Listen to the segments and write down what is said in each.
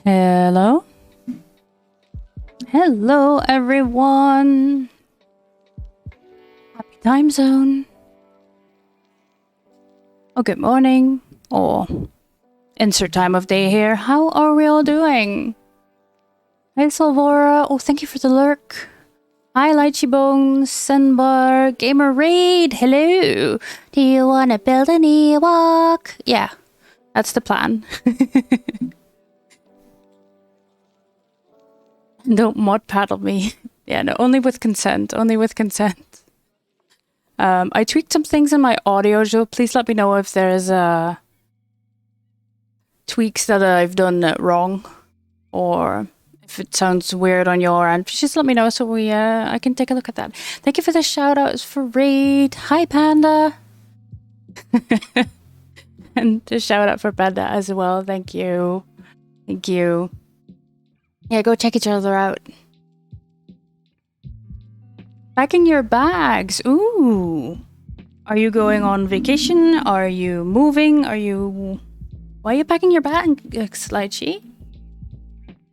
Hello? Hello, everyone! Happy time zone. Oh, good morning. Or insert time of day here. How are we all doing? Hi, Salvora. Oh, thank you for the lurk. Hi, Lychee Bones, Sunbar, Gamer Raid. Hello. Do you want to build an Ewok? Yeah, that's the plan. Don't mod paddle me. Yeah, no, only with consent. Only with consent. I tweaked some things in my audio, so please let me know if there's tweaks that I've done wrong, or if it sounds weird on your end. Just let me know so I can take a look at that. Thank you for the shout outs for Raid. Hi, Panda. And the shout out for Panda as well. Thank you. Thank you. Yeah, go check each other out. Packing your bags. Ooh. Are you going on vacation? Are you moving? Why are you packing your bags, Lychee?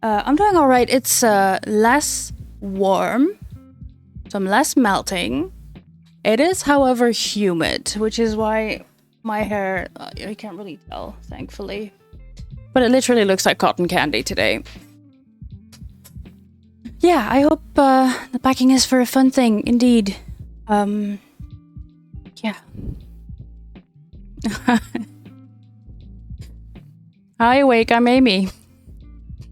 I'm doing alright. It's less warm. So I'm less melting. It is, however, humid, which is why my hair, I can't really tell, thankfully. But it literally looks like cotton candy today. Yeah, I hope the packing is for a fun thing, indeed. Yeah. Hi, Awake, I'm Amy.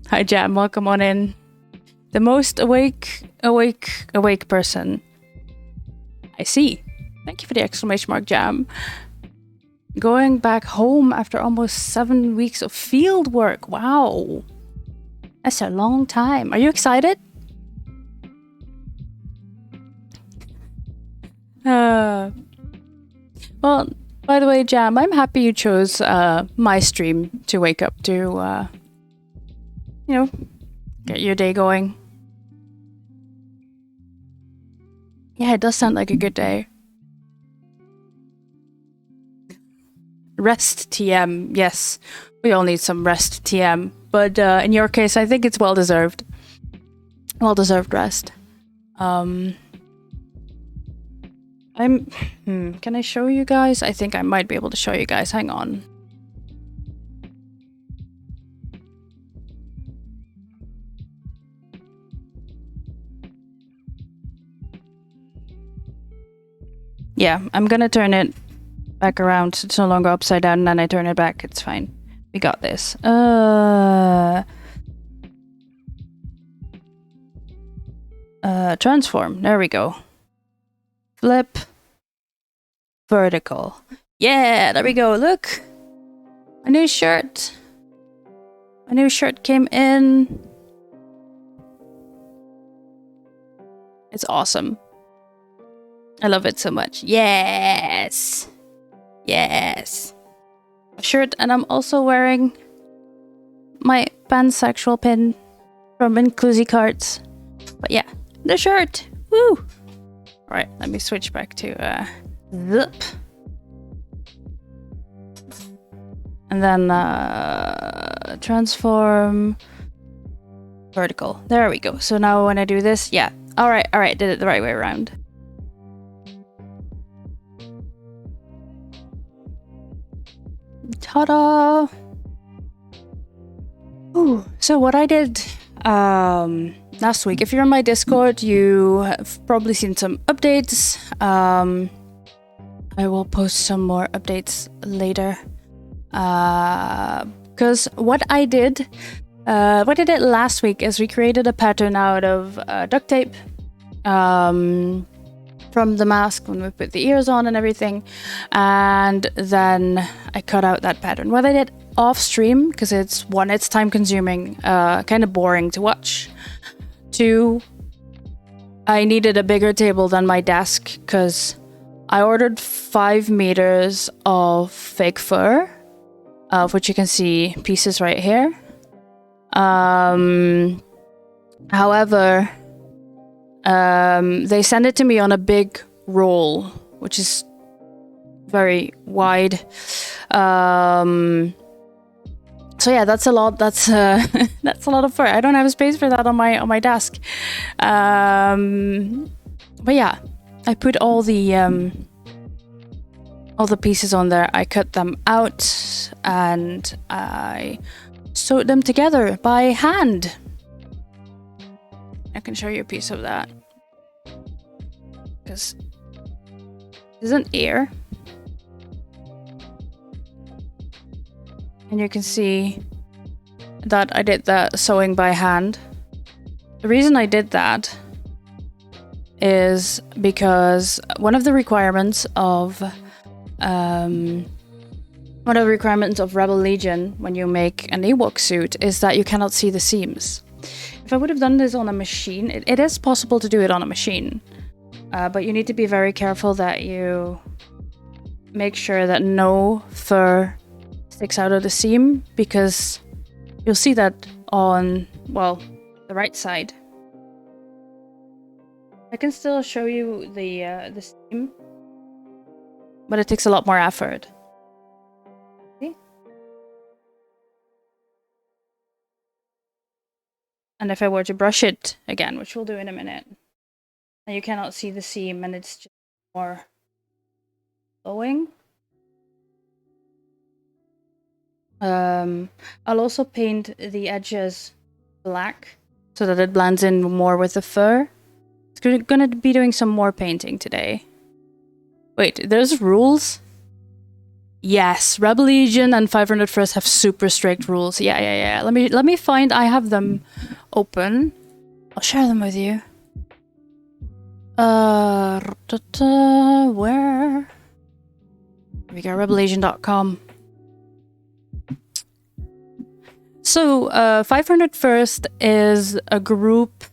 Hi, Jam, welcome on in. The most awake person. I see. Thank you for the exclamation mark, Jam. Going back home after almost 7 weeks of field work. Wow. That's a long time. Are you excited? Well, by the way, Jam, I'm happy you chose my stream to wake up to, you know, get your day going. Yeah, it does sound like a good day. Rest TM, yes. We all need some rest TM. But in your case, I think it's well-deserved. Well-deserved rest. Can I show you guys? I think I might be able to show you guys. Hang on. Yeah, I'm gonna turn it back around so it's no longer upside down, and then I turn it back. It's fine. We got this. Transform. There we go. Flip. Vertical. Yeah, there we go. Look. A new shirt. A new shirt came in. It's awesome. I love it so much. Yes. Yes. A shirt, and I'm also wearing my pansexual pin from Inclusi Cards. But yeah, the shirt. Woo! Alright, let me switch back to zip. And then transform vertical. There we go. So now when I do this, yeah. Alright, did it the right way around. Ta-da! Ooh, so what I did last week, if you're on my Discord, you have probably seen some updates. I will post some more updates later. Because what I did last week is we created a pattern out of duct tape. From the mask when we put the ears on and everything, and then I cut out that pattern. What I did off stream, because it's time consuming, kind of boring to watch. 2, I needed a bigger table than my desk because I ordered 5 meters of fake fur, of which you can see pieces right here. However, they send it to me on a big roll, which is very wide. So yeah, that's a lot. That's that's a lot of fur. I don't have space for that on my desk. But yeah, I put all the pieces on there. I cut them out and I sewed them together by hand. I can show you a piece of that because there's an ear. And you can see that I did that sewing by hand. The reason I did that is because one of the requirements of Rebel Legion when you make an Ewok suit is that you cannot see the seams. If I would have done this on a machine, it is possible to do it on a machine, but you need to be very careful that you make sure that no fur sticks out of the seam, because you'll see that on, well, the right side. I can still show you the seam, but it takes a lot more effort. See? And if I were to brush it again, which we'll do in a minute, and you cannot see the seam and it's just more flowing. I'll also paint the edges black so that it blends in more with the fur. It's gonna be doing some more painting today. Wait, there's rules? Yes, Rebel Legion and 501st have super strict rules. Yeah. Let me find. I have them open. I'll share them with you. Where? We got rebellegion.com. So, 501st is a group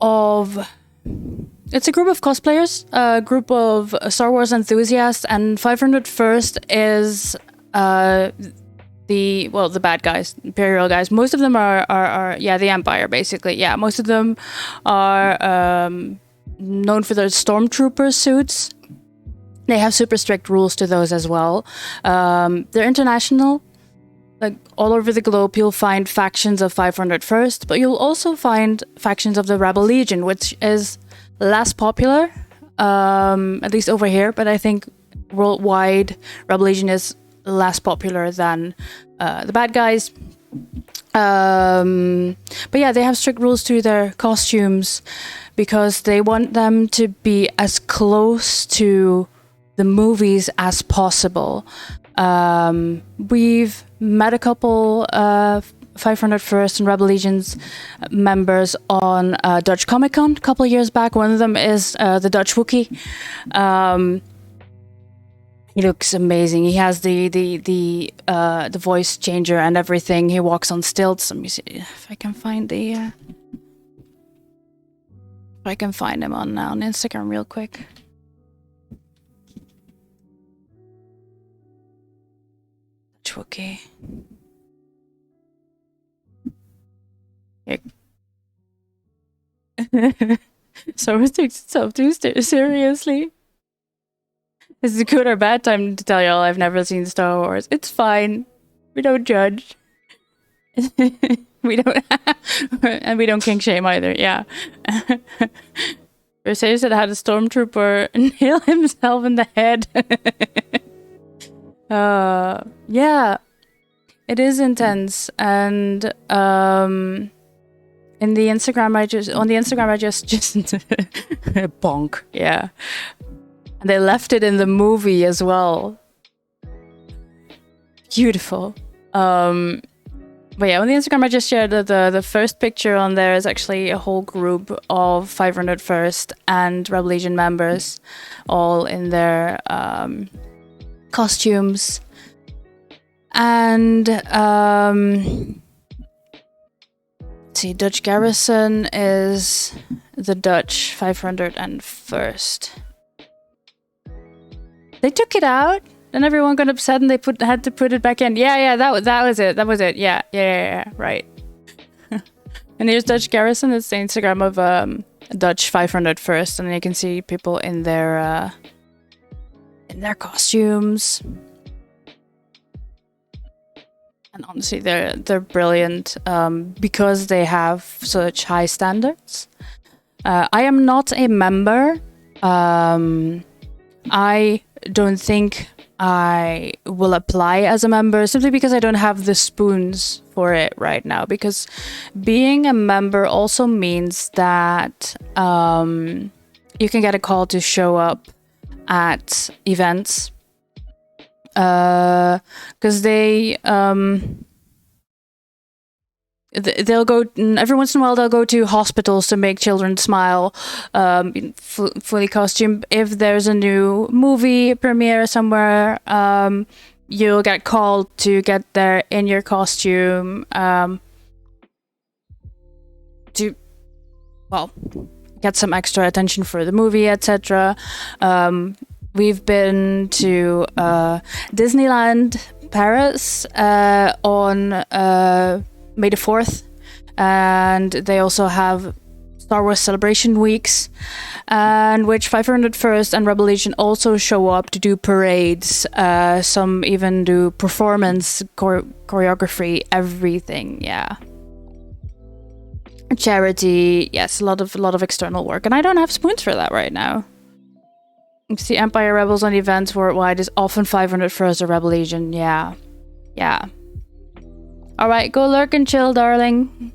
of... It's a group of cosplayers, a group of Star Wars enthusiasts, and 501st is the bad guys, Imperial guys. Most of them are the Empire, basically. Yeah, most of them are known for their stormtrooper suits. They have super strict rules to those as well. They're international. Like, all over the globe, you'll find factions of 501st, but you'll also find factions of the Rebel Legion, which is less popular, at least over here, but I think worldwide, Rebel Legion is less popular than the bad guys. But yeah, they have strict rules to their costumes because they want them to be as close to the movies as possible. We've met a couple 501st and Rebel Legion's members on Dutch Comic Con a couple of years back. One of them is the Dutch Wookiee. He looks amazing. He has the voice changer and everything. He walks on stilts. Let me see if I can find if I can find him on Instagram real quick. Dutch Wookiee. So it takes itself too seriously. This is a good or bad time to tell y'all I've never seen Star Wars. It's fine. We don't judge. We don't, and we don't kink shame either. Yeah. Versailles had a stormtrooper nail himself in the head. Yeah. It is intense, and in the Instagram I just bonk, yeah. And they left it in the movie as well. Beautiful. But yeah, on the Instagram I just shared that the first picture on there is actually a whole group of 501st and Rebel Legion members, all in their costumes. And see, Dutch Garrison is the Dutch 501st. They took it out, then everyone got upset and they had to put it back in. Yeah, that was it. Yeah, right. And here's Dutch Garrison. It's the Instagram of Dutch 501st, and you can see people in their costumes. And honestly, they're brilliant because they have such high standards. I am not a member. I don't think I will apply as a member simply because I don't have the spoons for it right now. Because being a member also means that you can get a call to show up at events. Because they'll go every once in a while. They'll go to hospitals to make children smile, fully costumed. If there's a new movie premiere somewhere, you'll get called to get there in your costume. To get some extra attention for the movie, etc. We've been to Disneyland Paris on May the 4th, and they also have Star Wars Celebration Weeks, and which 501st and Rebel Legion also show up to do parades. Some even do performance, choreography, everything. Yeah. Charity, yes, a lot of external work, and I don't have spoons for that right now. See Empire Rebels on events worldwide is often 501st or Rebel Legion. Yeah. Alright, go lurk and chill, darling.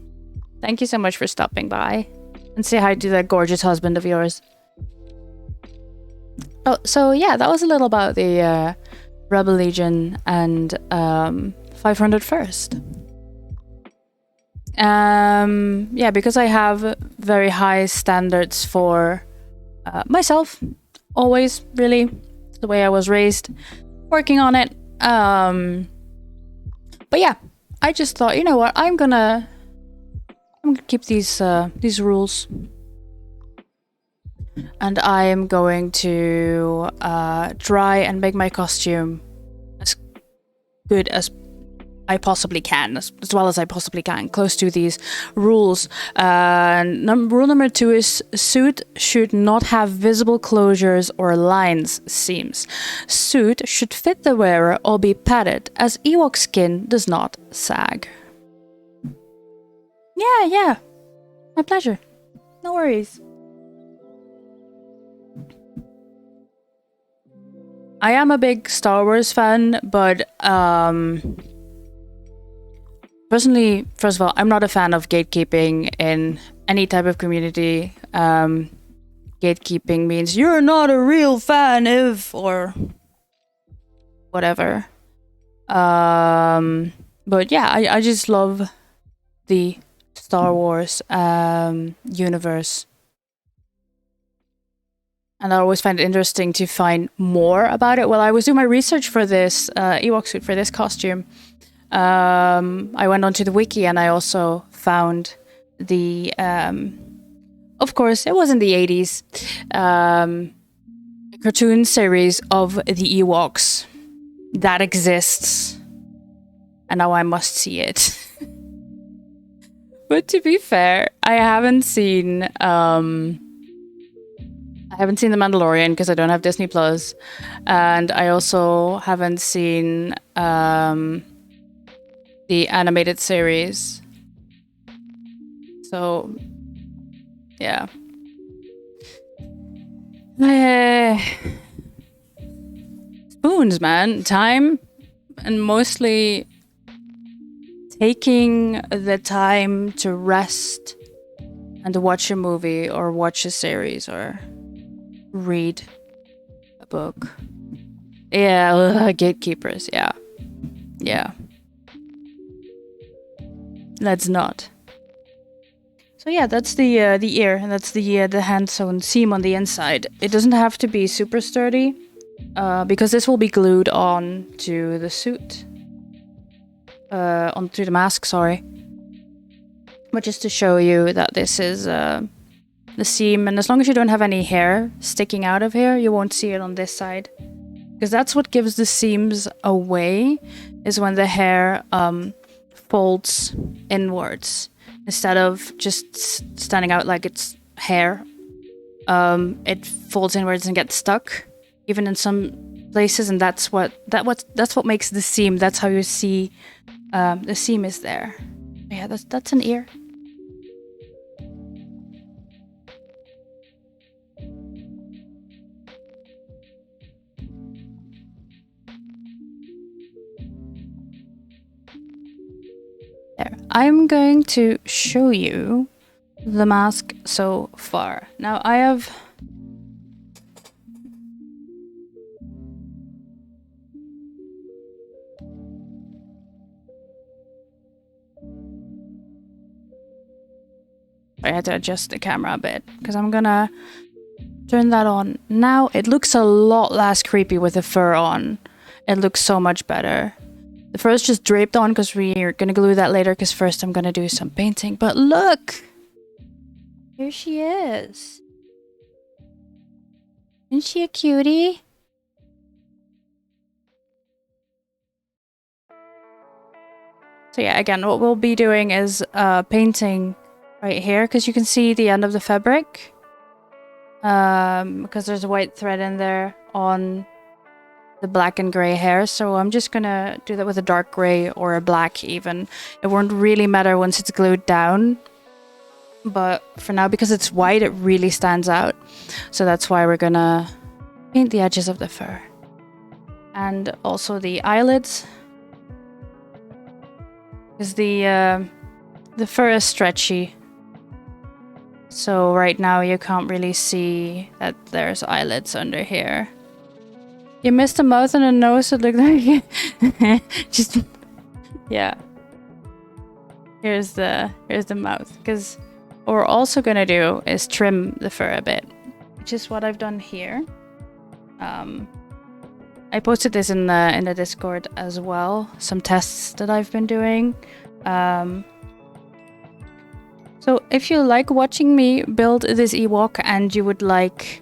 Thank you so much for stopping by. And say hi to that gorgeous husband of yours. Oh, so yeah, that was a little about the Rebel Legion and 501st. Yeah, because I have very high standards for myself. Always, really. It's the way I was raised. Working on it. But yeah, I just thought, you know what, I'm gonna keep these rules. And I am going to try and make my costume as good as I possibly can, as well as I possibly can, close to these rules. Rule number 2 is suit should not have visible closures or lines, seams. Suit should fit the wearer or be padded, as Ewok skin does not sag. Yeah, my pleasure. No worries. I am a big Star Wars fan, but personally, first of all, I'm not a fan of gatekeeping in any type of community. Gatekeeping means you're not a real fan if, or whatever. But yeah, I just love the Star Wars universe. And I always find it interesting to find more about it. Well, I was doing my research for this Ewok suit, for this costume. I went onto the wiki and I also found the, of course, it was in the 80s, cartoon series of the Ewoks that exists. And now I must see it. But to be fair, I haven't seen The Mandalorian because I don't have Disney Plus, and I also haven't seen the animated series. So, yeah. Spoons, man. Time, and mostly taking the time to rest and to watch a movie or watch a series or read a book. Yeah, gatekeepers. Yeah. Let's not. So yeah, that's the ear, and that's the hand sewn seam on the inside. It doesn't have to be super sturdy, because this will be glued on to the suit, onto the mask. Sorry, but just to show you that this is the seam, and as long as you don't have any hair sticking out of here, you won't see it on this side, because that's what gives the seams away, is when the hair folds inwards instead of just standing out like it's hair. It folds inwards and gets stuck, even in some places, and that's what makes the seam. That's how you see the seam is there. Yeah, that's an ear. There. I'm going to show you the mask so far. Now I have... I had to adjust the camera a bit because I'm gonna turn that on. Now it looks a lot less creepy with the fur on. It looks so much better. The fur is just draped on because we're gonna glue that later because first I'm gonna do some painting. But look! Here she is. Isn't she a cutie? So yeah, again, what we'll be doing is painting right here because you can see the end of the fabric. Because there's a white thread in there on the black and gray hair. So I'm just gonna do that with a dark gray or a black even. It won't really matter once it's glued down. But for now, because it's white, it really stands out. So that's why we're gonna paint the edges of the fur. And also the eyelids. Because the fur is stretchy. So right now you can't really see that there's eyelids under here. You missed a mouth and a nose, it looked like just yeah. Here's the mouth. Because what we're also gonna do is trim the fur a bit, which is what I've done here. I posted this in the Discord as well. Some tests that I've been doing. So if you like watching me build this Ewok and you would like,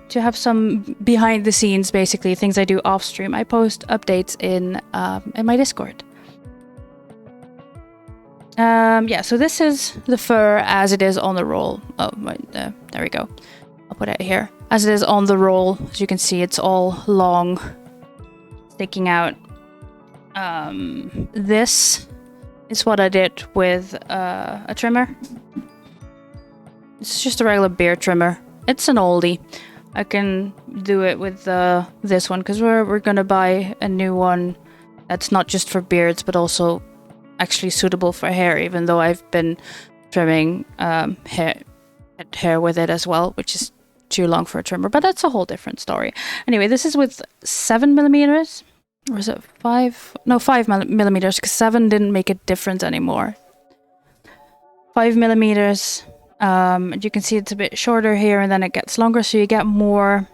to have some behind the scenes, basically things I do off stream, I post updates in my Discord. So this is the fur as it is on the roll. Oh, right, there we go. I'll put it here. As it is on the roll, as you can see, it's all long, sticking out. This is what I did with a trimmer. It's just a regular beard trimmer. It's an oldie. I can do it with this one because we're gonna buy a new one that's not just for beards but also actually suitable for hair, even though I've been trimming hair with it as well, which is too long for a trimmer, but that's a whole different story. Anyway, this is with 7mm, or is it 5? No, 5mm, because 7 didn't make a difference anymore. 5mm. You can see it's a bit shorter here, and then it gets longer, so you get more.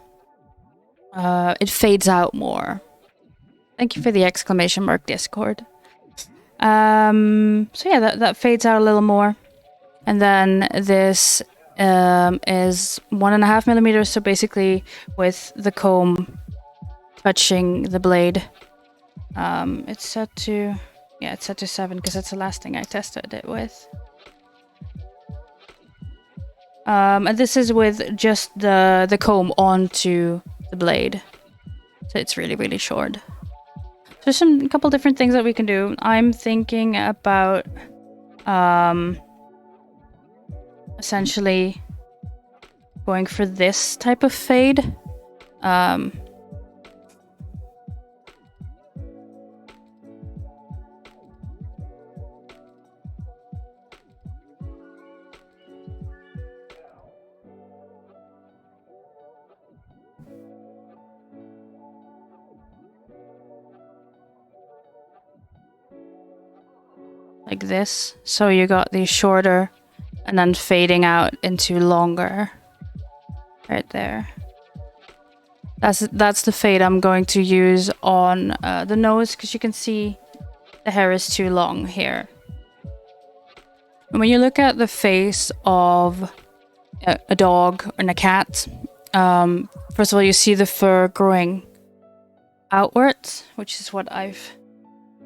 It fades out more. Thank you for the exclamation mark, Discord. So yeah, that fades out a little more, and then this is 1.5mm. So basically, with the comb touching the blade, it's set to 7 because that's the last thing I tested it with. And this is with just the comb onto the blade, so it's really, really short. There's a couple different things that we can do. I'm thinking about essentially going for this type of fade. Like this. So you got these shorter and then fading out into longer. Right there. That's the fade I'm going to use on the nose, because you can see the hair is too long here. And when you look at the face of a dog and a cat, first of all, you see the fur growing outwards, which is what I've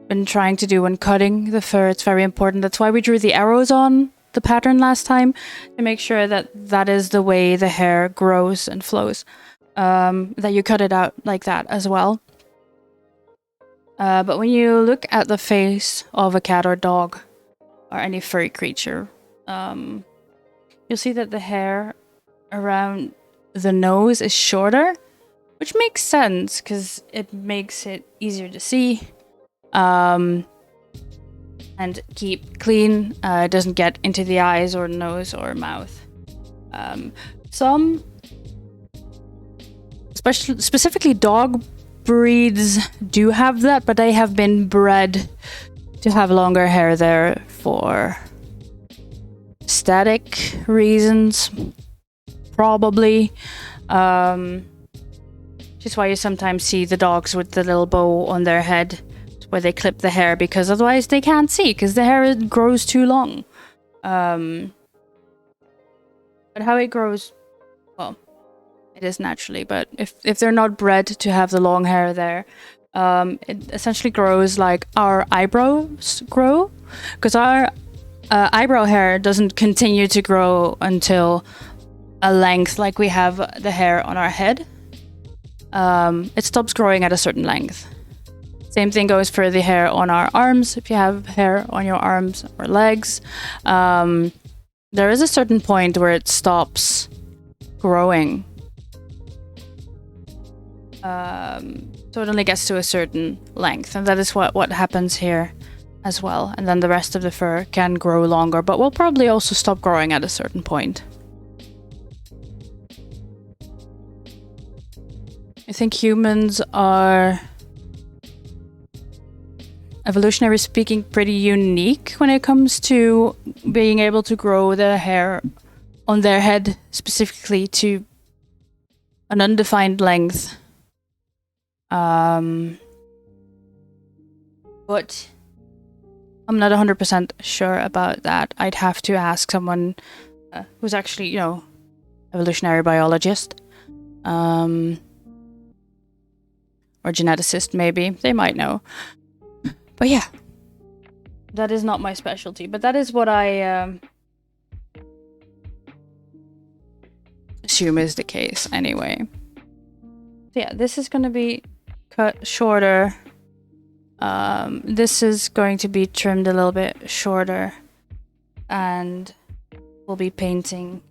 been trying to do when cutting the fur. It's very important. That's why we drew the arrows on the pattern last time, to make sure that that is the way the hair grows and flows. That you cut it out like that as well. But when you look at the face of a cat or dog or any furry creature, you'll see that the hair around the nose is shorter, which makes sense because it makes it easier to see and keep clean. It doesn't get into the eyes or nose or mouth. Some, specifically dog breeds, do have that, but they have been bred to have longer hair there for aesthetic reasons, probably. Which is why you sometimes see the dogs with the little bow on their head where they clip the hair, because otherwise they can't see because the hair grows too long. But how it grows, well, it is naturally, but if they're not bred to have the long hair there, it essentially grows like our eyebrows grow, because our eyebrow hair doesn't continue to grow until a length like we have the hair on our head. It stops growing at a certain length. Same thing goes for the hair on our arms. If you have hair on your arms or legs, there is a certain point where it stops growing. So it only gets to a certain length, and that is what happens here as well. And then the rest of the fur can grow longer, but will probably also stop growing at a certain point. I think humans are, evolutionary speaking, pretty unique when it comes to being able to grow the hair on their head specifically to an undefined length. But I'm not 100% sure about that. I'd have to ask someone who's actually, evolutionary biologist. Or geneticist, maybe. They might know. But yeah. That is not my specialty. But that is what I assume is the case anyway. So yeah, this is going to be cut shorter. This is going to be trimmed a little bit shorter. And we'll be painting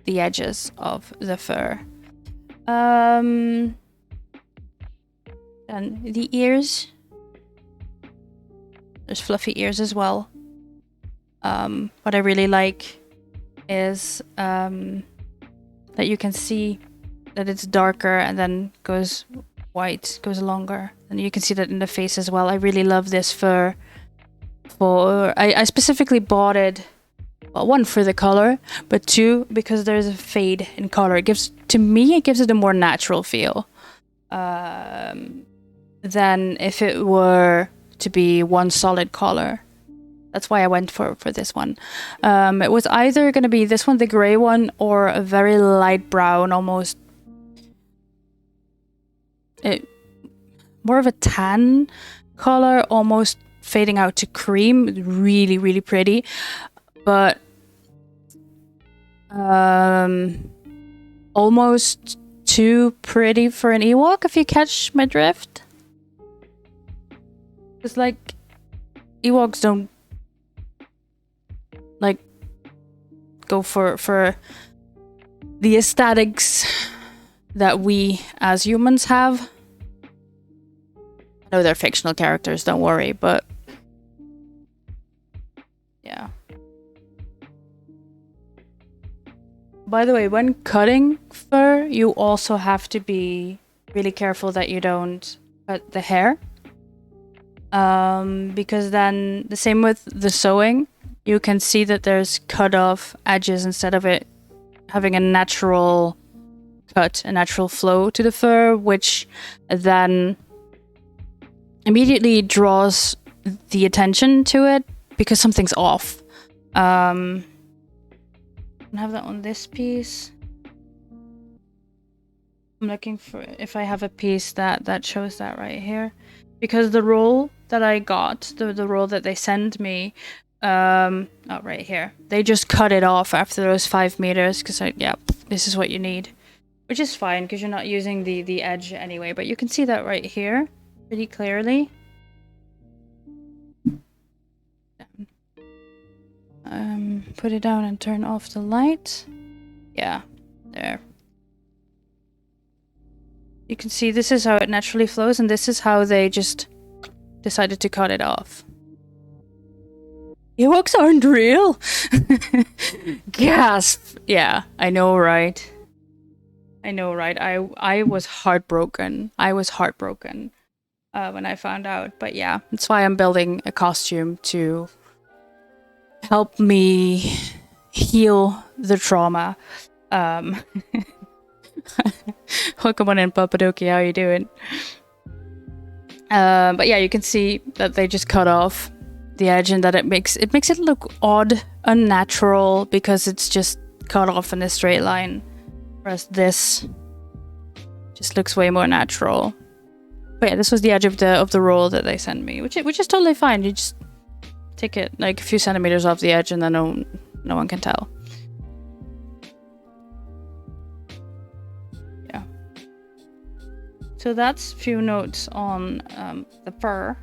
the edges of the fur. And the ears. There's fluffy ears as well. What I really like is that you can see that it's darker and then goes white, goes longer. And you can see that in the face as well. I really love this fur. I specifically bought it, well, one, for the color, but two, because there's a fade in color. It gives it a more natural feel. Than if it were to be one solid color. That's why I went for this one. It was either going to be this one, the gray one, or a very light brown, almost more of a tan color, almost fading out to cream. Really, really pretty. But almost too pretty for an Ewok, if you catch my drift. It's like Ewoks don't like go for the aesthetics that we as humans have. I know they're fictional characters, don't worry, but yeah. By the way, when cutting fur, you also have to be really careful that you don't cut the hair. Because then the same with the sewing, you can see that there's cut off edges instead of it having a natural cut, a natural flow to the fur, which then immediately draws the attention to it because something's off. I have that on this piece. I'm looking for if I have a piece that shows that right here. Because the roll that I got, the roll that they sent me, right here. They just cut it off after those 5 meters because this is what you need. Which is fine because you're not using the edge anyway, but you can see that right here pretty clearly. put it down and turn off the light. Yeah, there. You can see this is how it naturally flows, and this is how they just decided to cut it off. Ewoks aren't real! Gasp! Yeah, I know, right? I know, right? I was heartbroken. I was heartbroken when I found out. But yeah, that's why I'm building a costume to help me heal the trauma. Welcome on in, Papadoki. How you doing? But yeah, you can see that they just cut off the edge, and that it makes it look odd, unnatural, because it's just cut off in a straight line, whereas this just looks way more natural. But yeah, this was the edge of the roll that they sent me, which is totally fine. You just take it like a few centimeters off the edge, and then no one can tell. Yeah. So that's a few notes on the fur.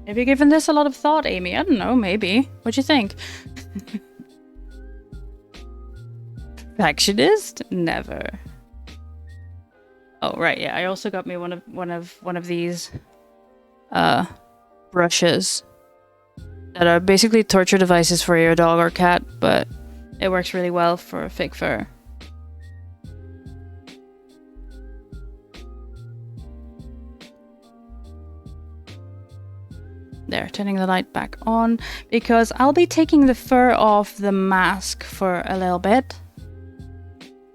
Have you given this a lot of thought, Amy? I don't know, maybe. What'd you think? Perfectionist? Never. Oh right, yeah. I also got me one of these brushes that are basically torture devices for your dog or cat, but it works really well for fake fur. There, turning the light back on, because I'll be taking the fur off the mask for a little bit,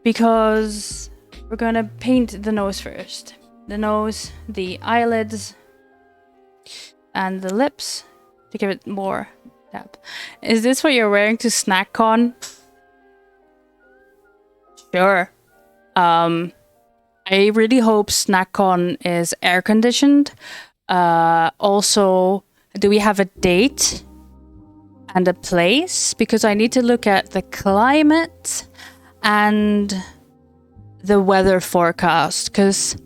because we're gonna paint the nose first. The nose, the eyelids, and the lips to give it more depth. Is this what you're wearing to SnackCon? Sure. I really hope SnackCon is air conditioned. Also, do we have a date and a place? Because I need to look at the climate and the weather forecast. Because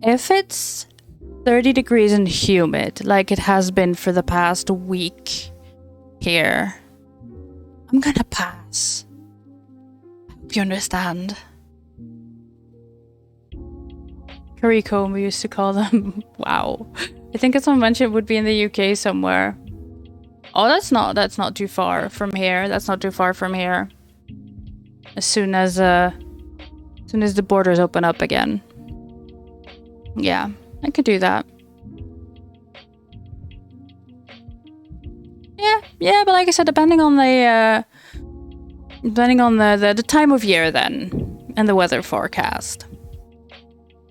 if it's 30 degrees and humid, like it has been for the past week here, I'm gonna pass. I hope you understand. Currycomb, we used to call them. Wow. I think someone mentioned it would be in the UK somewhere. Oh, that's not too far from here. That's not too far from here. As soon as the borders open up again. Yeah, I could do that. Yeah, but like I said, depending on the time of year then, and the weather forecast.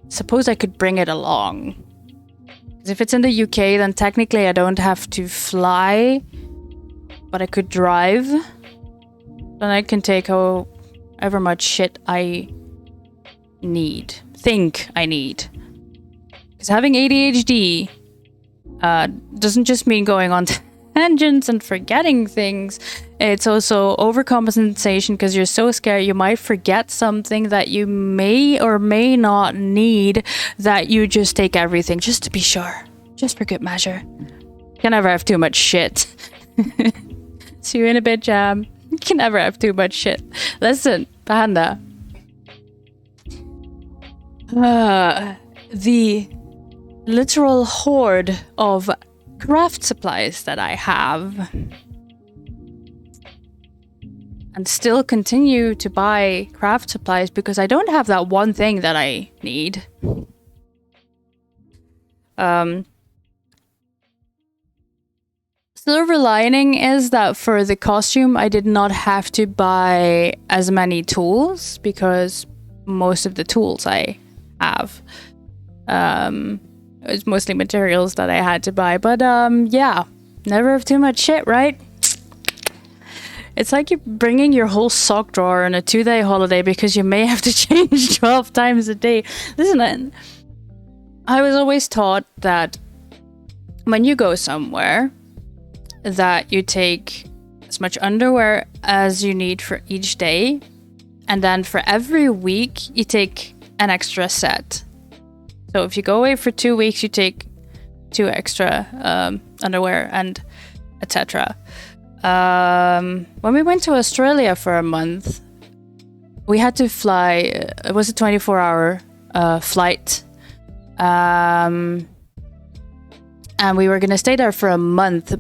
Suppose I could bring it along. Because if it's in the UK, then technically I don't have to fly, but I could drive. Then I can take however much shit I think I need. Because having ADHD doesn't just mean going on tangents and forgetting things. It's also overcompensation, because you're so scared you might forget something that you may or may not need, that you just take everything just to be sure. Just for good measure. You can never have too much shit. See you in a bit, Jam. You can never have too much shit. Listen, Panda. The literal hoard of craft supplies that I have, and still continue to buy craft supplies because I don't have that one thing that I need. Silver lining is that for the costume I did not have to buy as many tools, because most of the tools I have. It was mostly materials that I had to buy, but yeah, never have too much shit, right? It's like you're bringing your whole sock drawer on a 2-day holiday because you may have to change 12 times a day. Listen, I was always taught that when you go somewhere, that you take as much underwear as you need for each day, and then for every week you take an extra set. So if you go away for 2 weeks, you take 2 extra underwear and etc. When we went to Australia for a month, we had to fly. It was a 24-hour flight, and we were gonna stay there for a month.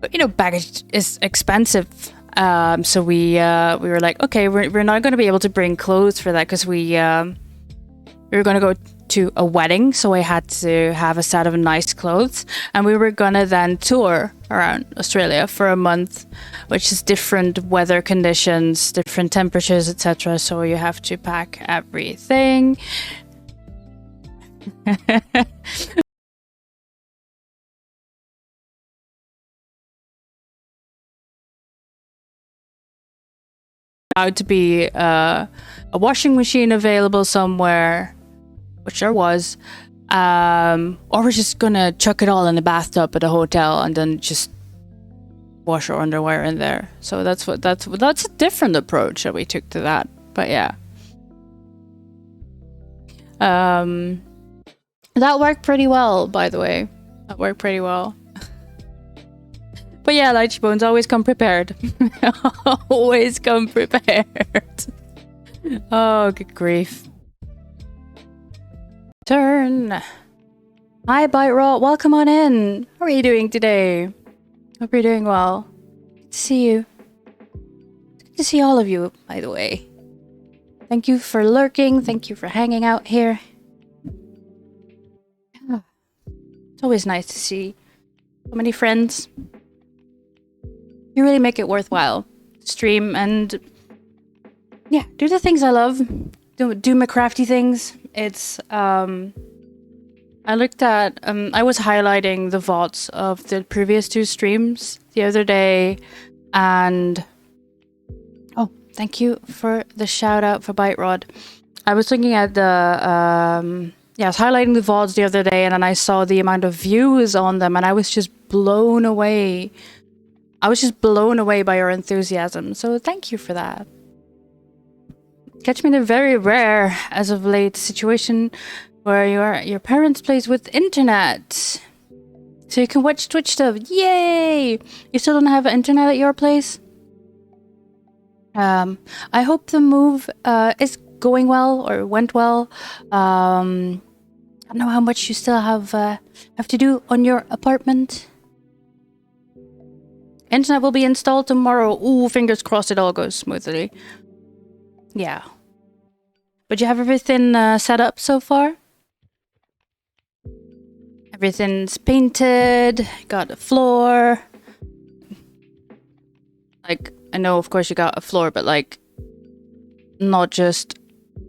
But, you know, baggage is expensive, so we were like, okay, we're not gonna be able to bring clothes for that because we were gonna go to a wedding, so I had to have a set of nice clothes, and we were gonna then tour around Australia for a month, which is different weather conditions, different temperatures, etc. So you have to pack everything. Out to be a washing machine available somewhere, which there was, or we're just gonna chuck it all in the bathtub at a hotel and then just wash our underwear in there. So that's a different approach that we took to that. But yeah, that worked pretty well, by the way. That worked pretty well. But yeah, Lychee Bones, always come prepared. Always come prepared. Oh, good grief. Turn. Hi, Bite Raw. Welcome on in. How are you doing today? Hope you're doing well. Good to see you. Good to see all of you, by the way. Thank you for lurking. Thank you for hanging out here. Yeah. It's always nice to see so many friends. You really make it worthwhile to stream and yeah, do the things I love. Do my crafty things. It's I looked at I was highlighting the VODs of the previous 2 streams the other day, and oh, thank you for the shout out for Bite Rod. I was looking at the I was highlighting the VODs the other day, and then I saw the amount of views on them, and I was just blown away. I was just blown away by your enthusiasm, so thank you for that. Catch me in a very rare, as of late, situation where your parents plays with internet. So you can watch Twitch stuff. Yay! You still don't have internet at your place? I hope the move is going well or went well. I don't know how much you still have to do on your apartment. Internet will be installed tomorrow. Ooh, fingers crossed it all goes smoothly. Yeah. But you have everything set up so far? Everything's painted, got a floor. Like, I know of course you got a floor, but like, not just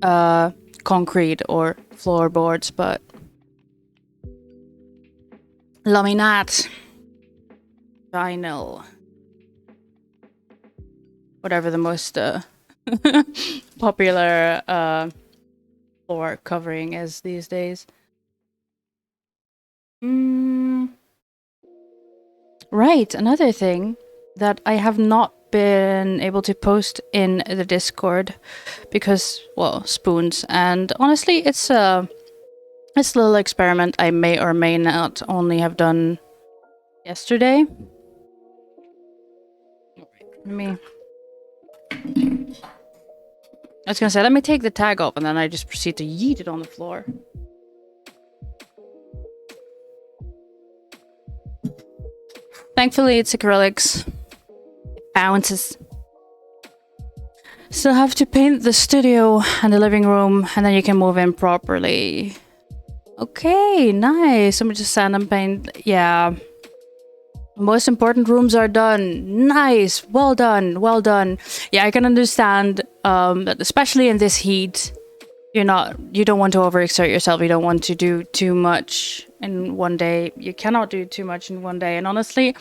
concrete or floorboards, but laminate, vinyl. Whatever the most popular floor covering is these days. Right, another thing that I have not been able to post in the Discord because, well, spoons, and honestly, it's a little experiment I may or may not only have done yesterday. I was gonna say, let me take the tag off, and then I just proceed to yeet it on the floor. Thankfully, it's acrylics. It bounces. Still have to paint the studio and the living room, and then you can move in properly. Okay, nice. Let me just sand and paint. Yeah. Most important rooms are done. Nice. Well done. Well done. Yeah, I can understand that especially in this heat, you don't want to overexert yourself. You don't want to do too much in one day. You cannot do too much in one day. And honestly,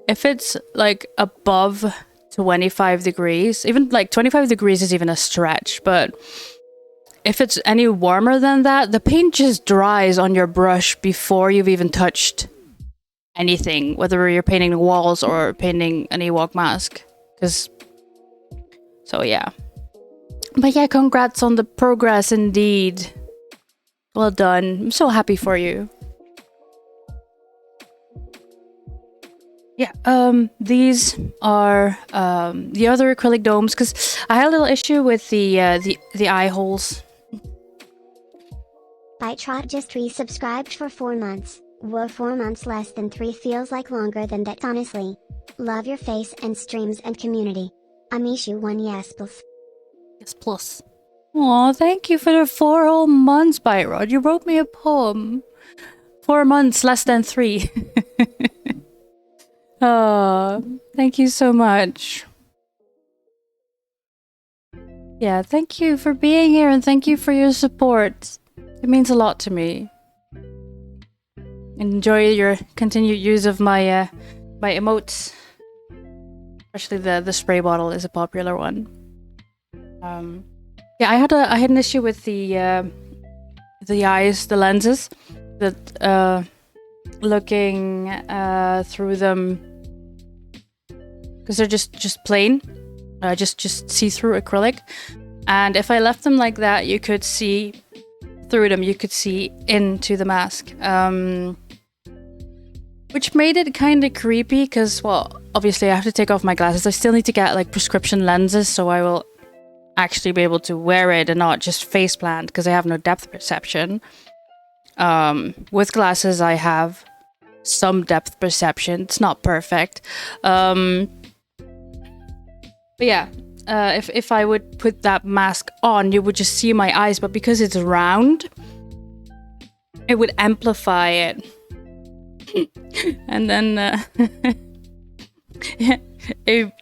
if it's like above 25 degrees, even like 25 degrees is even a stretch, but if it's any warmer than that, the paint just dries on your brush before you've even touched anything, whether you're painting the walls or painting an Ewok mask. So yeah. But yeah, congrats on the progress indeed. Well done. I'm so happy for you. Yeah, these are the other acrylic domes because I had a little issue with the eye holes. BiteTrot just resubscribed for 4 months. Whoa, 4 months less than 3 feels like longer than that, honestly. Love your face and streams and community. I miss you one, yes plus. Yes, plus. Aw, thank you for the 4 whole months, Byrod. You wrote me a poem. 4 months less than 3. Oh, thank you so much. Yeah, thank you for being here and thank you for your support. It means a lot to me. Enjoy your continued use of my my emotes. Especially the spray bottle is a popular one. Yeah, I had an issue with the eyes, the lenses, that looking through them because they're just plain, just see-through acrylic, and if I left them like that, you could see through them. You could see into the mask, which made it kind of creepy. Because, well, obviously I have to take off my glasses. I still need to get like prescription lenses, so I will actually be able to wear it and not just face plant because I have no depth perception. With glasses, I have some depth perception. It's not perfect. But yeah, if I would put that mask on, you would just see my eyes. But because it's round, it would amplify it. And then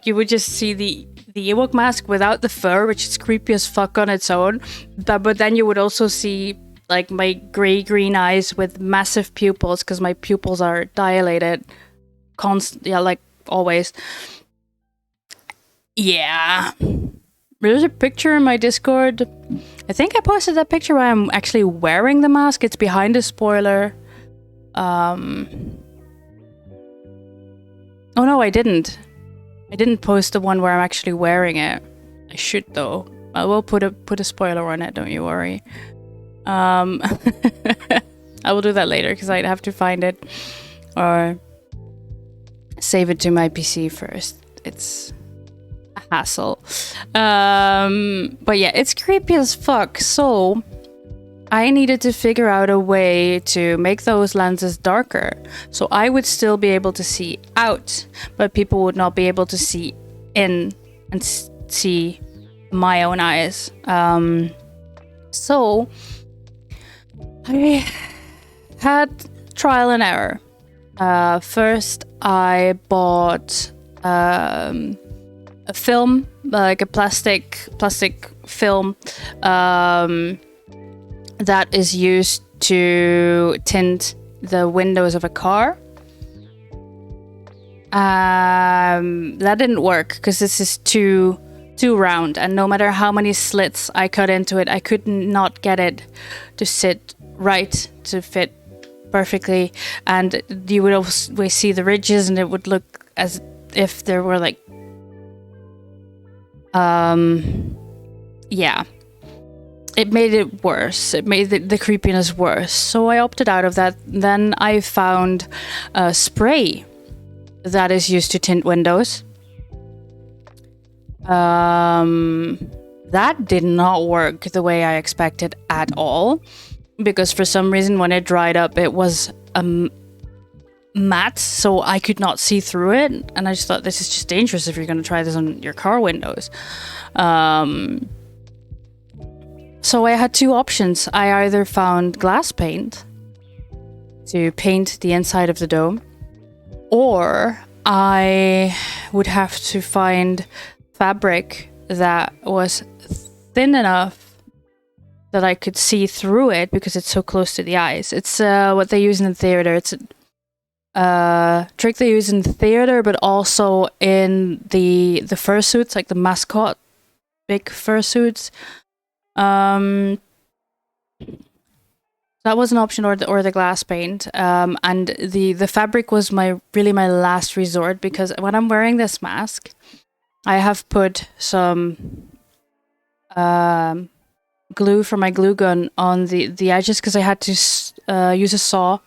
you would just see the Ewok mask without the fur, which is creepy as fuck on its own. But then you would also see like my gray-green eyes with massive pupils because my pupils are dilated, like always. Yeah. There's a picture in my Discord. I think I posted that picture where I'm actually wearing the mask. It's behind a spoiler. Oh no, I didn't. I didn't post the one where I'm actually wearing it. I should though. I will put a spoiler on it, don't you worry. I will do that later because I'd have to find it or save it to my PC first. It's a hassle. But yeah, it's creepy as fuck. So I needed to figure out a way to make those lenses darker so I would still be able to see out, but people would not be able to see in and see my own eyes. So I had trial and error. First, I bought a film, like a plastic film that is used to tint the windows of a car. That didn't work because this is too round, and no matter how many slits I cut into it, I could not get it to sit right, to fit perfectly, and you would always see the ridges, and it would look as if there were like yeah, it made it worse. It made the creepiness worse. So I opted out of that. Then I found a spray that is used to tint windows. That did not work the way I expected at all, because for some reason when it dried up it was matte, so I could not see through it, and I just thought, this is just dangerous if you're going to try this on your car windows. So I had two options. I either found glass paint to paint the inside of the dome, or I would have to find fabric that was thin enough that I could see through it because it's so close to the eyes. It's what they use in the theater. It's a trick they use in the theater, but also in the fursuits, like the mascot big fursuits. That was an option, or the glass paint. And the fabric was my last resort, because when I'm wearing this mask, I have put some glue from my glue gun on the edges, because I had to use a saw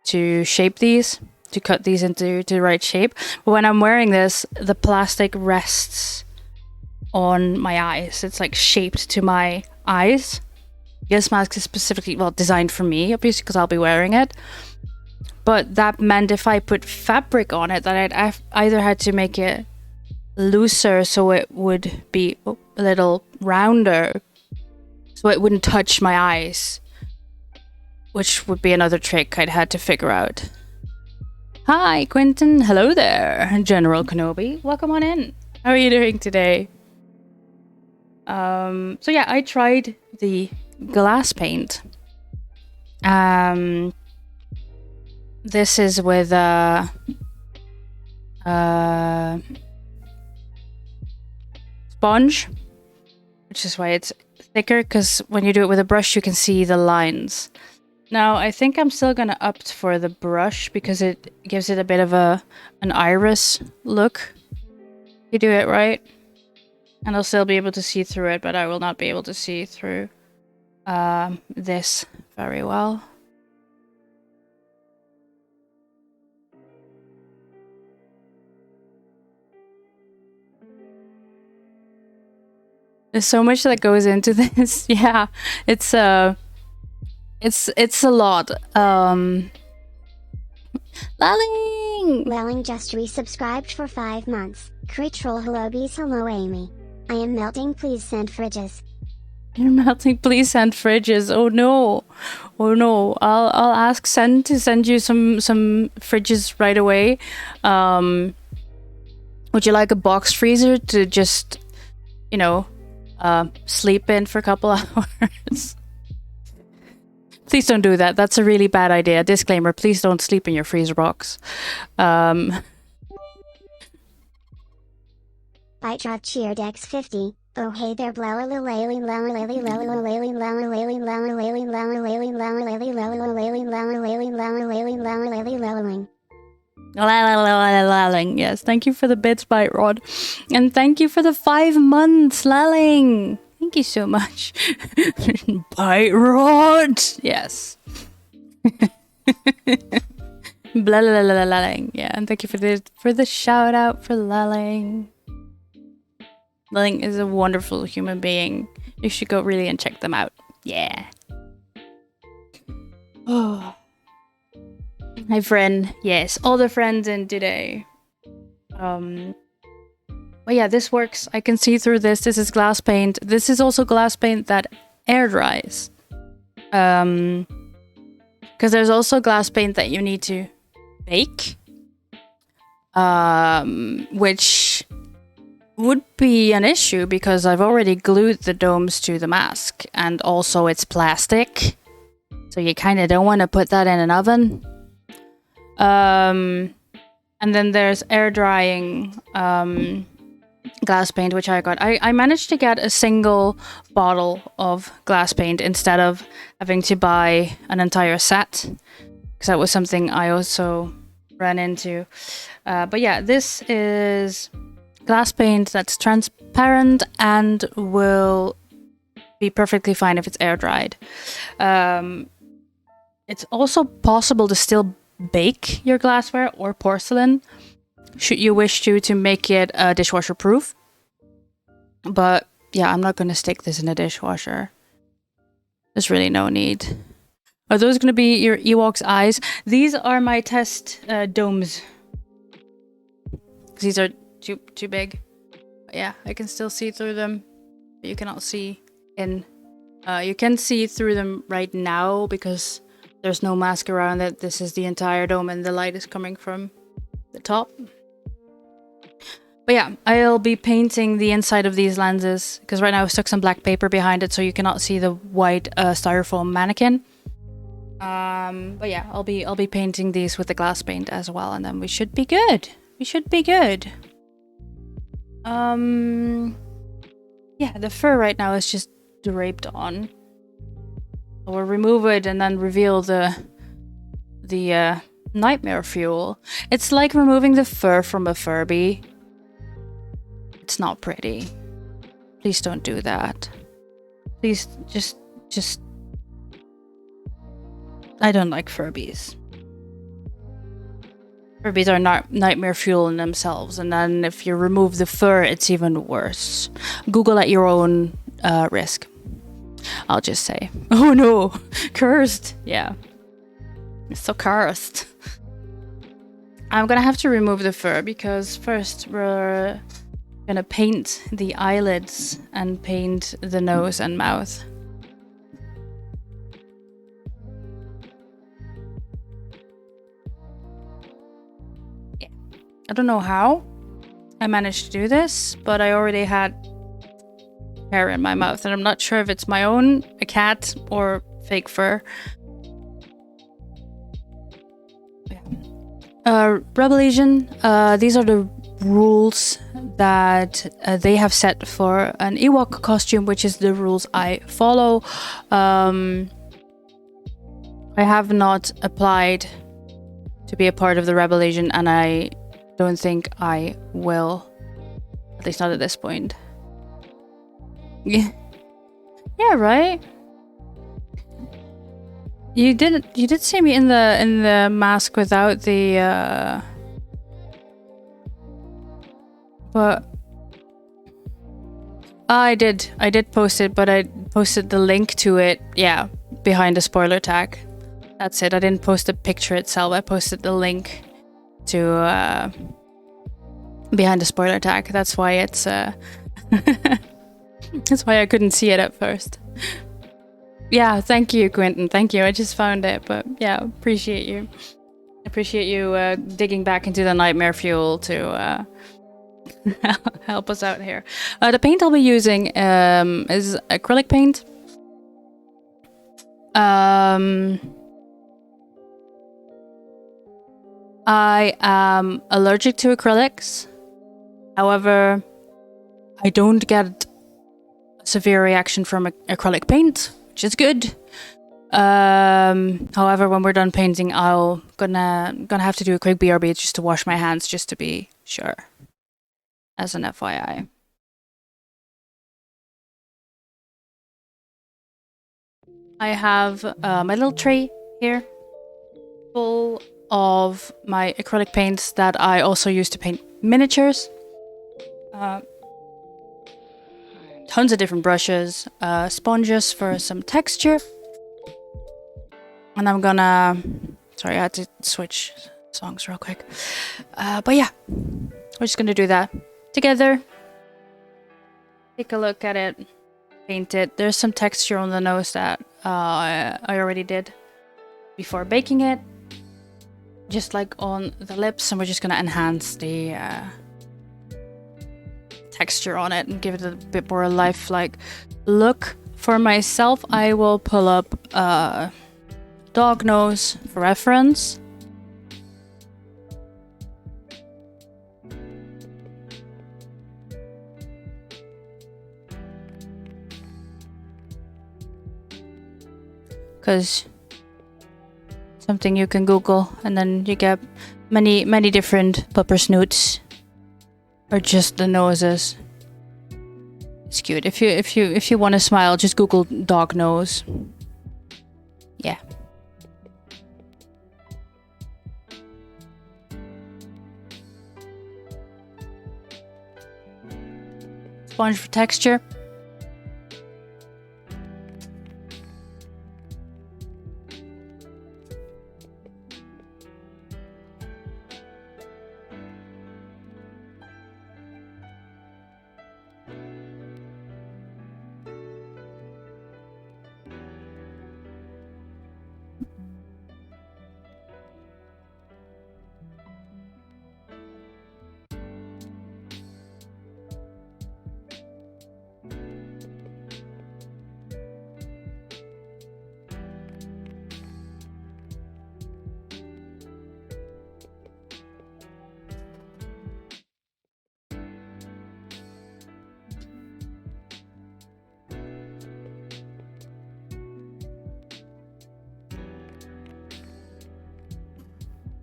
to shape these. to cut these into the right shape. But when I'm wearing this, the plastic rests on my eyes. It's like shaped to my eyes. This mask is specifically, well, designed for me, obviously, because I'll be wearing it. But that meant if I put fabric on it, that I'd either had to make it looser so it would be a little rounder, so it wouldn't touch my eyes, which would be another trick I'd had to figure out. Hi, Quentin. Hello there, General Kenobi. Welcome on in. How are you doing today? So yeah, I tried the glass paint. This is with sponge, which is why it's thicker, because when you do it with a brush you can see the lines. Now I think I'm still gonna opt for the brush because it gives it a bit of an iris look. You do it right, and I'll still be able to see through it, but I will not be able to see through this very well. There's so much that goes into this. Yeah, it's a lot. Lelling just resubscribed for 5 months. Creatrol hello hello Amy. I am melting, please send fridges. You're melting, please send fridges. Oh no. Oh no. I'll ask Sen to send you some fridges right away. Would you like a box freezer to just, you know, sleep in for a couple hours? Please don't do that. That's a really bad idea. Disclaimer, please don't sleep in your freezer box. Bite drop cheer Dex 50. Oh hey there blower lily lower lily lower lily lower lily lower lily lower lily lower lily lower lily lower lily lower lily lower lily lowering. Yes, thank you for the bits, Bite Rod. And thank you for the 5 months, Lelling. Thank you so much. Bite Rod. Yes. Lelling. Yeah, and thank you for the shout out for Lelling. Lelling is a wonderful human being. You should go really and check them out. Yeah. Oh. My friend, yes, all the friends in today. But yeah, this works. I can see through this. This is glass paint. This is also glass paint that air dries. Because there's also glass paint that you need to bake. Which would be an issue because I've already glued the domes to the mask. And also it's plastic. So you kind of don't want to put that in an oven. And then there's air drying glass paint, which I got. I managed to get a single bottle of glass paint instead of having to buy an entire set, because that was something I also ran into. But yeah, this is glass paint that's transparent and will be perfectly fine if it's air dried. It's also possible to still bake your glassware or porcelain, should you wish to make it dishwasher proof. But yeah, I'm not going to stick this in a dishwasher. There's really no need. Are those going to be your Ewok's eyes? These are my test domes. These are too big. But yeah, I can still see through them. But you cannot see in. You can see through them right now because there's no mask around it. This is the entire dome and the light is coming from the top. But yeah, I'll be painting the inside of these lenses because right now I've stuck some black paper behind it so you cannot see the white styrofoam mannequin. But yeah, I'll be painting these with the glass paint as well, and then we should be good. We should be good. Yeah, the fur right now is just draped on. We'll remove it and then reveal the nightmare fuel. It's like removing the fur from a Furby. It's not pretty. Please don't do that. Please just I don't like Furbies. Furbies are not nightmare fuel in themselves, and then if you remove the fur, it's even worse. Google at your own risk. I'll just say. Oh no, cursed. Yeah, it's so cursed. I'm gonna have to remove the fur because first we're gonna paint the eyelids and paint the nose and mouth. Yeah, I don't know how I managed to do this, but I already had hair in my mouth, and I'm not sure if it's my own, a cat, or fake fur. Rebel Legion, these are the rules that they have set for an Ewok costume, which is the rules I follow. I have not applied to be a part of the Rebel Legion, and I don't think I will. At least not at this point. Yeah. Yeah, right? You did see me in the mask without the but I did post it, but I posted the link to it, yeah, behind the spoiler tag. That's it. I didn't post the picture itself. I posted the link to behind the spoiler tag. That's why it's that's why I couldn't see it at first. Yeah, thank you, Quentin. Thank you. I just found it, but yeah, appreciate you. Appreciate you digging back into the nightmare fuel to help us out here. The paint I'll be using is acrylic paint. I am allergic to acrylics. However, I don't get a severe reaction from acrylic paint, which is good. However, when we're done painting, I'll gonna have to do a quick BRB just to wash my hands, just to be sure. As an FYI. I have my little tray here, full of my acrylic paints that I also use to paint miniatures. Tons of different brushes, sponges for some texture. And I'm gonna... Sorry, I had to switch songs real quick. But yeah, we're just gonna do that together. Take a look at it, paint it. There's some texture on the nose that I already did before baking it. Just like on the lips, and we're just gonna enhance the texture on it and give it a bit more lifelike look. For myself, I will pull up dog nose for reference. Because something you can Google, and then you get many different pupper snoots, or just the noses. It's cute. If you want to smile, just Google dog nose. Yeah. Sponge for texture.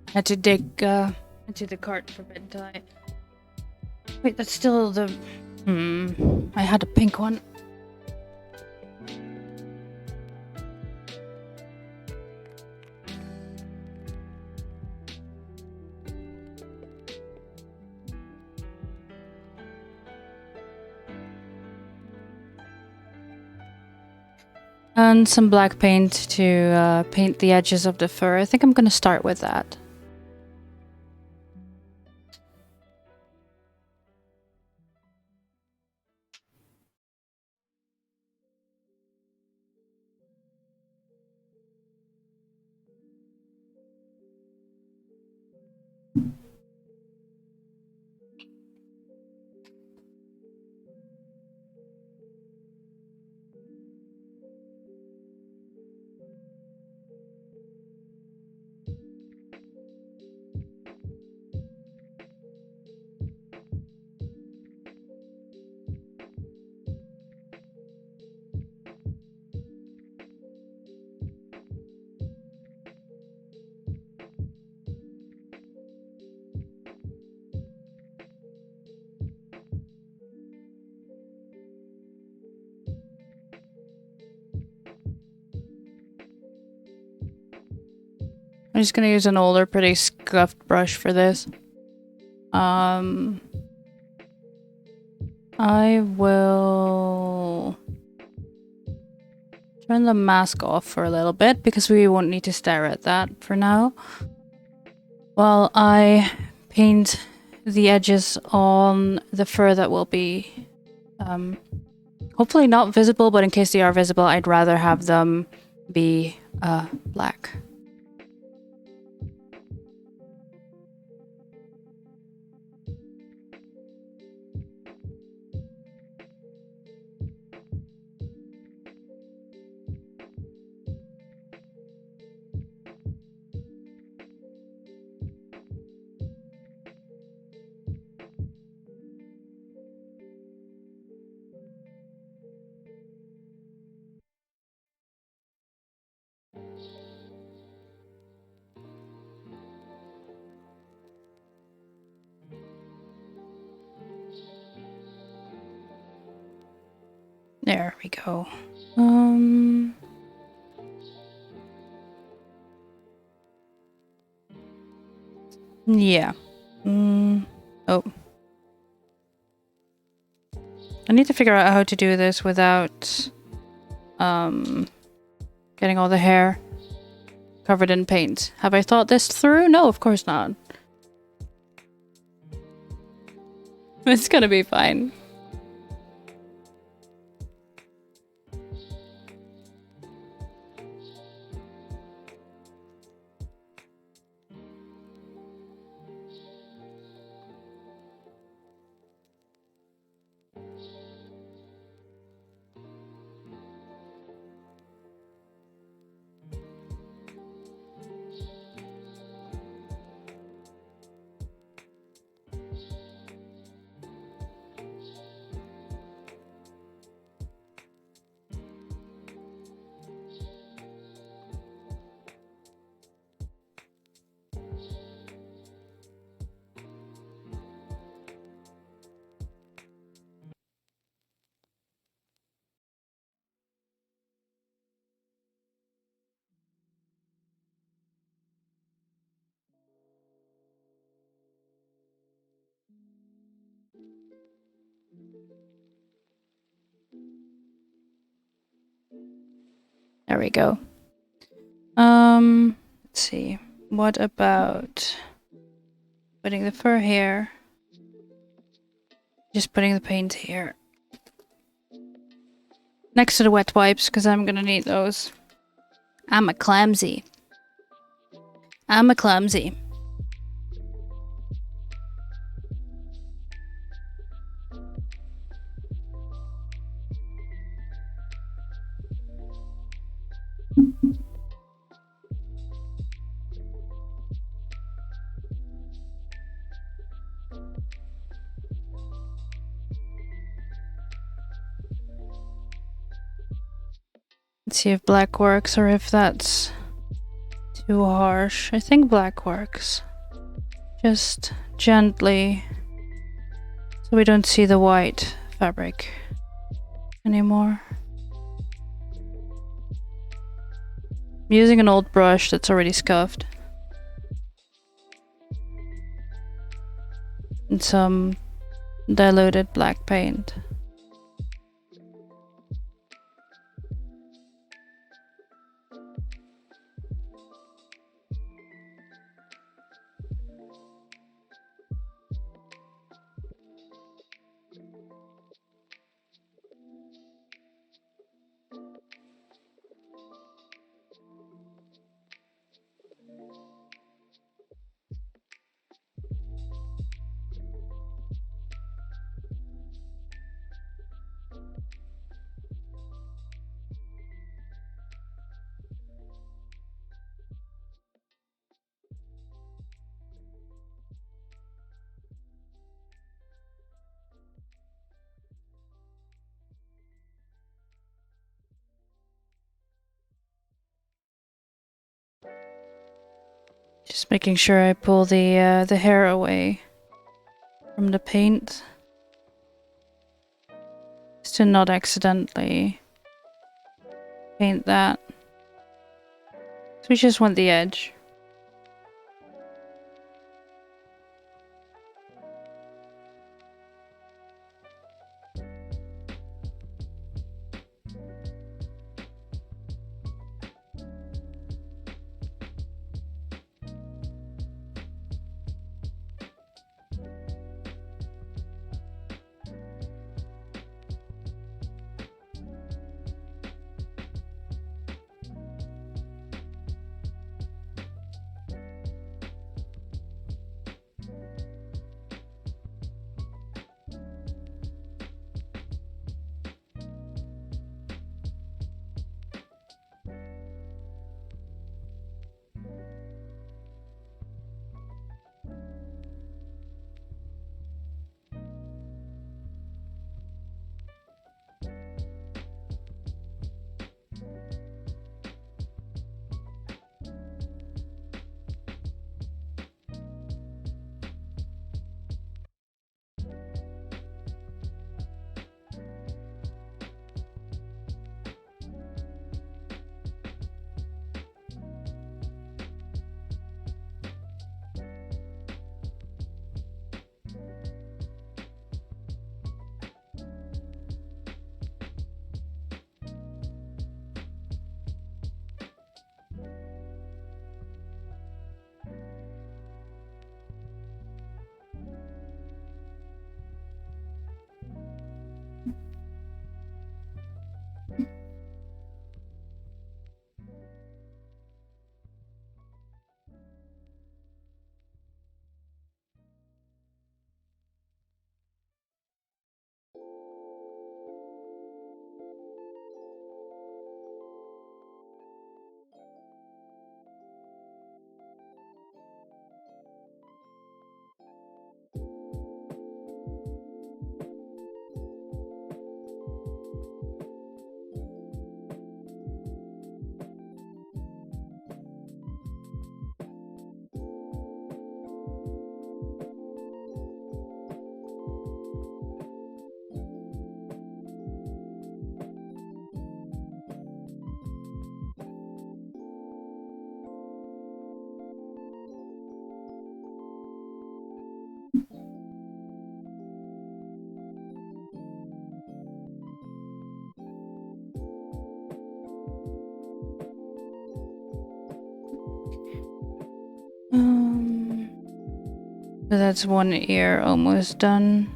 I had to dig into the cart for bed dye. Wait, that's still the... I had a pink one. And some black paint to paint the edges of the fur. I think I'm gonna start with that. I'm just gonna use an older, pretty scuffed brush for this. I will turn the mask off for a little bit because we won't need to stare at that for now. While I paint the edges on the fur that will be hopefully not visible, but in case they are visible, I'd rather have them be black. There we go. Yeah. Oh. I need to figure out how to do this without getting all the hair covered in paint. Have I thought this through? No, of course not. It's gonna be fine. There we go. Let's see. What about putting the fur here? Just putting the paint here. Next to the wet wipes, because I'm gonna need those. I'm a clumsy. I'm a clumsy. Let's see if black works or if that's too harsh. I think black works. Just gently, so we don't see the white fabric anymore. I'm using an old brush that's already scuffed. And some diluted black paint. Just making sure I pull the hair away from the paint. Just to not accidentally paint that. So we just want the edge. So that's one ear almost done.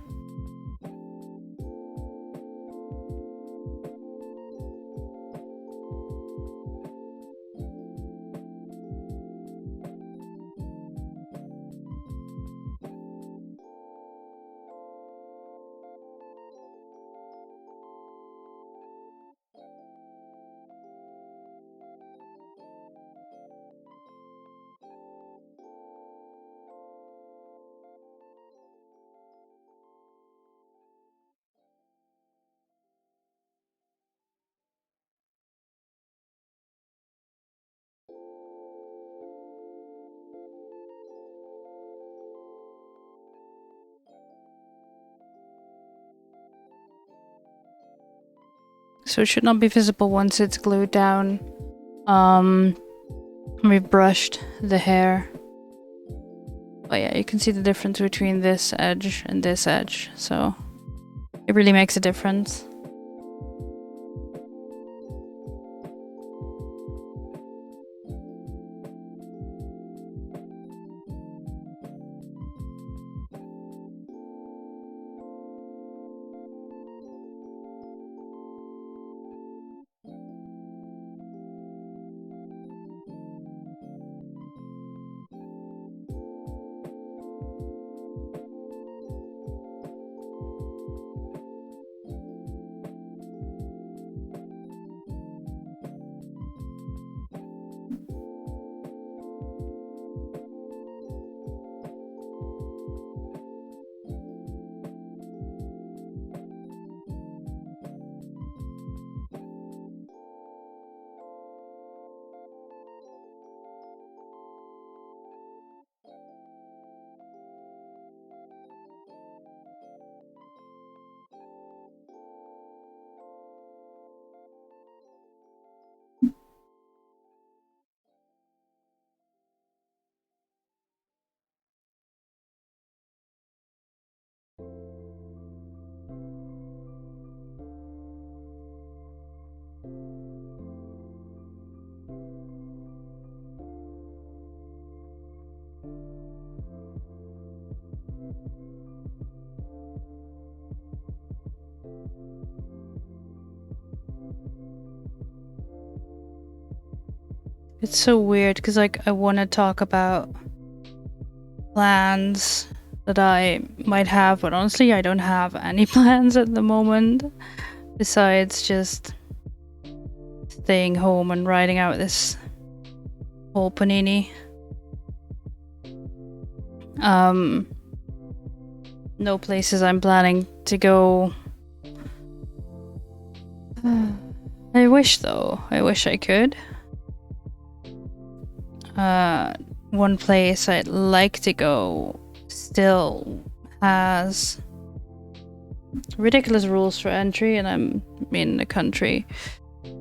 So it should not be visible once it's glued down. We've brushed the hair. But yeah, you can see the difference between this edge and this edge. So it really makes a difference. It's so weird because, like, I want to talk about plans that I might have, but honestly, I don't have any plans at the moment besides just staying home and riding out this whole panini. No places I'm planning to go. I wish though. I wish I could. One place I'd like to go still has ridiculous rules for entry, and I'm in the country,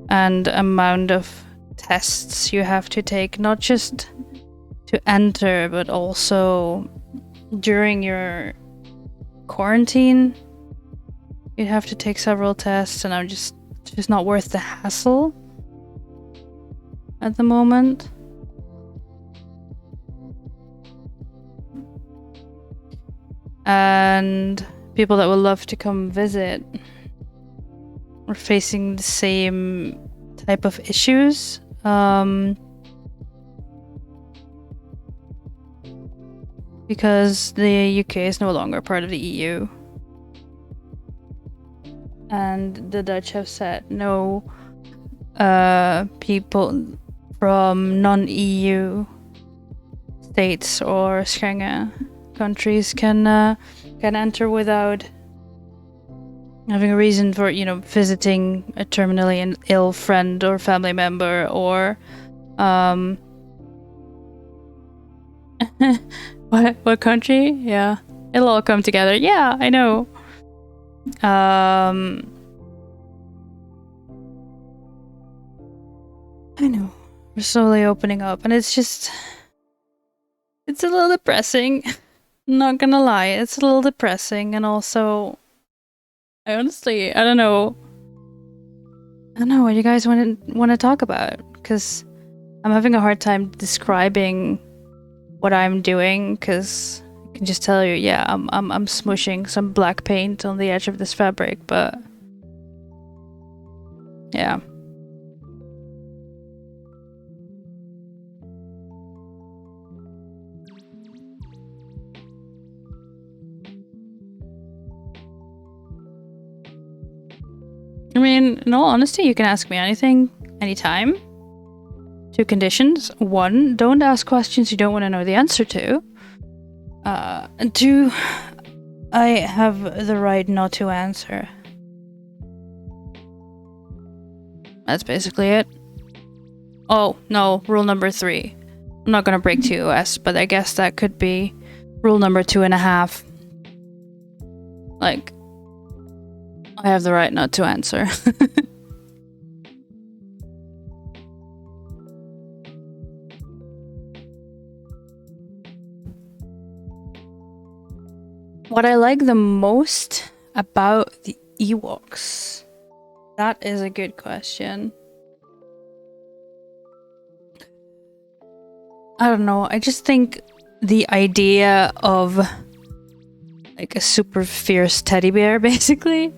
and amount of tests you have to take, not just to enter, but also during your quarantine. You have to take several tests, and it's just not worth the hassle at the moment. And people that would love to come visit are facing the same type of issues. Because the UK is no longer part of the EU. And the Dutch have said no people from non-EU states or Schengen countries can enter without having a reason for, visiting a terminally ill friend or family member, or what country? Yeah, it'll all come together. Yeah, I know. I know. We're slowly opening up, and it's a little depressing. Not gonna lie, it's a little depressing, and also, I don't know what you guys want to talk about, because I'm having a hard time describing what I'm doing, because I can just tell you, yeah, I'm smushing some black paint on the edge of this fabric, but yeah. I mean, in all honesty, you can ask me anything, anytime. 2 conditions. 1, don't ask questions you don't want to know the answer to. And 2, I have the right not to answer. That's basically it. Oh, no, rule number 3. I'm not gonna break TOS, but I guess that could be rule number 2.5. Like, I have the right not to answer. What I like the most about the Ewoks? That is a good question. I don't know. I just think the idea of like a super fierce teddy bear, basically.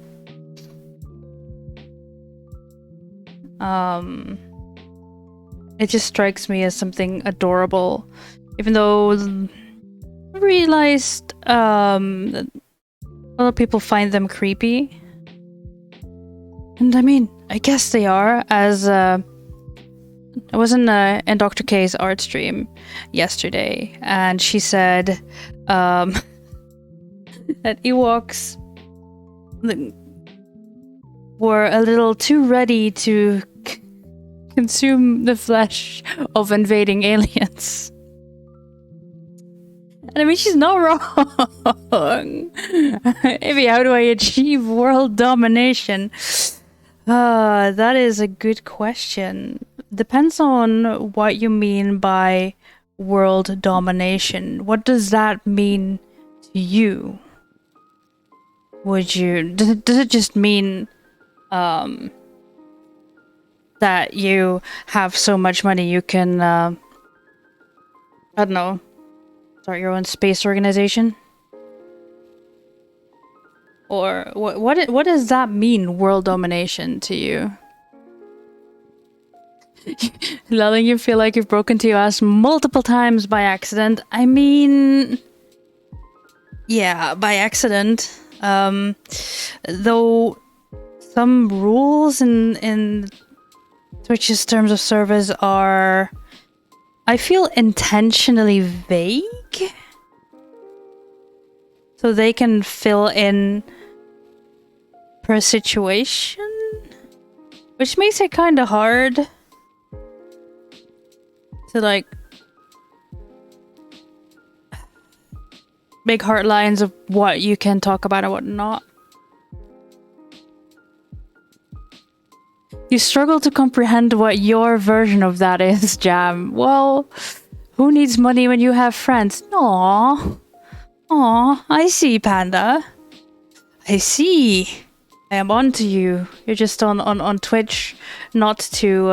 It just strikes me as something adorable, even though I realized that a lot of people find them creepy. And I mean, I guess they are, as I was in Dr. K's art stream yesterday, and she said that Ewoks were a little too ready to consume the flesh of invading aliens. And I mean, she's not wrong. Maybe, how do I achieve world domination? That is a good question. Depends on what you mean by world domination. What does that mean to you? Does it just mean that you have so much money you can, I don't know, start your own space organization? Or what does that mean, world domination, to you? Letting you feel like you've broken to your ass multiple times by accident. I mean, yeah, by accident. Though some rules in Twitch's terms of service are, I feel, intentionally vague. So they can fill in per situation, which makes it kind of hard to like make hard lines of what you can talk about and what not. You struggle to comprehend what your version of that is, Jam. Well, who needs money when you have friends? Aww. Aww, I see, Panda. I see. I am on to you. You're just on Twitch not to,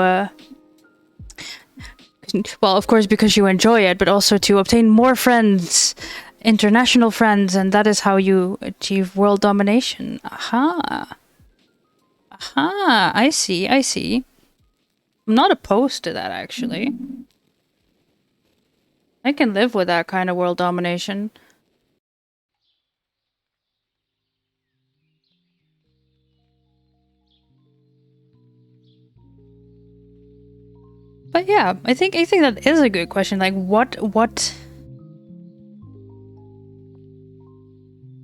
well, of course, because you enjoy it, but also to obtain more friends, international friends, and that is how you achieve world domination. Aha. Aha, I see, I see. I'm not opposed to that, actually. I can live with that kind of world domination. But yeah, I think that is a good question. Like, what?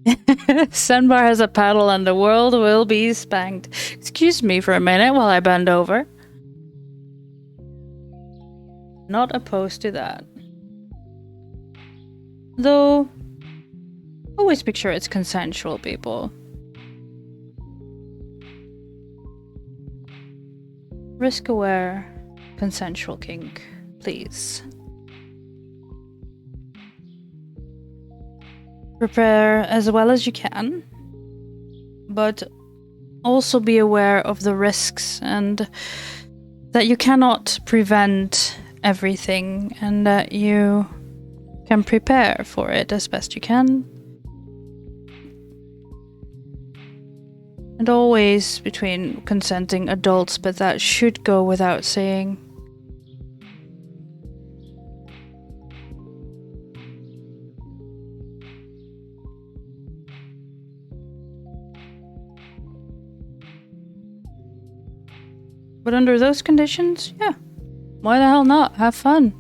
Sunbar has a paddle and the world will be spanked. Excuse me for a minute while I bend over. Not opposed to that. Though, always make sure it's consensual, people. Risk-aware, consensual kink, please. Prepare as well as you can, but also be aware of the risks and that you cannot prevent everything and that you can prepare for it as best you can. And always between consenting adults, but that should go without saying. But under those conditions, yeah, why the hell not? Have fun.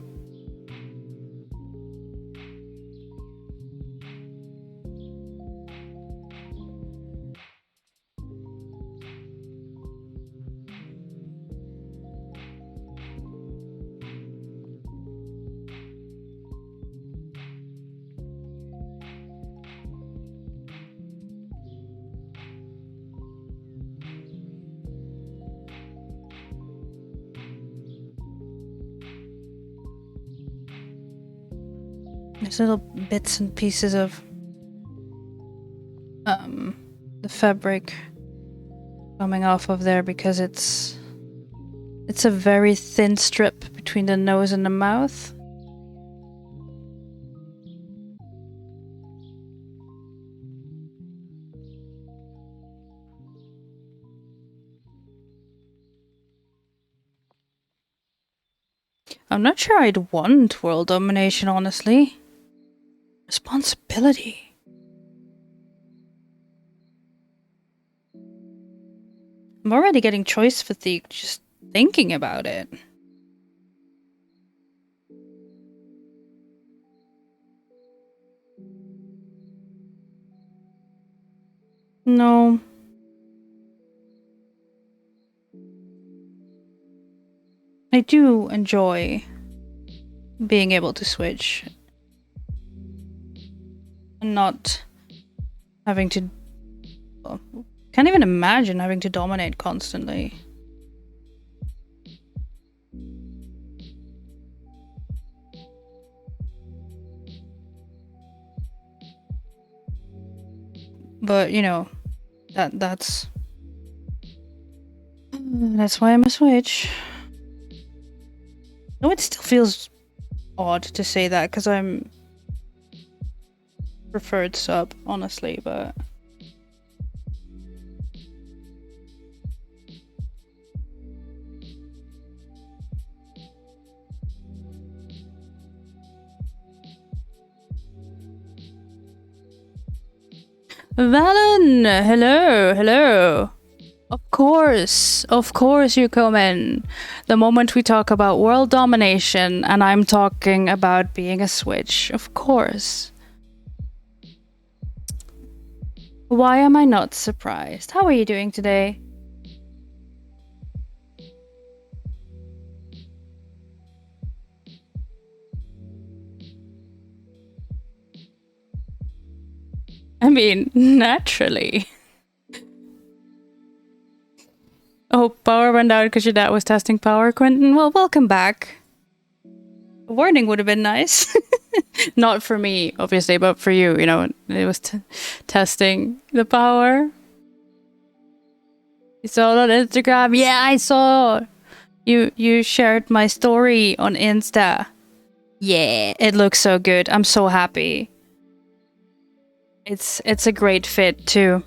There's little bits and pieces of the fabric coming off of there because it's a very thin strip between the nose and the mouth. I'm not sure I'd want world domination, honestly. Responsibility. I'm already getting choice fatigue just thinking about it. No. I do enjoy being able to switch and not having to... Well, can't even imagine having to dominate constantly. But, you know, that's... That's why I'm a Switch. No, it still feels odd to say that because I'm preferred sub, honestly, but Valen, hello. Of course you come in. The moment we talk about world domination and I'm talking about being a Switch, of course. Why am I not surprised? How are you doing today? I mean, naturally. Oh, power went out because your dad was testing power, Quentin. Well, welcome back. A warning would have been nice. Not for me, obviously, but for you, you know, it was testing the power. You saw it on Instagram? Yeah, I saw. You shared my story on Insta. Yeah, it looks so good. I'm so happy. It's a great fit too.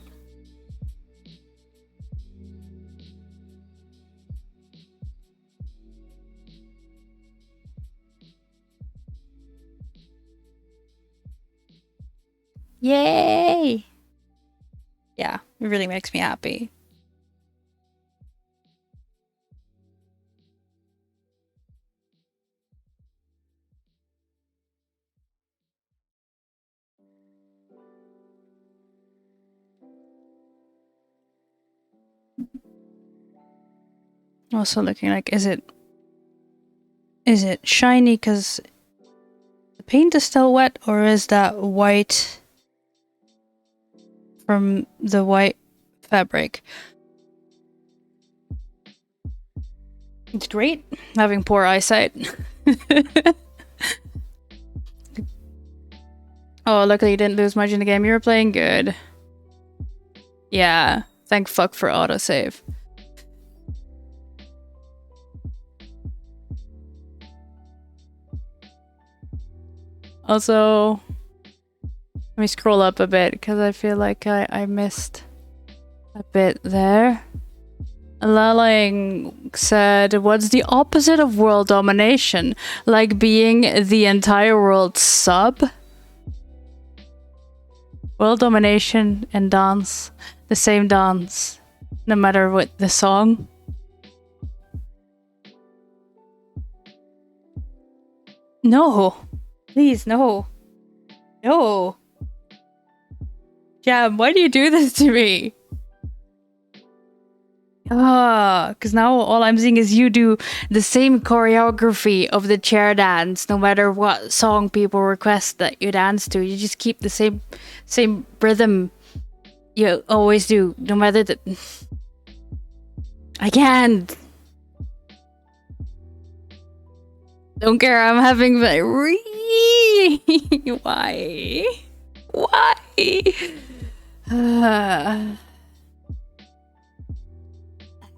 Yay! Yeah, it really makes me happy. Also looking like, is it shiny because the paint is still wet, or is that white from the white fabric? It's great having poor eyesight. Oh, luckily you didn't lose much in the game. You were playing good. Yeah, thank fuck for autosave. Also, let me scroll up a bit because I feel like I missed a bit there. Laling said, what's the opposite of world domination? Like being the entire world sub? World domination and dance, the same dance, no matter what the song. No, please, no. No. Jam, why do you do this to me? Because now all I'm seeing is you do the same choreography of the chair dance, no matter what song people request that you dance to. You just keep the same rhythm you always do, no matter the. I can't. Don't care. I'm having why? Why? I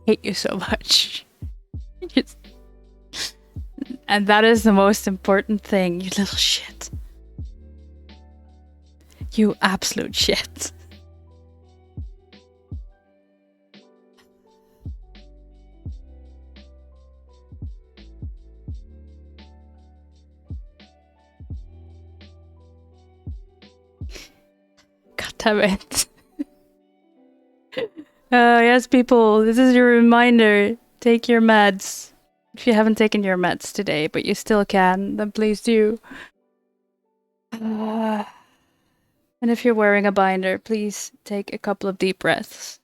hate you so much. And that is the most important thing, you little shit. You absolute shit. God damn it. Yes, people, this is your reminder. Take your meds. If you haven't taken your meds today, but you still can, then please do. And if you're wearing a binder, please take a couple of deep breaths.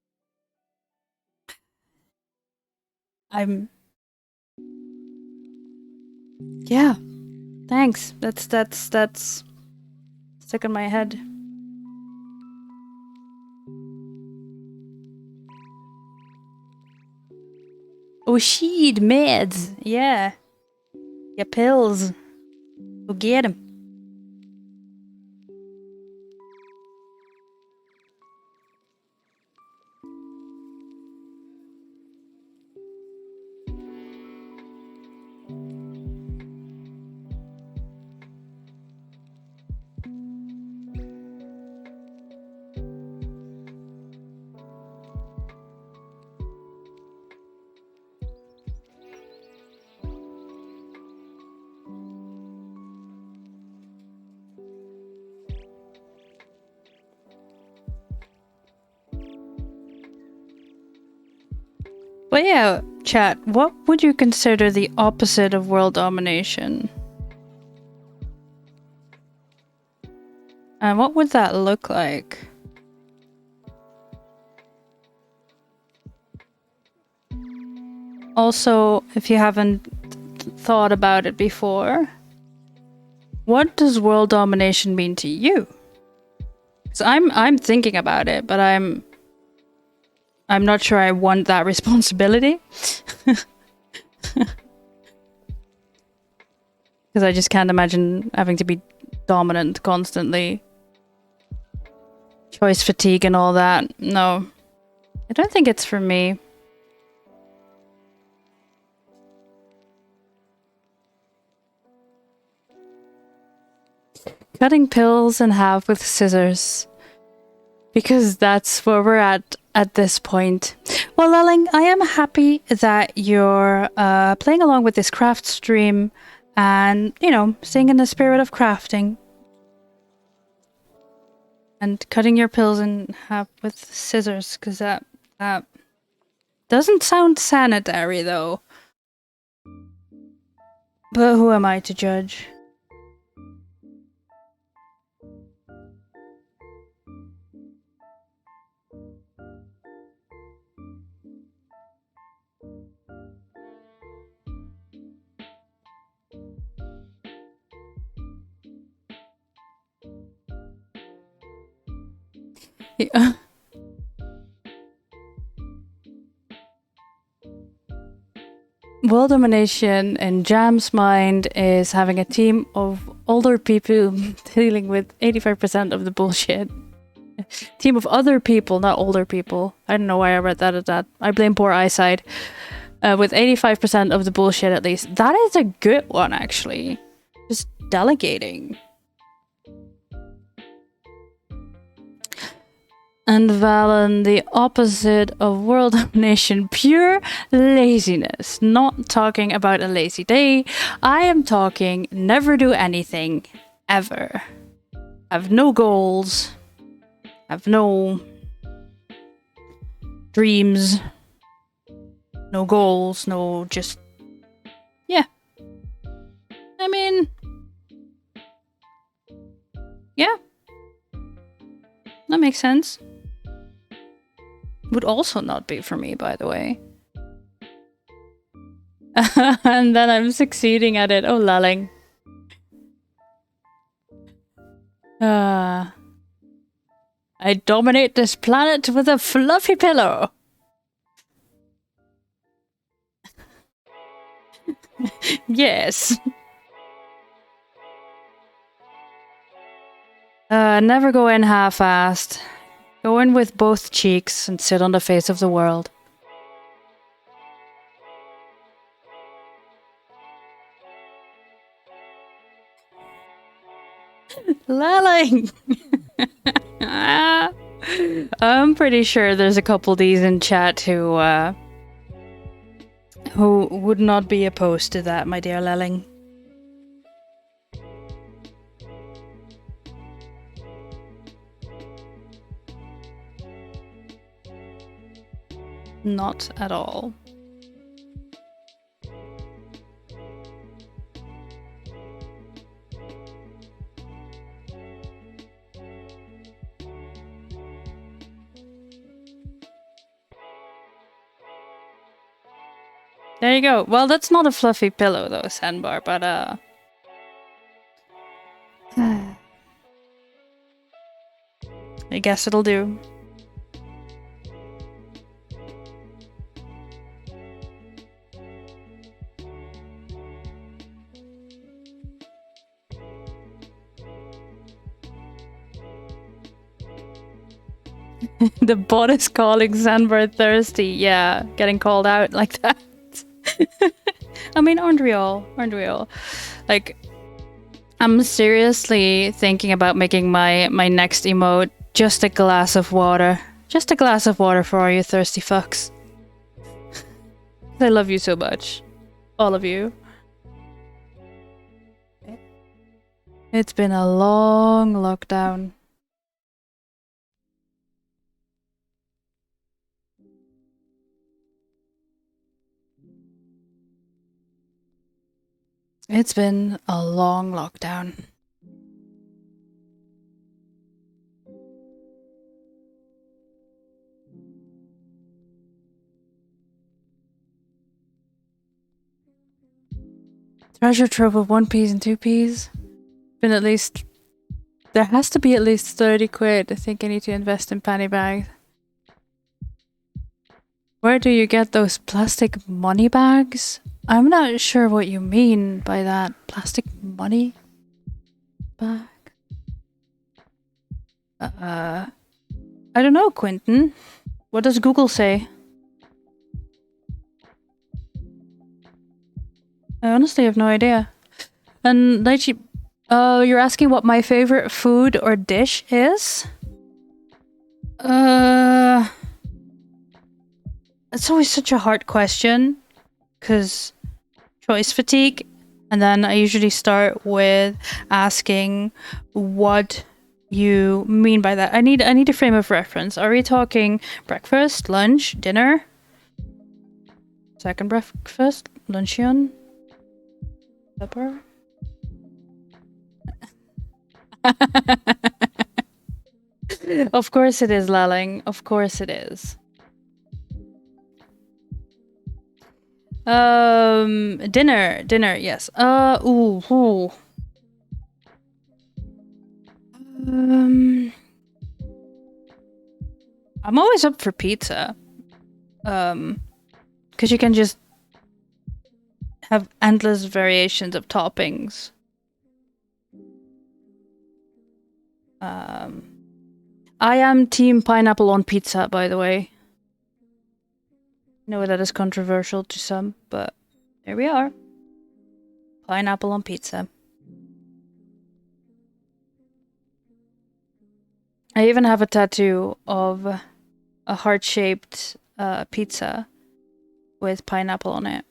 Yeah. Thanks. That's stuck in my head. Oh, shit, meds. Yeah. Your pills. Go get them. But yeah, chat, what would you consider the opposite of world domination? And what would that look like? Also, if you haven't thought about it before, what does world domination mean to you? Because I'm thinking about it, but I'm not sure I want that responsibility. Because I just can't imagine having to be dominant constantly. Choice fatigue and all that. No. I don't think it's for me. Cutting pills in half with scissors. Because that's where we're at this point. Well, Lelling, I am happy that you're playing along with this craft stream and, you know, staying in the spirit of crafting. And cutting your pills in half with scissors, because that doesn't sound sanitary, though. But who am I to judge? Yeah. World domination in Jam's mind is having a team of older people dealing with 85% of the bullshit. Team of other people, not older people. I don't know why I read that as that. I blame poor eyesight. With 85% of the bullshit at least. That is a good one, actually. Just delegating. And Valen, the opposite of world domination, pure laziness. Not talking about a lazy day. I am talking never do anything, ever. Have no goals. Have no dreams. No goals, no just... Yeah. I mean... Yeah. That makes sense. Would also not be for me, by the way. And then I'm succeeding at it. Oh, lulling. I dominate this planet with a fluffy pillow. Yes. Never go in half-assed. Go in with both cheeks and sit on the face of the world. Lelling! I'm pretty sure there's a couple of these in chat who would not be opposed to that, my dear Lelling. Not at all. There you go. Well, that's not a fluffy pillow though, Sandbar, but I guess it'll do. The bot is calling Sandbar thirsty. Yeah, getting called out like that. I mean, aren't we all? Aren't we all? Like, I'm seriously thinking about making my next emote just a glass of water. Just a glass of water for all you thirsty fucks. I love you so much. All of you. It's been a long lockdown. It's been a long lockdown. Treasure trove of 1p's and 2p's. Been at least... There has to be at least 30 quid. I think I need to invest in panty bags. Where do you get those plastic money bags? I'm not sure what you mean by that. Plastic money bag? I don't know, Quentin. What does Google say? I honestly have no idea. And Lychee, you're asking what my favorite food or dish is? It's always such a hard question, because choice fatigue, and then I usually start with asking what you mean by that. I need a frame of reference. Are we talking breakfast, lunch, dinner? Second breakfast, luncheon, supper? Of course it is, Laling. Of course it is. Dinner, yes. Ooh. I'm always up for pizza. Because you can just have endless variations of toppings. I am team pineapple on pizza, by the way. I know that is controversial to some, but there we are. Pineapple on pizza. I even have a tattoo of a heart-shaped pizza with pineapple on it.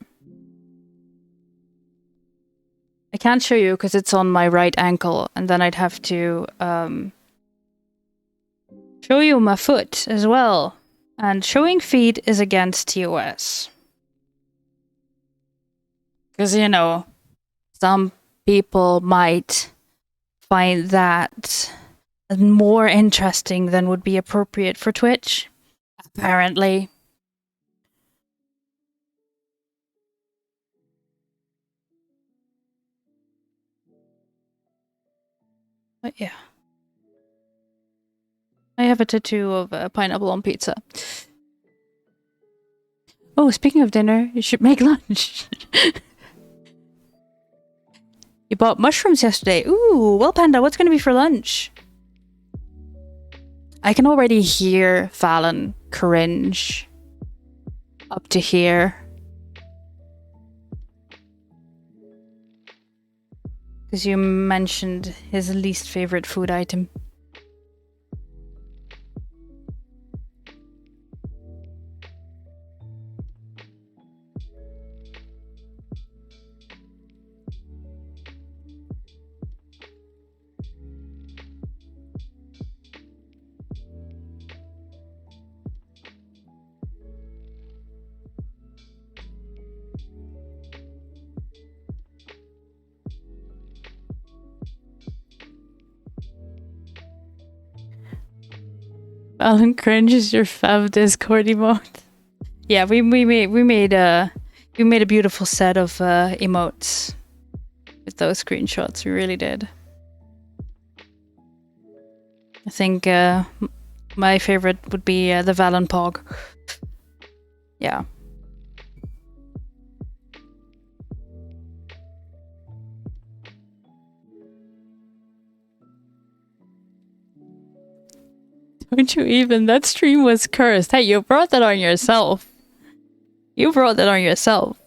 I can't show you because it's on my right ankle, and then I'd have to show you my foot as well. And showing feet is against TOS. Because, you know, some people might find that more interesting than would be appropriate for Twitch. Apparently. But yeah. I have a tattoo of a pineapple on pizza. Oh, speaking of dinner, you should make lunch. You bought mushrooms yesterday. Ooh, well, Panda, what's going to be for lunch? I can already hear Fallon cringe up to here. Because you mentioned his least favorite food item. Alan cringe is your fav Discord emote. Yeah, we made a beautiful set of emotes with those screenshots. We really did. I think my favorite would be the Valen Pog. Yeah. Don't you even? That stream was cursed. Hey, you brought that on yourself. You brought that on yourself.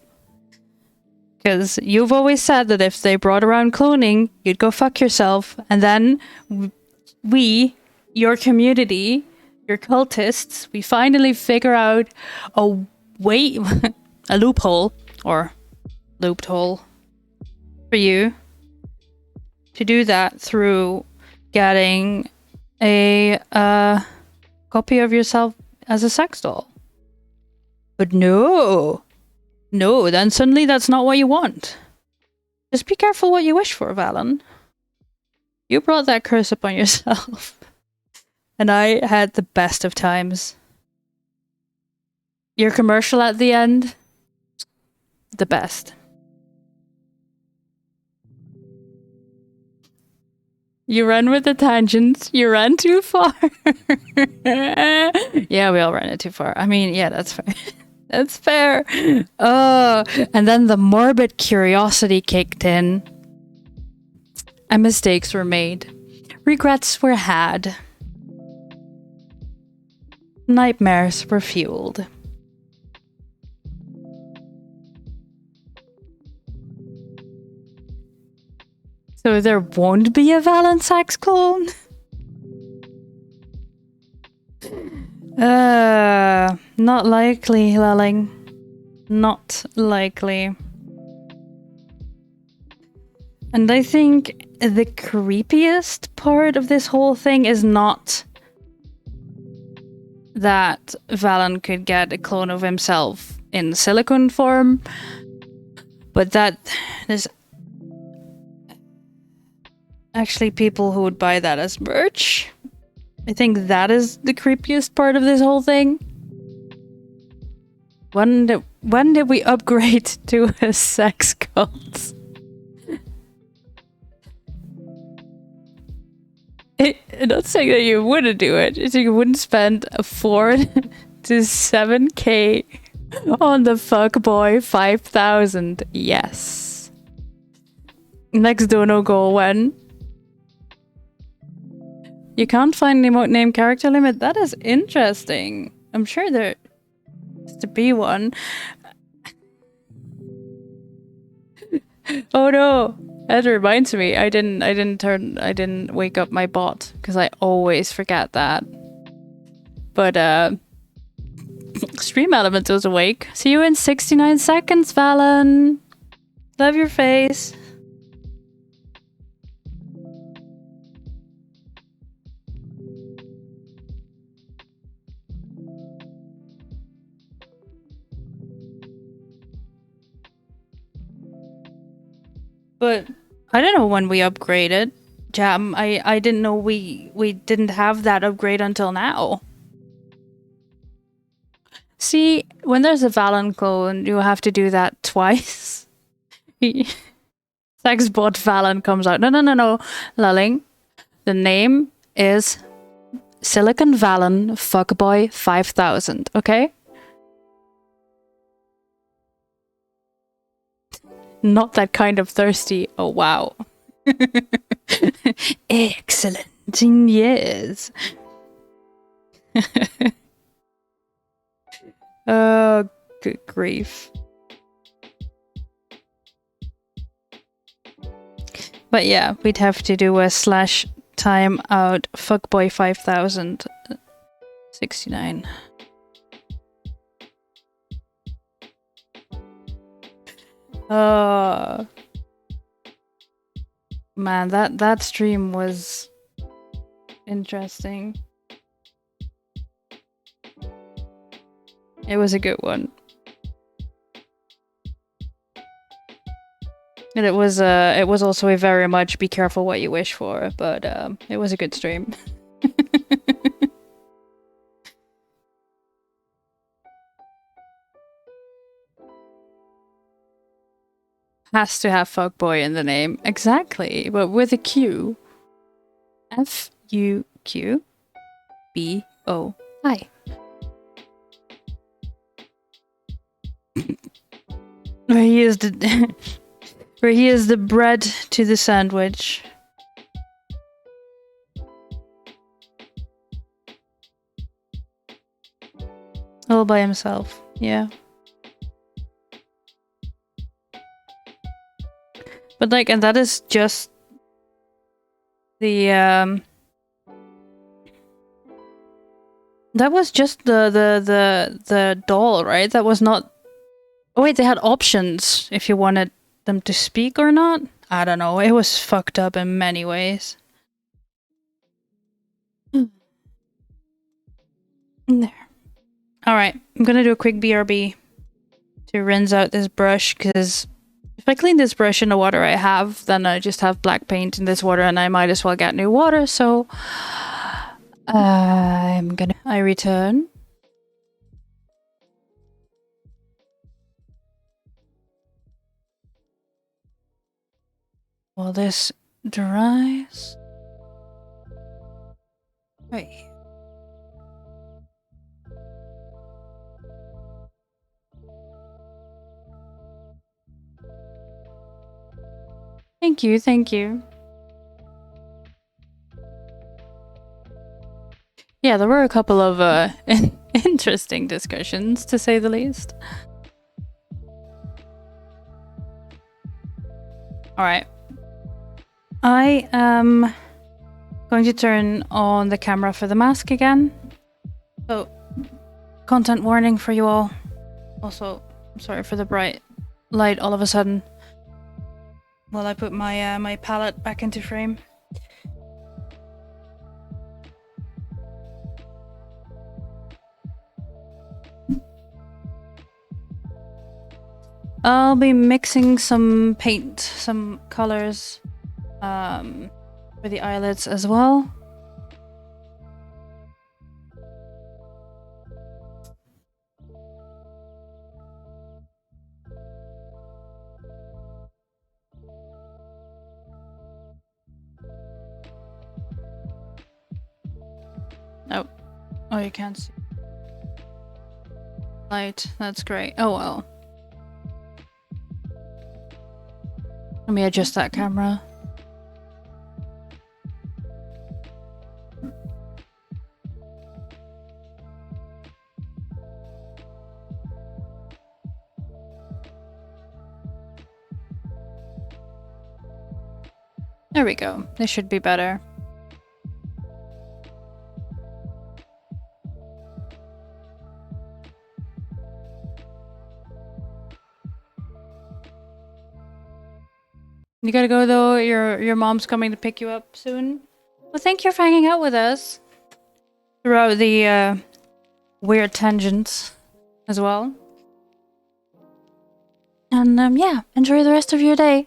Because you've always said that if they brought around cloning, you'd go fuck yourself. And then we, your community, your cultists, we finally figure out a way, a loophole, or looped hole, for you to do that through getting a copy of yourself as a sex doll. But no, then suddenly that's not what you want. Just be careful what you wish for, Valen. You brought that curse upon yourself. And I had the best of times. Your commercial at the end, the best. You run with the tangents. You ran too far. Yeah, we all ran it too far. I mean, yeah, that's fair. That's fair. Oh, and then the morbid curiosity kicked in. And mistakes were made. Regrets were had. Nightmares were fueled. So there won't be a Valensax clone? Not likely, Lelling. Not likely. And I think the creepiest part of this whole thing is not that Valen could get a clone of himself in silicone form, but that there's actually people who would buy that as merch. I think that is the creepiest part of this whole thing. When did we upgrade to a sex cult? Not saying that you wouldn't do it. It's you wouldn't spend 4 to 7k on the fuckboy 5000. Yes. Next dono goal when? You can't find an emote name character limit? That is interesting. I'm sure there has to be one. Oh no! That reminds me, I didn't wake up my bot, because I always forget that. But Stream Element was awake. See you in 69 seconds, Valen! Love your face. But I don't know when we upgraded. Jam, I didn't know we didn't have that upgrade until now. See, when there's a Valen clone, you have to do that twice. Sexbot Valen comes out. No, Lulling. The name is Silicon Valen Fuckboy 5000, okay? Not that kind of thirsty. Oh, wow. Excellent. Yes. Oh, good grief. But yeah, we'd have to do a slash time out fuckboy 5069. Oh man, that stream was interesting. It was a good one. And it was also a very much be careful what you wish for, but it was a good stream. Has to have fuckboy in the name. Exactly, but with a Q. F-U-Q-B-O-I. Where he is the where he is the bread to the sandwich. All by himself, yeah. But like, and that is just the that was just the doll, right? That was not. Oh wait, they had options if you wanted them to speak or not. I don't know. It was fucked up in many ways. There. All right, I'm gonna do a quick BRB to rinse out this brush because If I clean this brush in the water I have, then I just have black paint in this water and I might as well get new water, so I return. While this dries. Right. Thank you, thank you. Yeah, there were a couple of interesting discussions, to say the least. Alright. I am going to turn on the camera for the mask again. So, content warning for you all. Also, I'm sorry for the bright light all of a sudden. While I put my my palette back into frame. I'll be mixing some paint, some colors for the eyelids as well. Oh, you can't see. Light, that's great. Oh well. Let me adjust that camera. There we go. This should be better. You gotta go though, your mom's coming to pick you up soon. Well, thank you for hanging out with us throughout the weird tangents as well. And yeah, enjoy the rest of your day.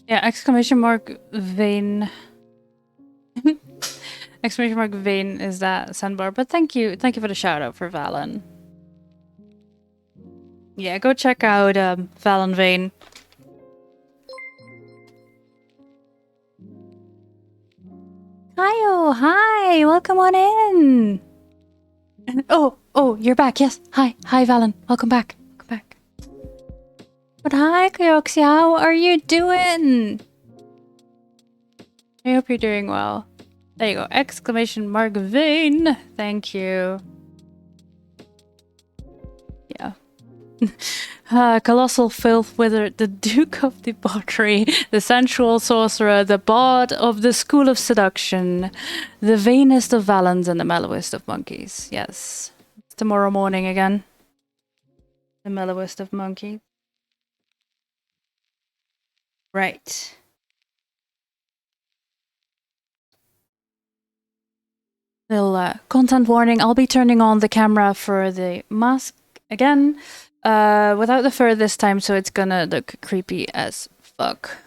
Yeah, exclamation mark vein. Exclamation mark vein is that sandbar, but thank you for the shout out for Valen. Yeah, go check out Valen Vein. Hiyo, hi, welcome on in. Oh, you're back. Yes, hi, Valen, welcome back. But hi, Kyoxia, how are you doing? I hope you're doing well. There you go, exclamation mark vein. Thank you. Yeah. Colossal filth withered, the Duke of Debauchery, the sensual sorcerer, the bard of the school of seduction, the vainest of Valens and the mellowest of monkeys. Yes. It's tomorrow morning again. The mellowest of monkeys. Right. Little content warning. I'll be turning on the camera for the mask again. Without the fur this time, so it's gonna look creepy as fuck.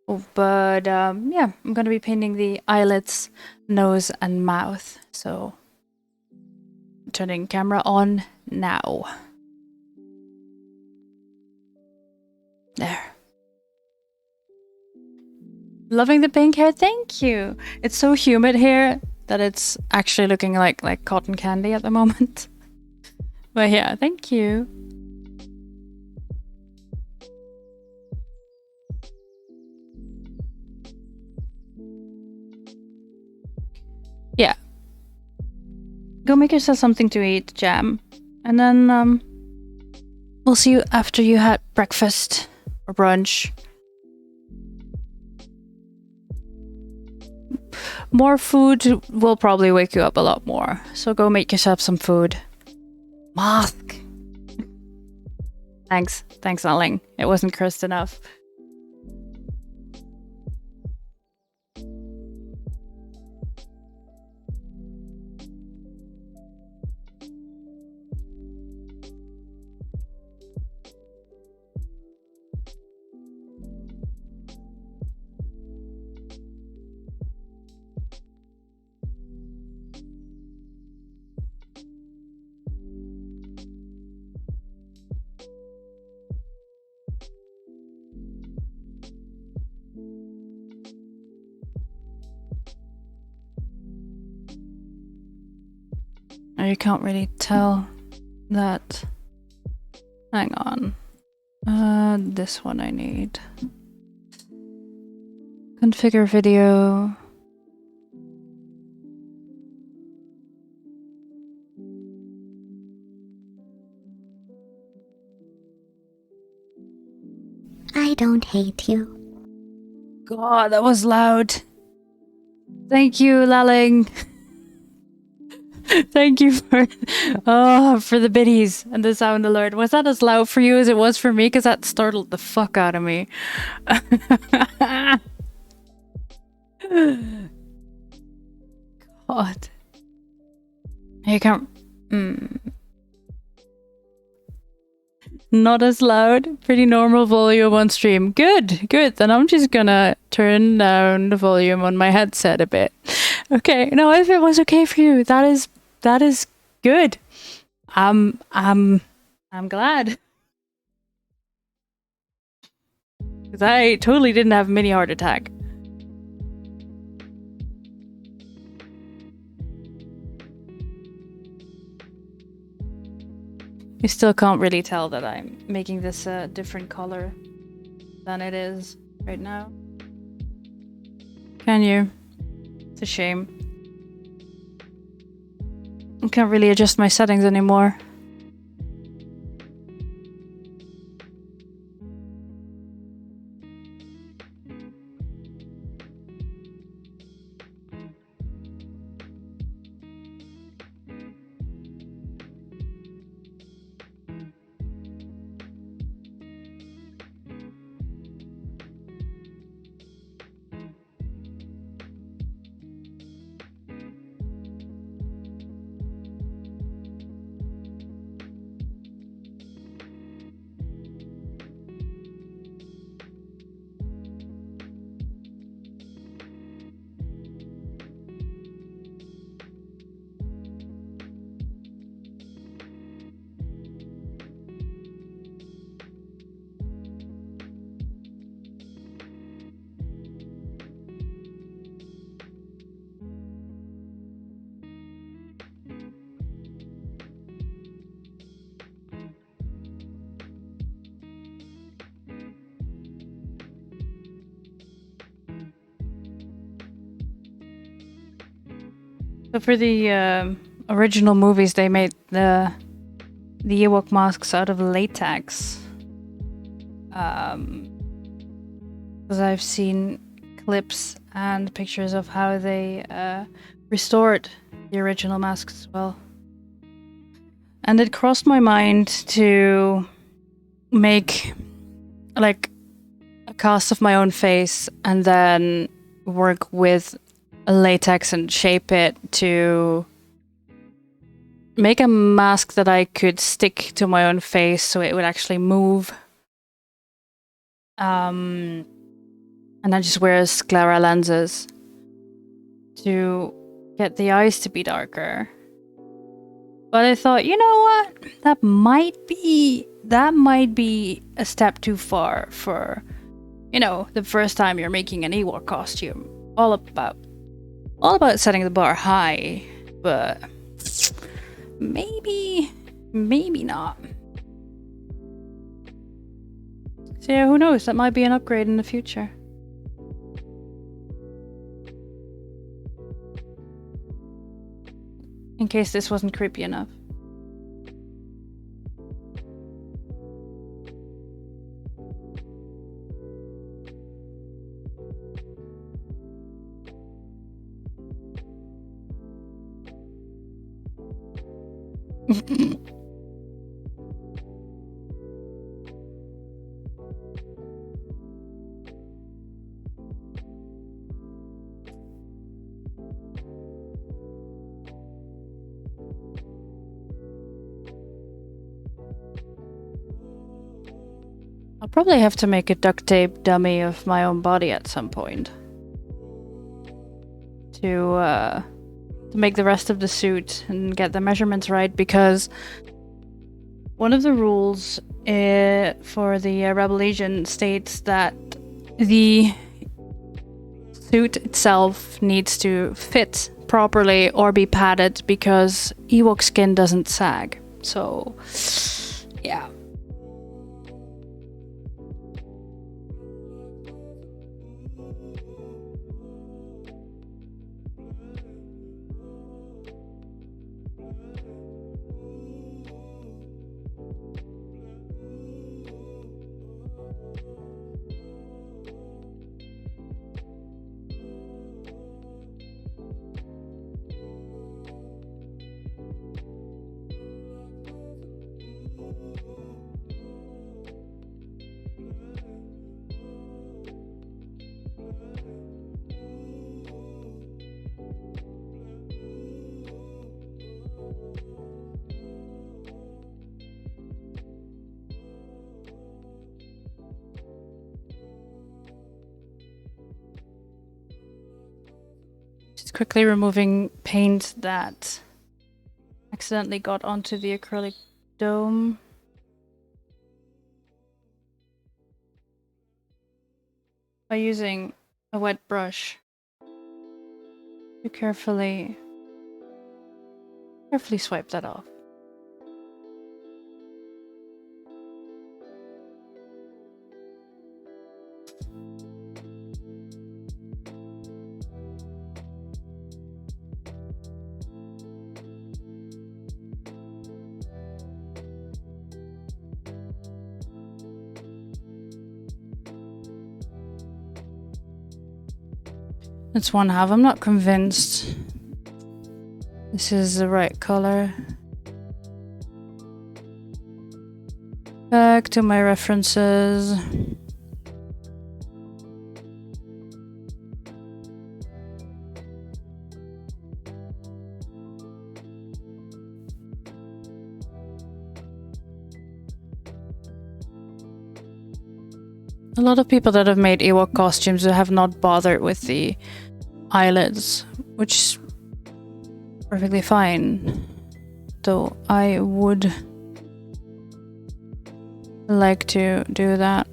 Oh, but yeah, I'm gonna be painting the eyelids, nose, and mouth. So, turning camera on now. There. Loving the pink hair, thank you. It's so humid here that it's actually looking like cotton candy at the moment. But yeah, thank you. Yeah. Go make yourself something to eat, Jam. And then, we'll see you after you had breakfast or brunch. More food will probably wake you up a lot more. So go make yourself some food. Mask. Thanks, Alling. It wasn't cursed enough. You can't really tell that. Hang on. This one I need. Configure video. I don't hate you. God, that was loud. Thank you, Lalling. Thank you for the biddies and the sound alert. Was that as loud for you as it was for me? Because that startled the fuck out of me. God. You can't... Not as loud. Pretty normal volume on stream. Good. Then I'm just gonna turn down the volume on my headset a bit. Okay. No, if it was okay for you, that is good. I'm glad. Because I totally didn't have a mini heart attack. You still can't really tell that I'm making this a different color than it is right now. Can you? It's a shame. I can't really adjust my settings anymore. So for the original movies, they made the Ewok masks out of latex. Because I've seen clips and pictures of how they restored the original masks as well. And it crossed my mind to make like a cast of my own face and then work with latex and shape it to make a mask that I could stick to my own face so it would actually move. And then just wear sclera lenses to get the eyes to be darker. But I thought, you know what? That might be a step too far for, you know, the first time you're making an Ewok costume. All about setting the bar high, but maybe Maybe not. So yeah, who knows? That might be an upgrade in the future. In case this wasn't creepy enough. I'll probably have to make a duct tape dummy of my own body at some point. To make the rest of the suit and get the measurements right, because one of the rules for the Rebel Legion states that the suit itself needs to fit properly or be padded because Ewok skin doesn't sag. So, yeah. Just quickly removing paint that accidentally got onto the acrylic dome. By using a wet brush to carefully swipe that off. That's one half. I'm not convinced this is the right color. Back to my references. A lot of people that have made Ewok costumes have not bothered with the eyelids, which is perfectly fine. Though I would like to do that.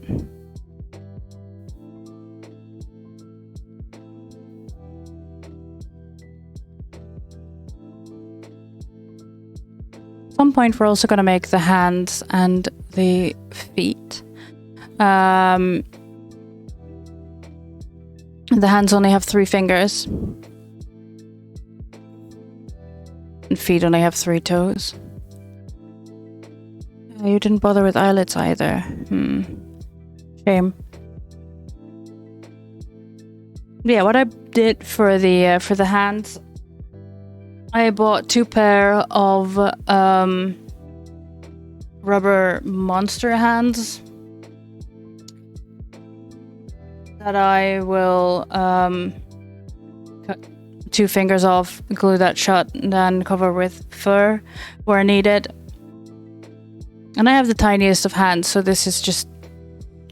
At some point we're also going to make the hands and the feet. The hands only have 3 fingers. And feet only have 3 toes. You didn't bother with eyelids either. Shame. Yeah, what I did for the hands, I bought 2 pair of rubber monster hands that I will cut 2 fingers off, glue that shut, and then cover with fur where needed. And I have the tiniest of hands, so this is just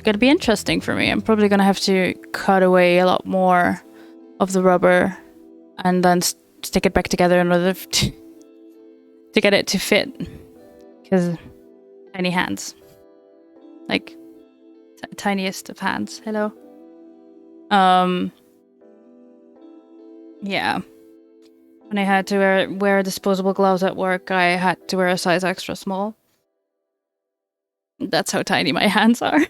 gonna be interesting for me. I'm probably gonna have to cut away a lot more of the rubber and then stick it back together in order to get it to fit. Because tiny hands. Like, tiniest of hands. Hello. Yeah. When I had to wear disposable gloves at work, I had to wear a size extra small. That's how tiny my hands are.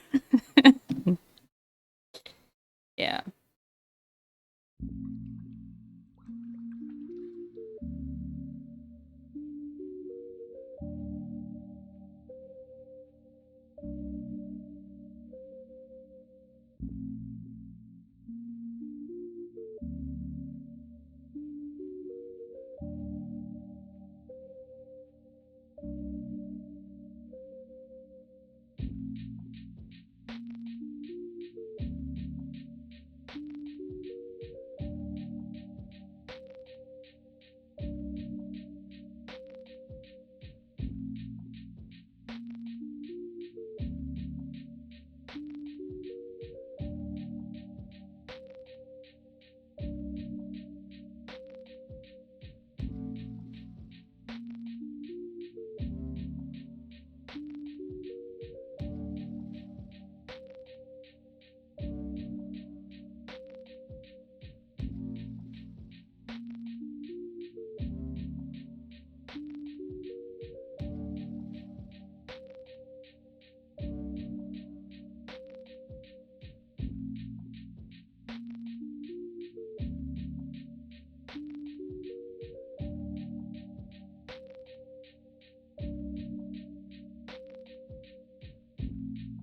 Yeah.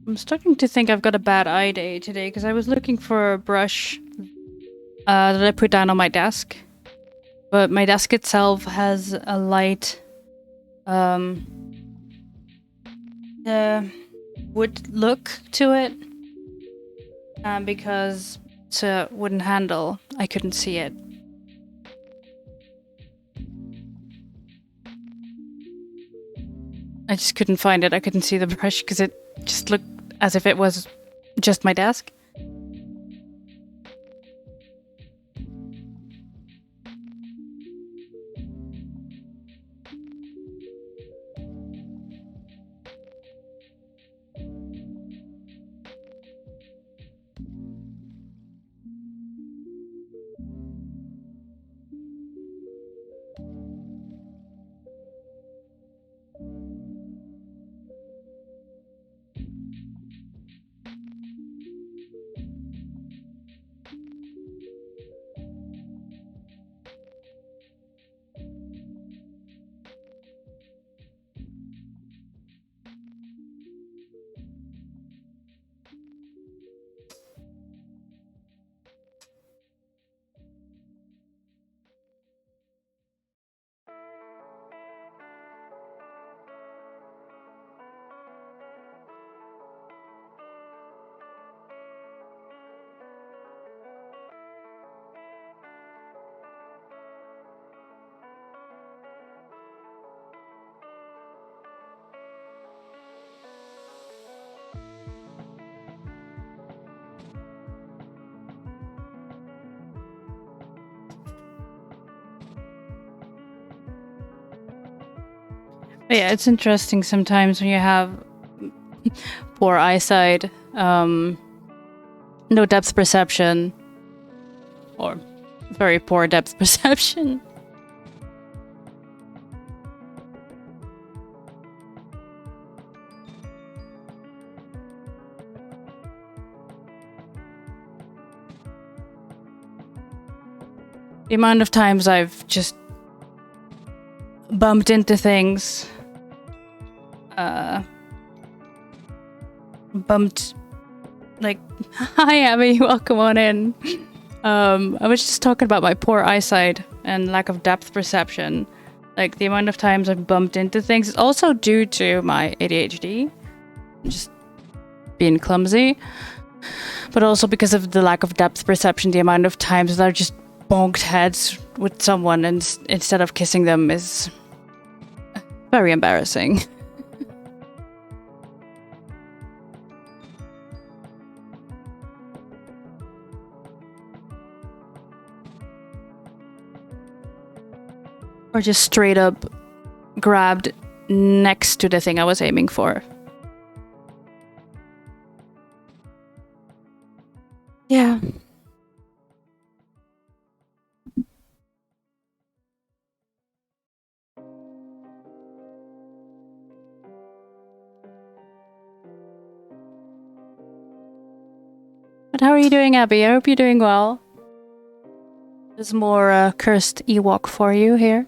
I'm starting to think I've got a bad eye day today because I was looking for a brush that I put down on my desk. But my desk itself has a light wood look to it. And because it's a wooden handle, I couldn't see it. I just couldn't find it. I couldn't see the brush because it just looked as if it was just my desk. But yeah, it's interesting sometimes when you have poor eyesight, no depth perception, or very poor depth perception. The amount of times I've just bumped into things, bumped, like, hi Abby, welcome on in. I was just talking about my poor eyesight and lack of depth perception. Like, the amount of times I've bumped into things is also due to my ADHD, just being clumsy, but also because of the lack of depth perception, the amount of times that I've just bonked heads with someone and instead of kissing them is very embarrassing. Or just straight up grabbed next to the thing I was aiming for. Yeah. But how are you doing, Abby? I hope you're doing well. There's more cursed Ewok for you here.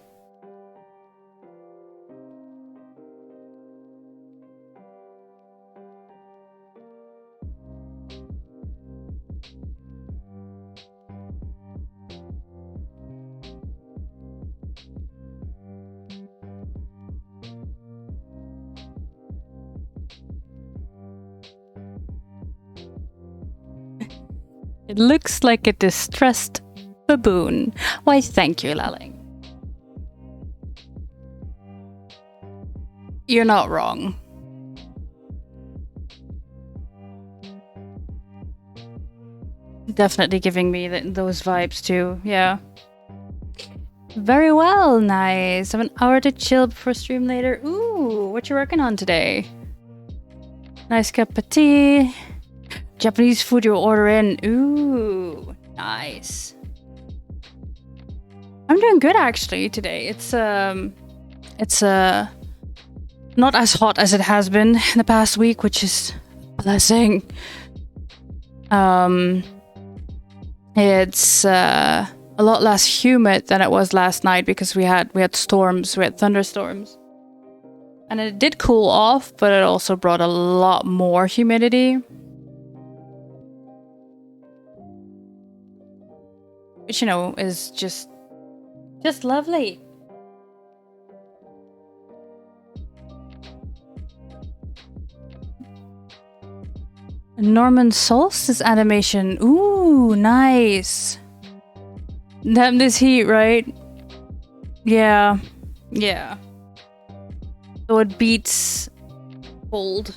It looks like a distressed baboon. Why, thank you, Laling. You're not wrong. Definitely giving me those vibes too, yeah. Very well, nice. Have an hour to chill before stream later. Ooh, what you working on today? Nice cup of tea. Japanese food you order in. Ooh, nice. I'm doing good actually today. It's not as hot as it has been in the past week, which is a blessing. It's a lot less humid than it was last night because we had storms, we had thunderstorms. And it did cool off, but it also brought a lot more humidity. Which, you know, is just lovely. Norman Solstice animation. Ooh, nice. Damn this heat, right? Yeah. Yeah. So it beats cold.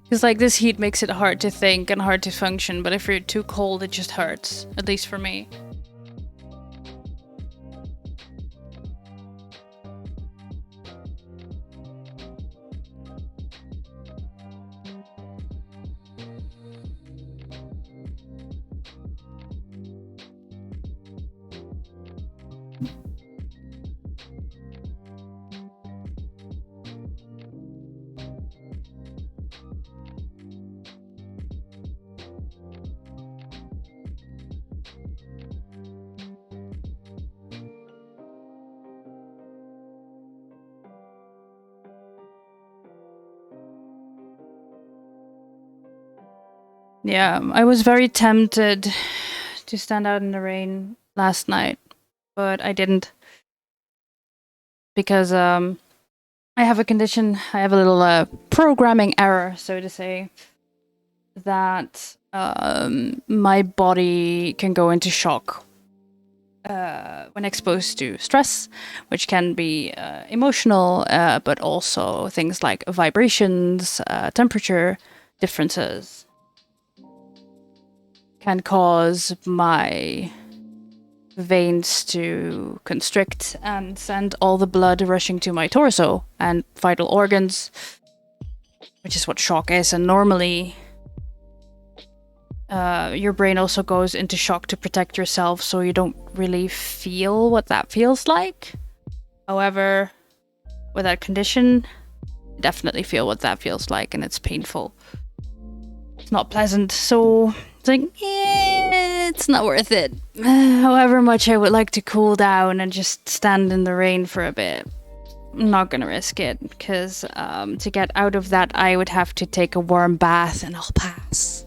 Because like this heat makes it hard to think and hard to function, but if you're too cold, it just hurts. At least for me. Yeah, I was very tempted to stand out in the rain last night, but I didn't. Because I have a condition, I have a little programming error, so to say, that my body can go into shock when exposed to stress, which can be emotional, but also things like vibrations, temperature differences can cause my veins to constrict and send all the blood rushing to my torso and vital organs, which is what shock is. And normally your brain also goes into shock to protect yourself, so you don't really feel what that feels like. However, with that condition, you definitely feel what that feels like, and it's painful. It's not pleasant, so it's like, it's not worth it. However much I would like to cool down and just stand in the rain for a bit, I'm not gonna risk it, because to get out of that, I would have to take a warm bath, and I'll pass.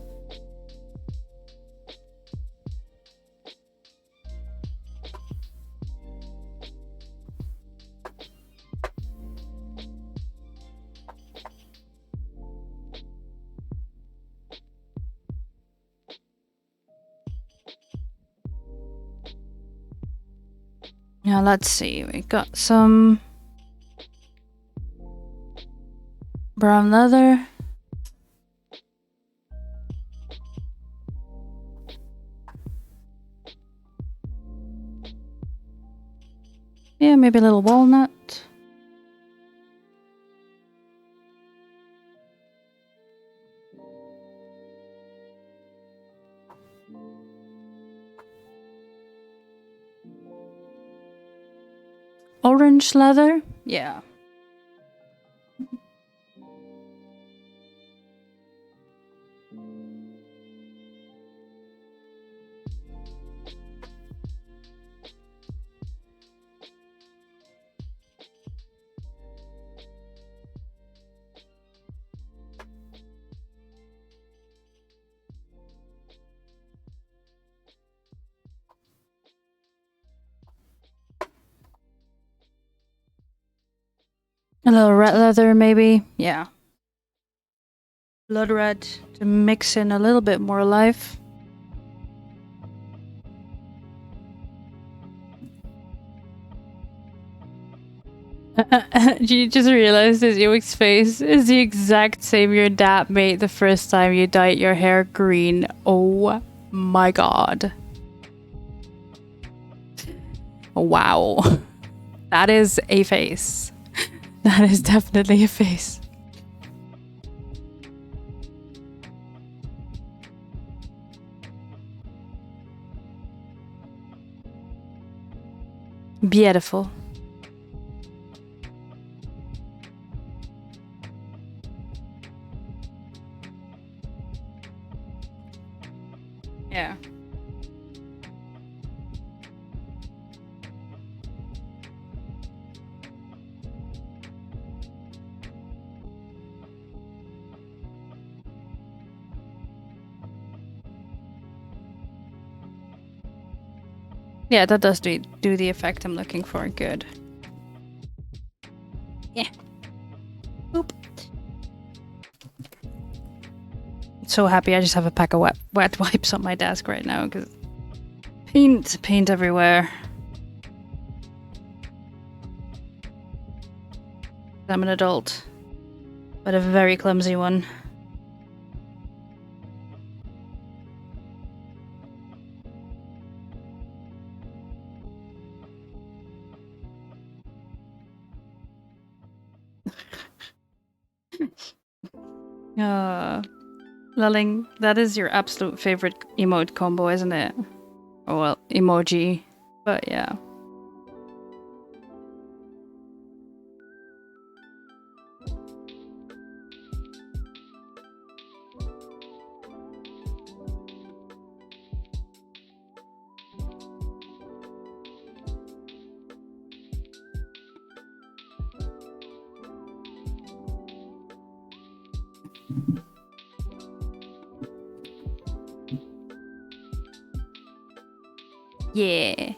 Now let's see, we got some brown leather. Yeah, maybe a little walnut. Orange leather, Yeah. A little red leather, maybe. Yeah. Blood red to mix in a little bit more life. You just realized this Ewok's face is the exact same your dad made the first time you dyed your hair green. Oh my god. Wow. That is a face. That is definitely a face. Beautiful. Yeah. Yeah, that does do the effect I'm looking for. Good. Yeah. Boop. So happy I just have a pack of wet wipes on my desk right now because paint everywhere. I'm an adult, but a very clumsy one. Lulling, that is your absolute favorite emote combo, isn't it? Oh, well, emoji, but yeah. Yeah.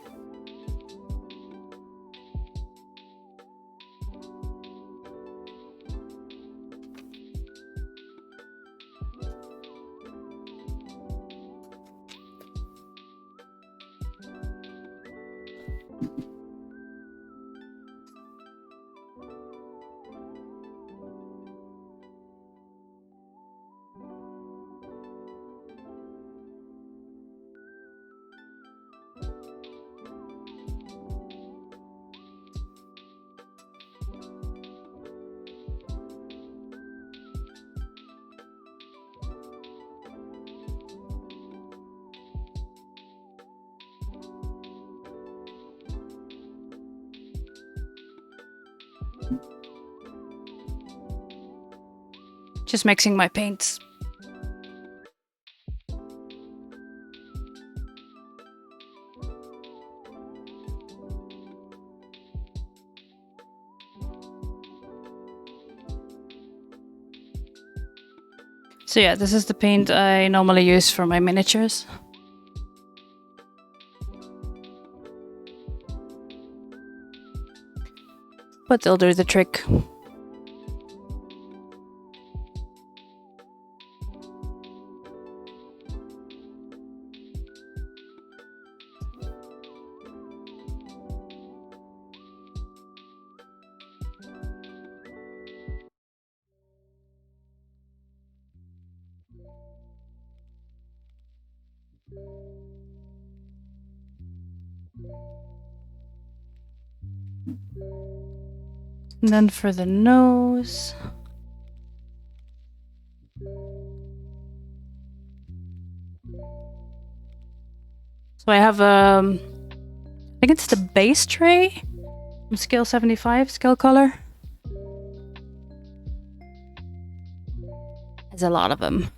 Just mixing my paints. So yeah, this is the paint I normally use for my miniatures. But they'll do the trick. And then for the nose. So I have I think it's the base tray. Skill 75, skill color. There's a lot of them.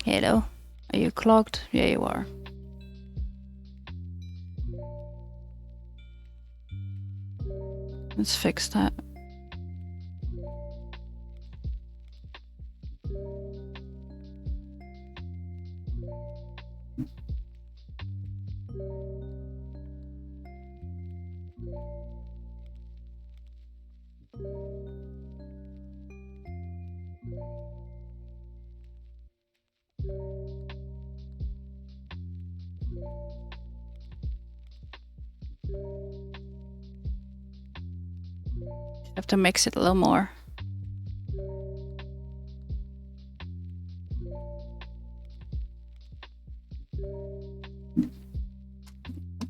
Hello. Are you clogged? Yeah, you are. Let's fix that. Have to mix it a little more.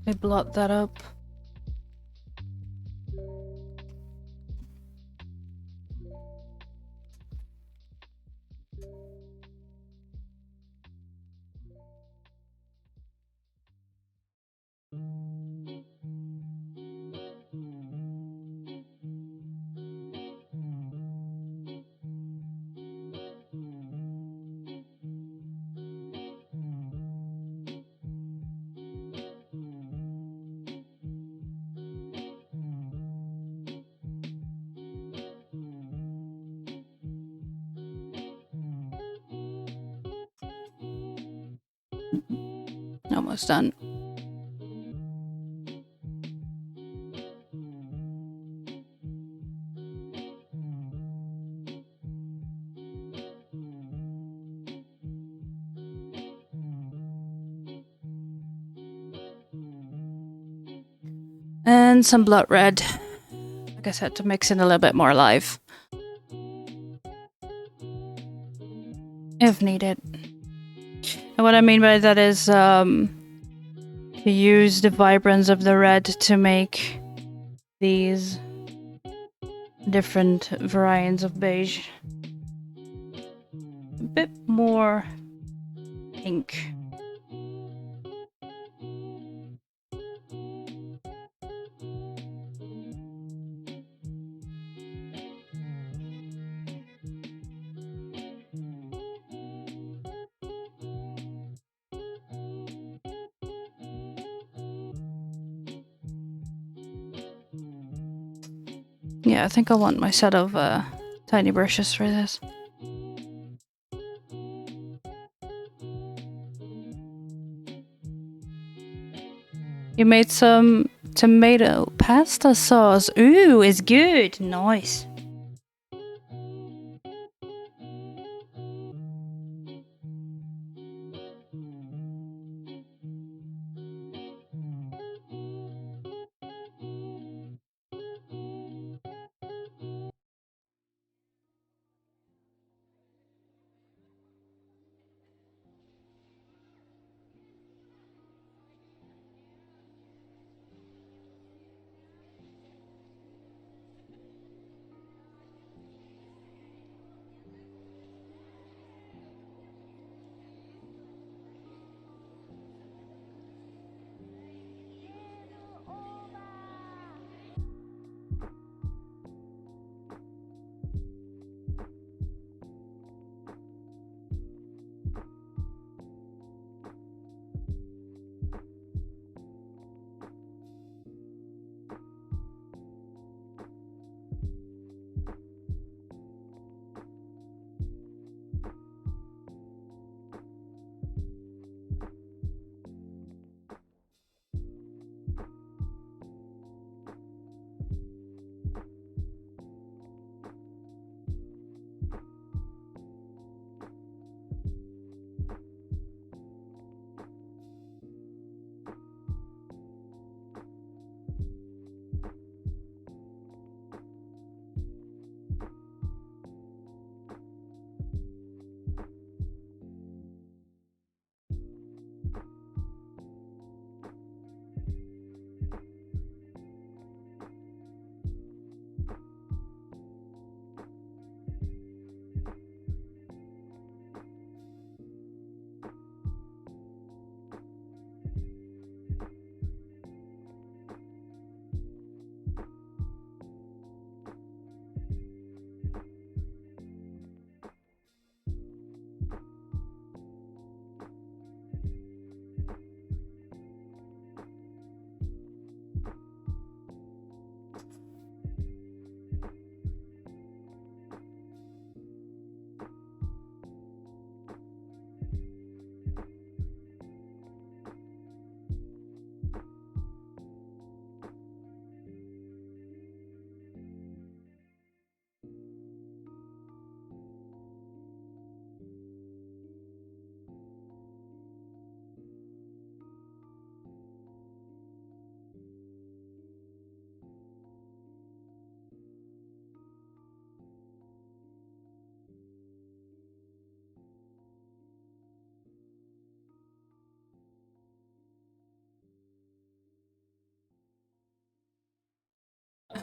I blot that up. Almost done. And some blood red. Like I said, to mix it a little bit more alive. If needed. And what I mean by that is to use the vibrance of the red to make these different variants of beige a bit more pink. Yeah, I think I want my set of tiny brushes for this. You made some tomato pasta sauce. Ooh, it's good. Nice.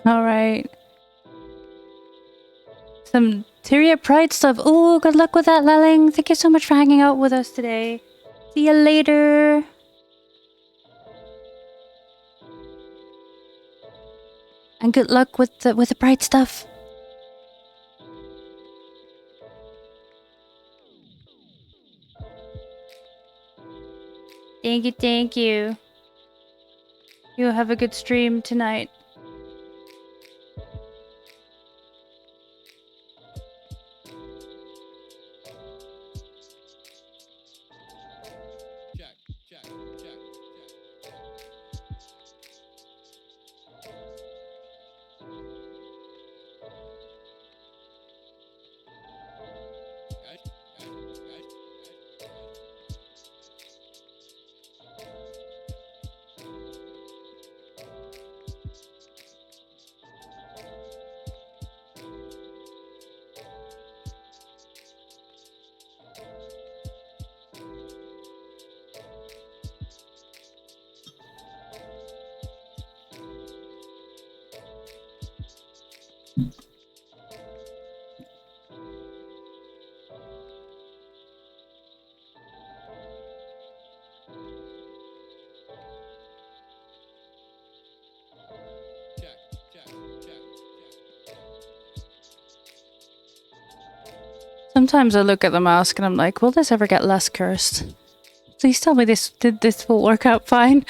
All right. Some Tyria Pride stuff. Oh, good luck with that, Lelling. Thank you so much for hanging out with us today. See you later. And good luck with the Pride stuff. Thank you, thank you. You have a good stream tonight. Sometimes I look at the mask and I'm like, will this ever get less cursed? Please tell me this will work out fine.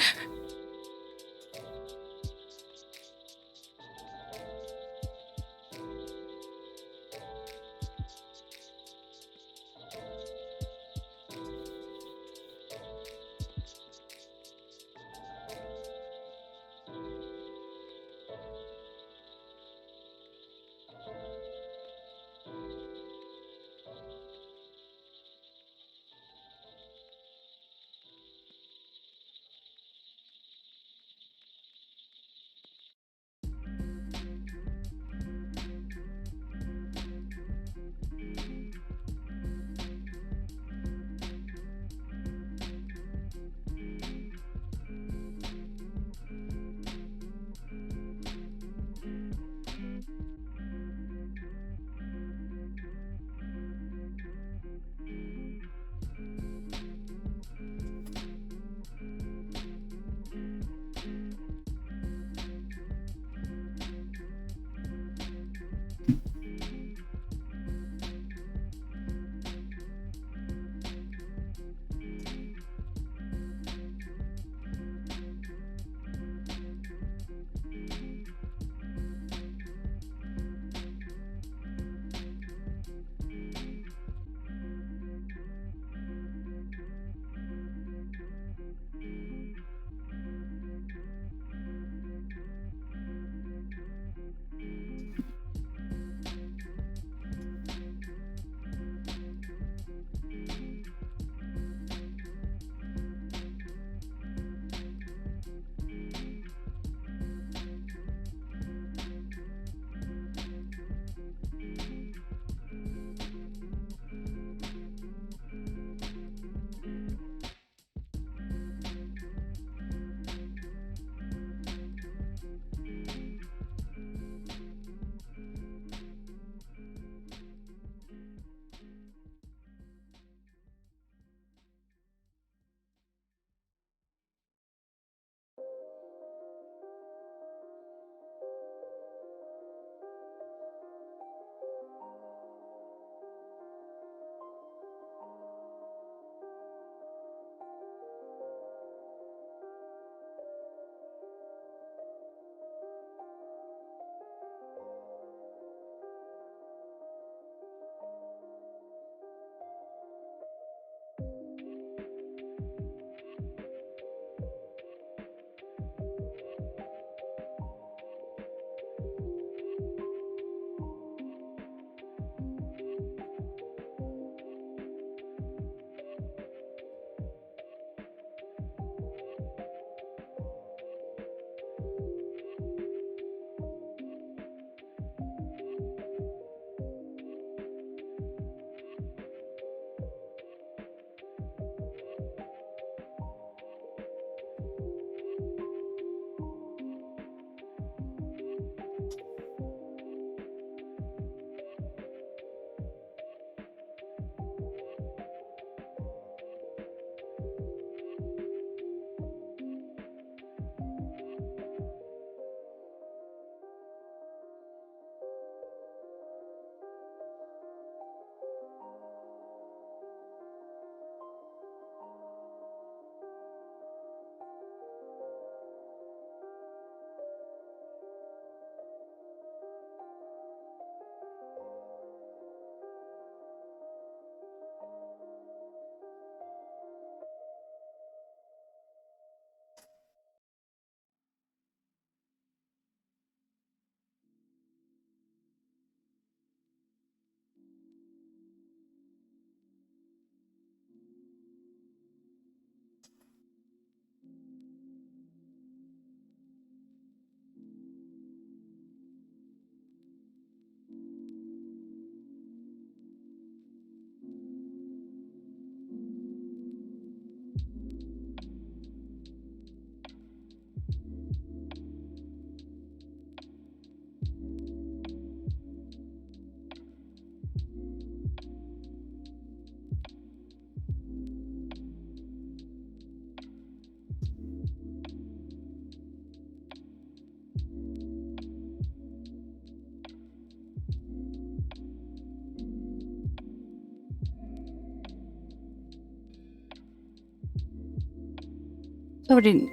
Somebody.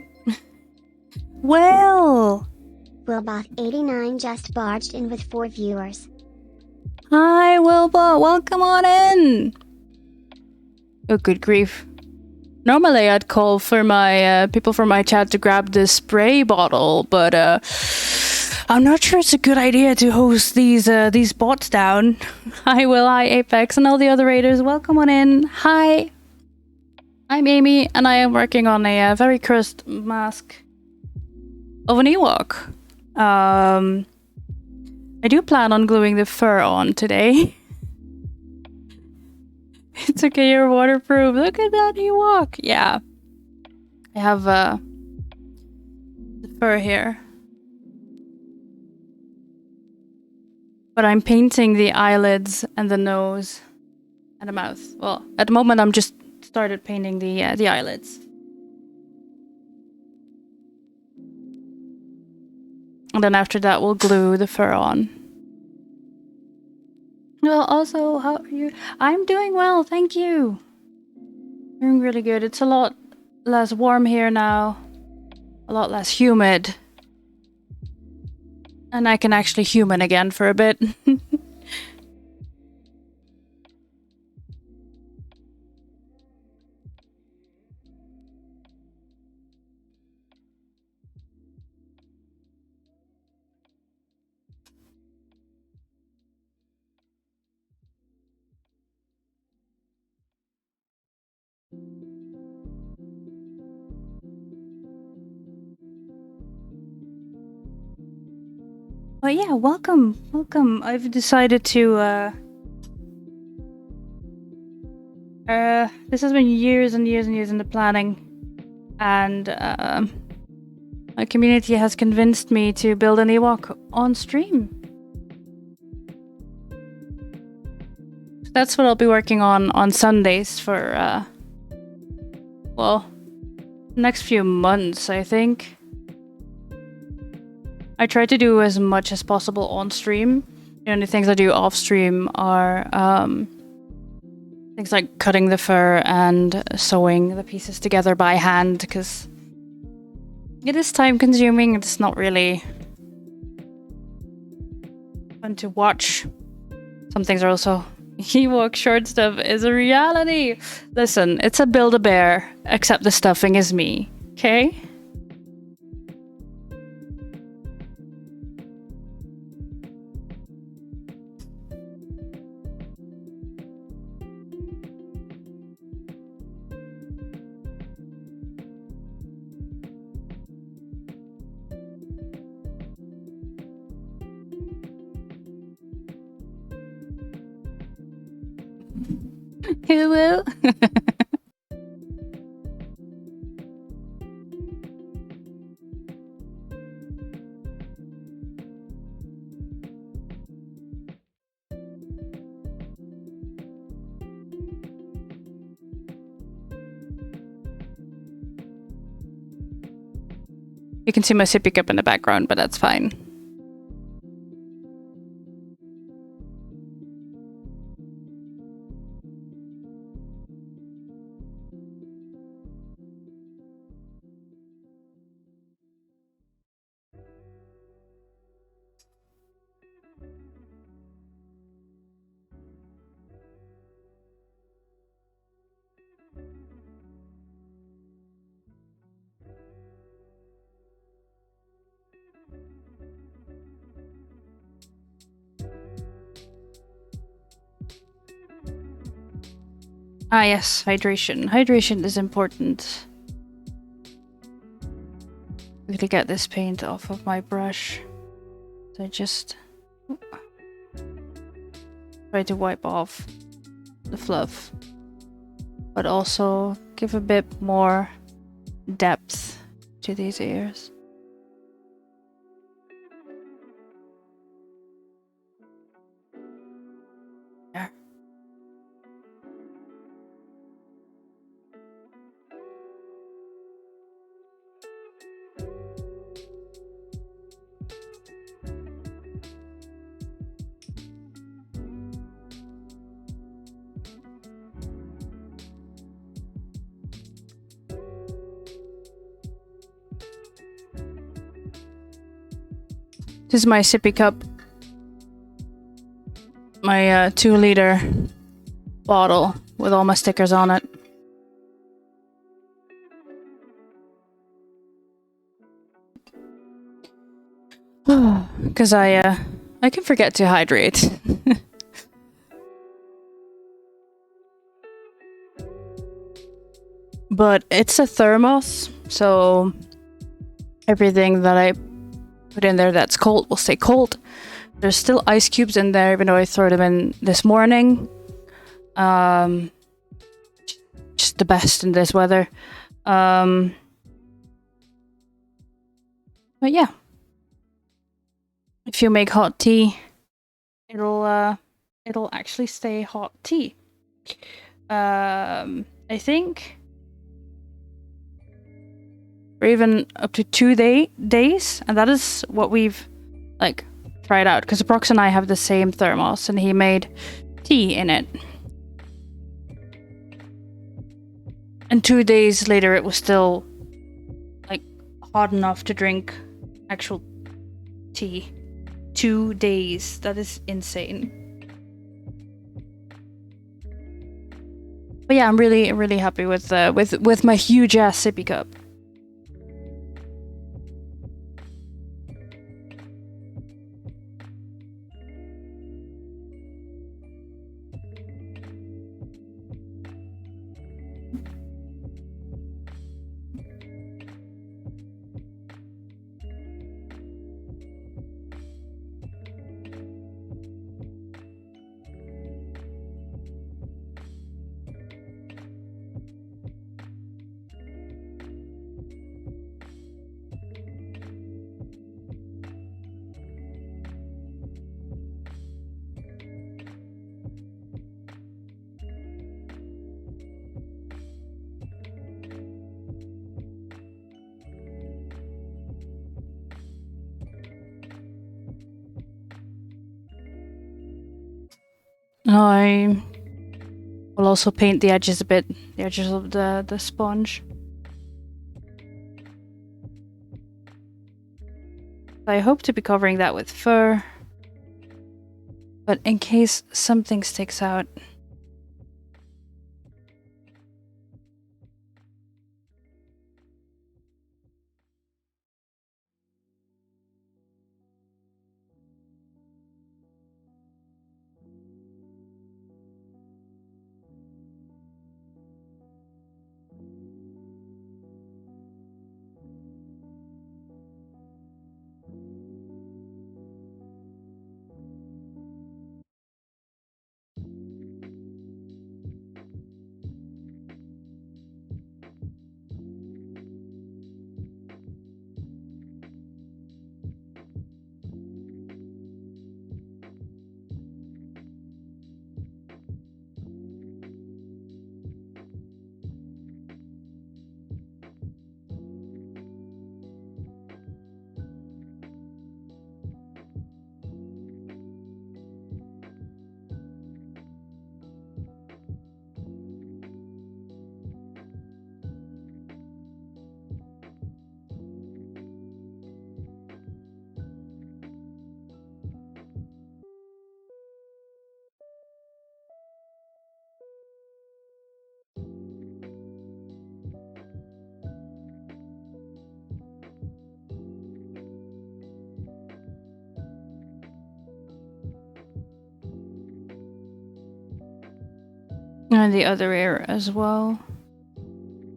Well. Wilbot89 just barged in with 4 viewers. Hi, Wilbot. Welcome on in. Oh, good grief. Normally, I'd call for my people from my chat to grab this spray bottle, but I'm not sure it's a good idea to host these bots down. Hi, Will. Hi, Apex, and all the other raiders. Welcome on in. Hi. I'm Amy, and I am working on a very cursed mask of an Ewok. I do plan on gluing the fur on today. It's okay, you're waterproof. Look at that Ewok. Yeah. I have the fur here. But I'm painting the eyelids and the nose and the mouth. Well, at the moment I'm just started painting the eyelids. And then after that we'll glue the fur on. Well, also, how are you? I'm doing well, thank you. Doing really good. It's a lot less warm here now. A lot less humid. And I can actually human again for a bit. But yeah, welcome, welcome. I've decided to, this has been years and years and years in the planning, and, my community has convinced me to build an Ewok on stream. So that's what I'll be working on Sundays for, well, next few months, I think. I try to do as much as possible on stream. The only things I do off stream are things like cutting the fur and sewing the pieces together by hand, because it is time consuming. It's not really fun to watch. Some things are also Ewok short stuff is a reality. Listen, it's a Build-A-Bear, except the stuffing is me, okay? Who will? You can see my sippy cup in the background, but that's fine. Ah yes, hydration. Hydration is important. Quickly get this paint off of my brush. So I just try to wipe off the fluff, but also give a bit more depth to these ears. There. This is my sippy cup. My 2-liter bottle with all my stickers on it. Because I can forget to hydrate. But it's a thermos, so everything that I put in there that's cold will stay cold. There's still ice cubes in there, even though I threw them in this morning. Just the best in this weather. But yeah, if you make hot tea, it'll actually stay hot tea. I think, or even up to 2 days, and that is what we've like tried out. Because Brox and I have the same thermos, and he made tea in it. And 2 days later, it was still like hot enough to drink actual tea. 2 days. That is insane. But yeah, I'm really happy with my huge ass sippy cup. I will also paint the edges a bit, the edges of the sponge. I hope to be covering that with fur, but in case something sticks out. And the other ear as well.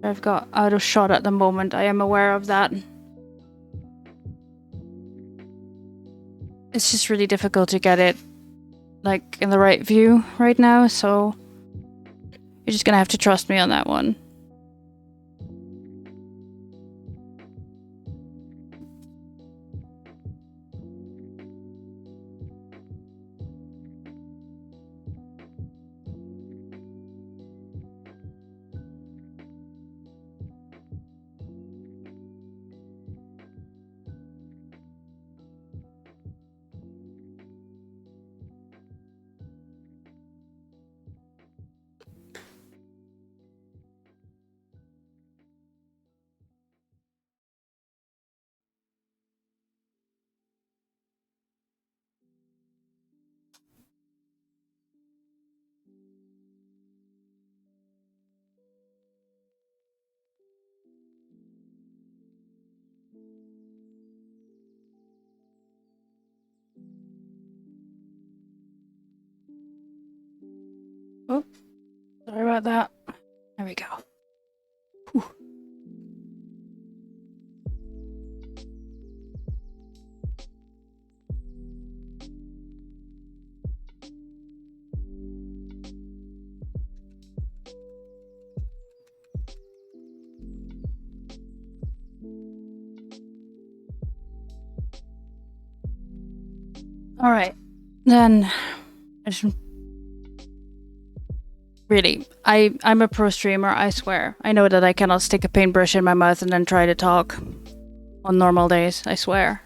I've got out of shot at the moment, I am aware of that. It's just really difficult to get it like in the right view right now, so you're just gonna have to trust me on that one. Oh, sorry about that. There we go. Whew. All right, then. Really, I'm a pro streamer, I swear. I know that I cannot stick a paintbrush in my mouth and then try to talk on normal days, I swear.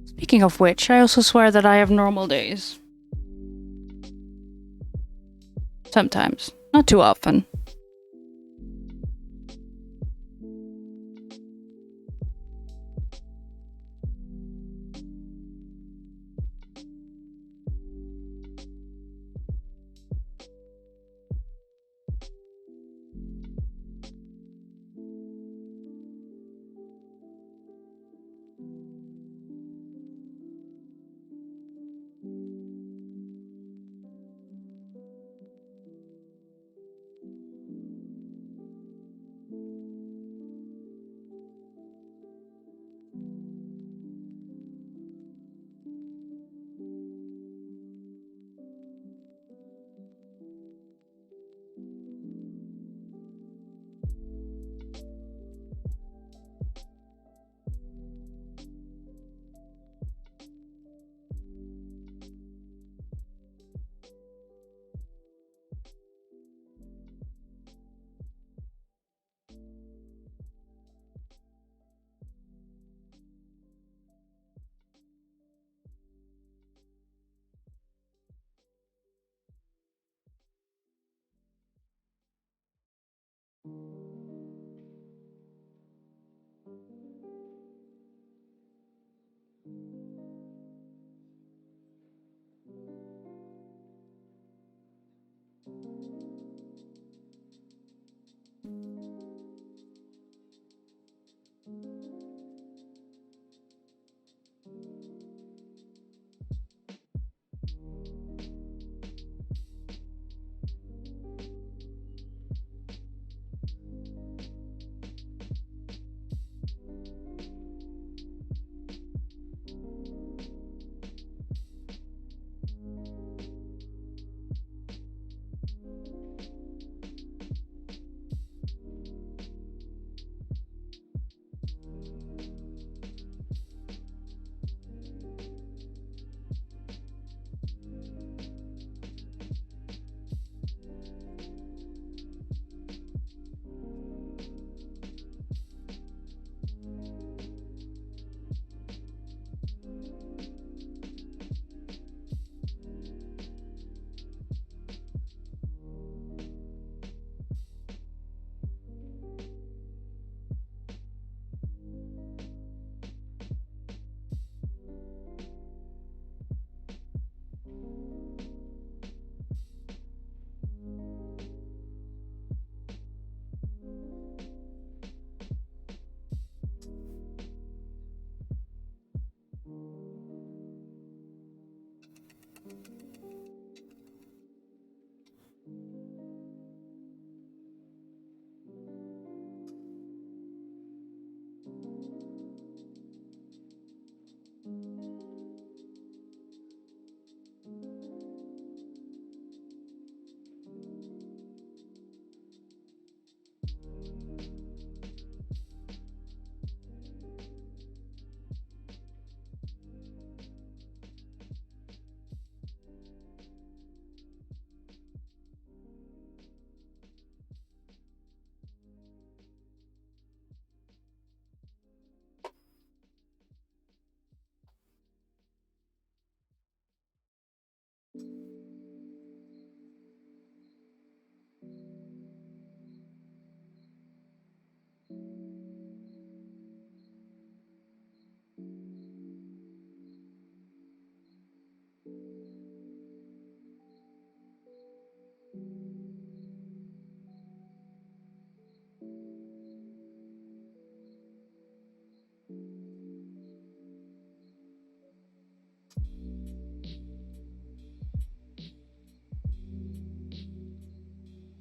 Speaking of which, I also swear that I have normal days. Sometimes. Not too often.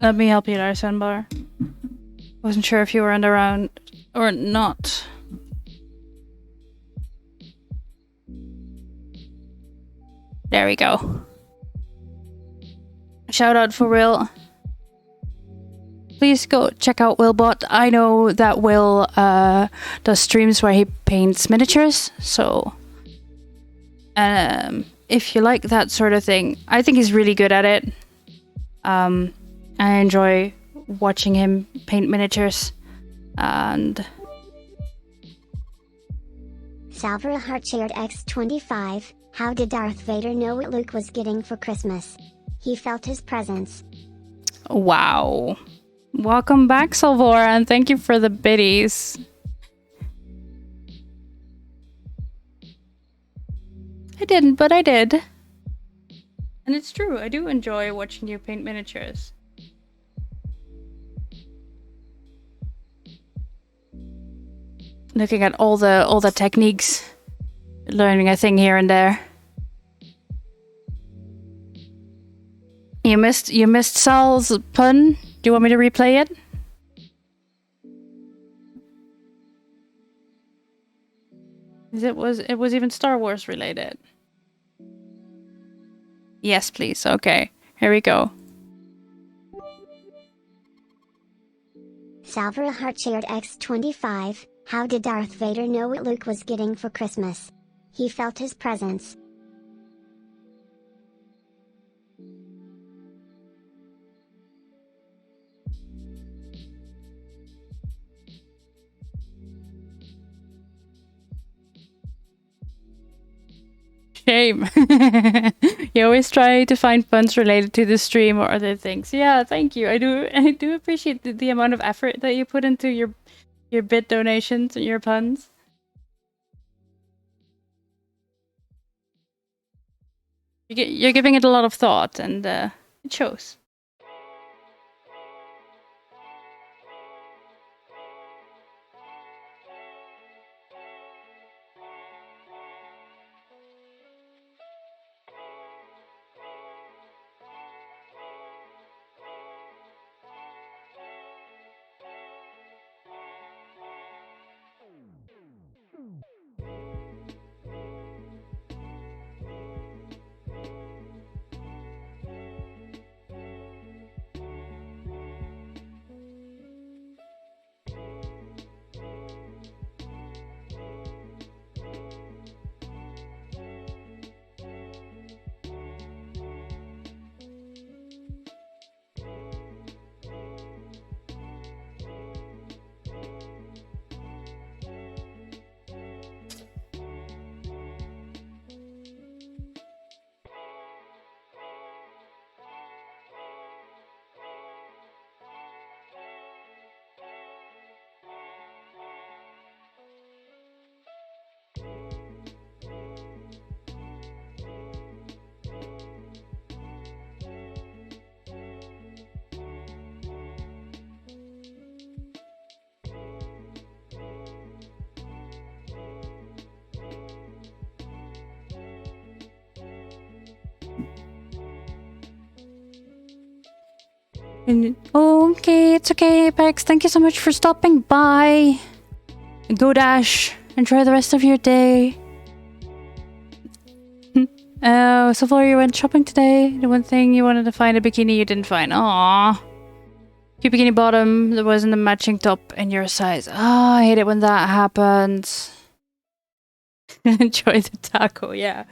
Let me help you there, Sunbar. Wasn't sure if you were around or not. There we go. Shout out for Will. Please go check out Willbot. I know that Will does streams where he paints miniatures, so if you like that sort of thing, I think he's really good at it. I enjoy watching him paint miniatures, and Salvara Heartshared X25, how did Darth Vader know what Luke was getting for Christmas? He felt his presence. wow. Welcome back, Salvora, and thank you for the biddies. I didn't, but I did. And it's true, I do enjoy watching you paint miniatures. Looking at all the techniques, learning a thing here and there. You missed Sal's pun. Do you want me to replay it? It was even Star Wars related. Yes, please. Okay, here we go. Salvara Heartshared X25, how did Darth Vader know what Luke was getting for Christmas? He felt his presence. Shame. You always try to find puns related to the stream or other things. Yeah, thank you. I do appreciate the amount of effort that you put into your bit donations and your puns. You're giving it a lot of thought, and it shows. Okay, it's okay, Apex. Thank you so much for stopping by. Go Dash. Enjoy the rest of your day. So far you went shopping today. The one thing you wanted to find, a bikini you didn't find. Aww. Cute bikini bottom that wasn't a matching top in your size. Ah, I hate it when that happens. Enjoy the taco, yeah.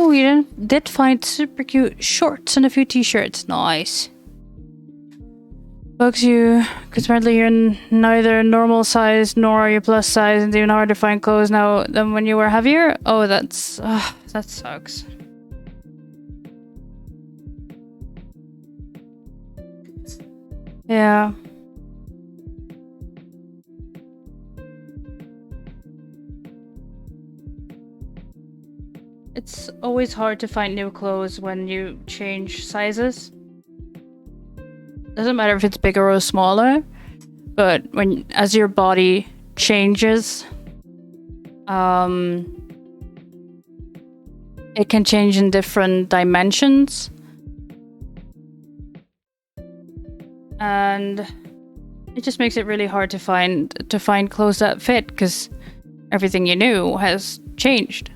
Oh, you did find super cute shorts and a few t-shirts. Nice. Bugs you, because apparently you're neither normal size nor are you plus size, and even harder to find clothes now than when you were heavier? Oh, that sucks. Yeah. It's always hard to find new clothes when you change sizes. Doesn't matter if it's bigger or smaller, but as your body changes, it can change in different dimensions. And it just makes it really hard to find clothes that fit, because everything you knew has changed.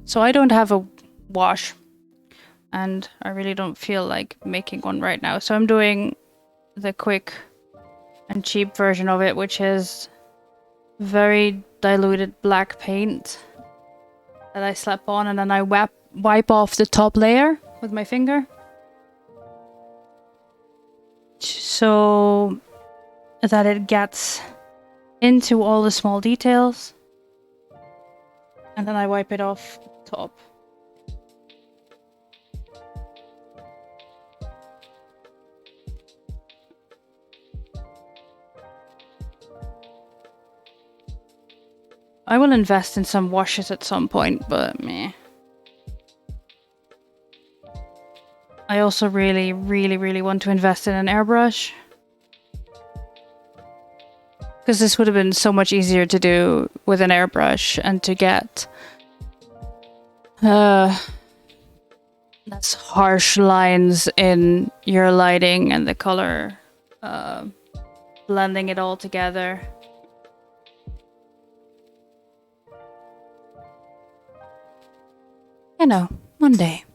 So I don't have a wash, and I really don't feel like making one right now. So I'm doing the quick and cheap version of it, which is very diluted black paint that I slap on, and then I wipe off the top layer with my finger, so that it gets into all the small details, and then I wipe it off top. I will invest in some washes at some point, but meh. I also really, really, really want to invest in an airbrush, because this would have been so much easier to do with an airbrush and to get less harsh lines in your lighting and the color, blending it all together. You know, one day.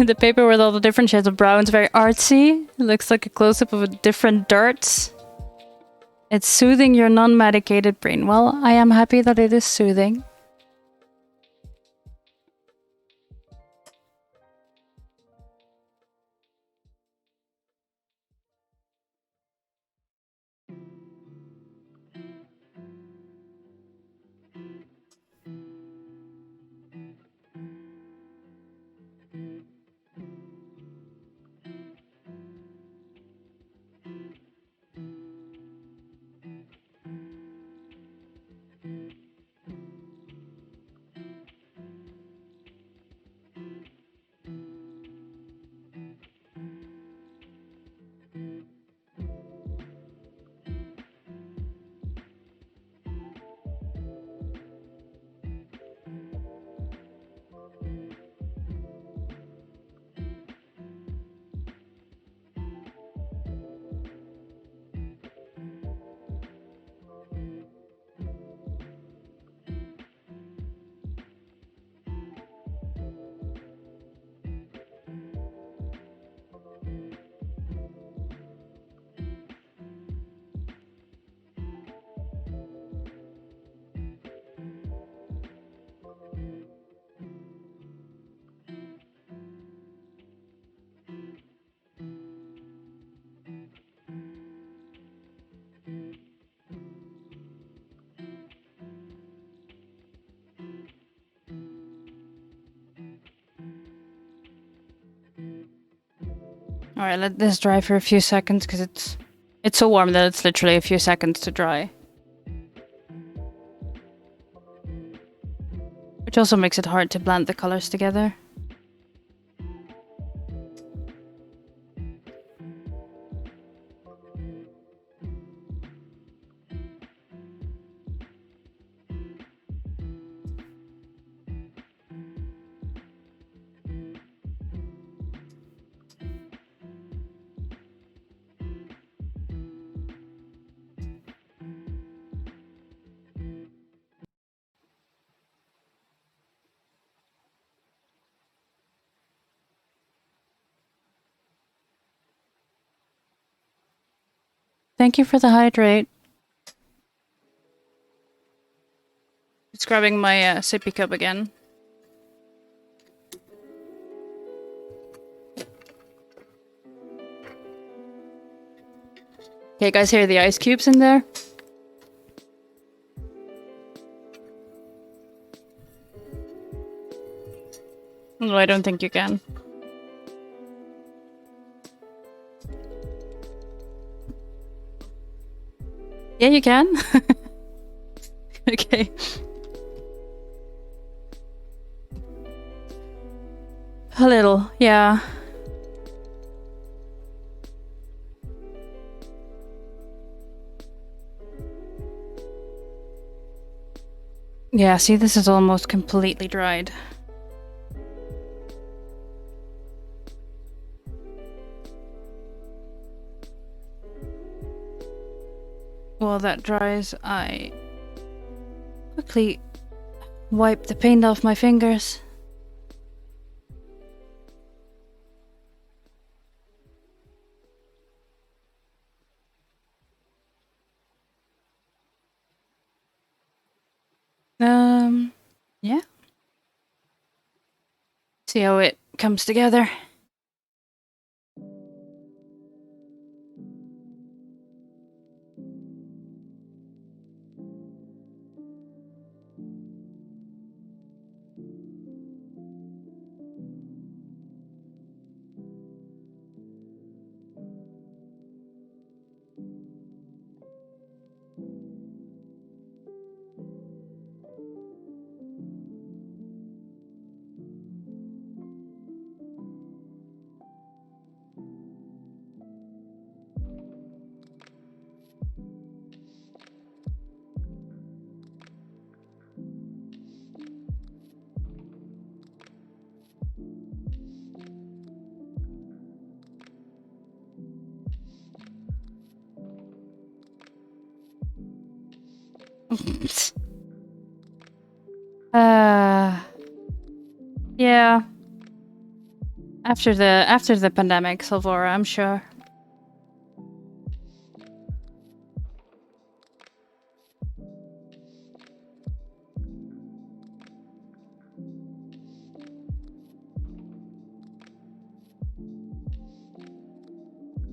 The paper with all the different shades of brown is very artsy. It looks like a close-up of different darts. It's soothing your non-medicated brain. Well, I am happy that it is soothing. Alright, let this dry for a few seconds, because it's so warm that it's literally a few seconds to dry. Which also makes it hard to blend the colors together. Thank you for the hydrate. Just grabbing my sippy cup again. Okay, guys, hear the ice cubes in there? No, I don't think you can. Yeah, you can. Okay. A little, yeah. Yeah, see, this is almost completely dried. While that dries, I quickly wipe the paint off my fingers. Yeah. See how it comes together. Yeah. After the pandemic, Salvora, I'm sure.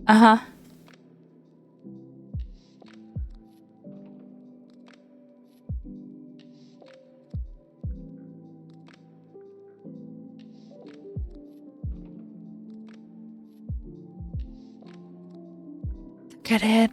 Uh-huh. Look at it.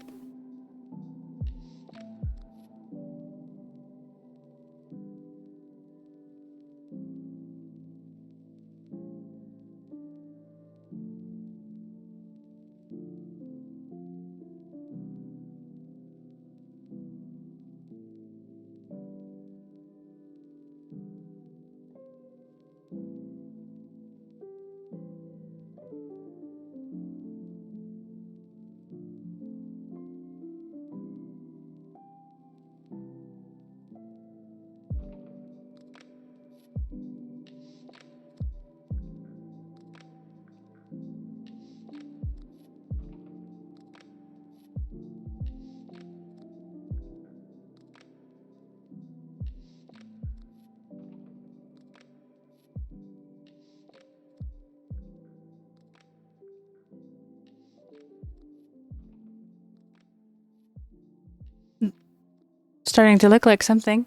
Starting to look like something.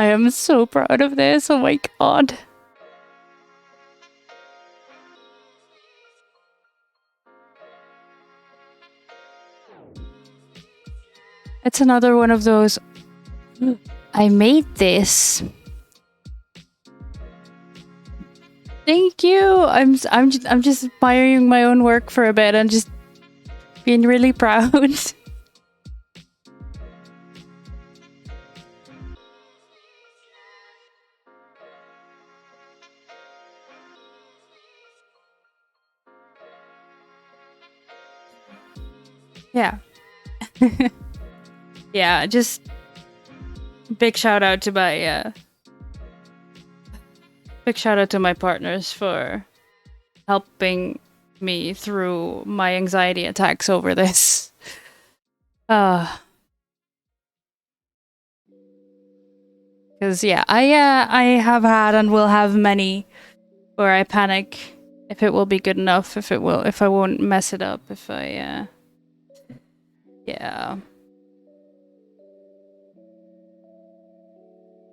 I am so proud of this. Oh my god. It's another one of those. I made this. Thank you. I'm just admiring my own work for a bit and just being really proud. Yeah. Yeah, just big shout out to my big shout out to my partners for helping me through my anxiety attacks over this. Because yeah, I have had and will have many where I panic if it will be good enough, if I won't mess it up, if I yeah.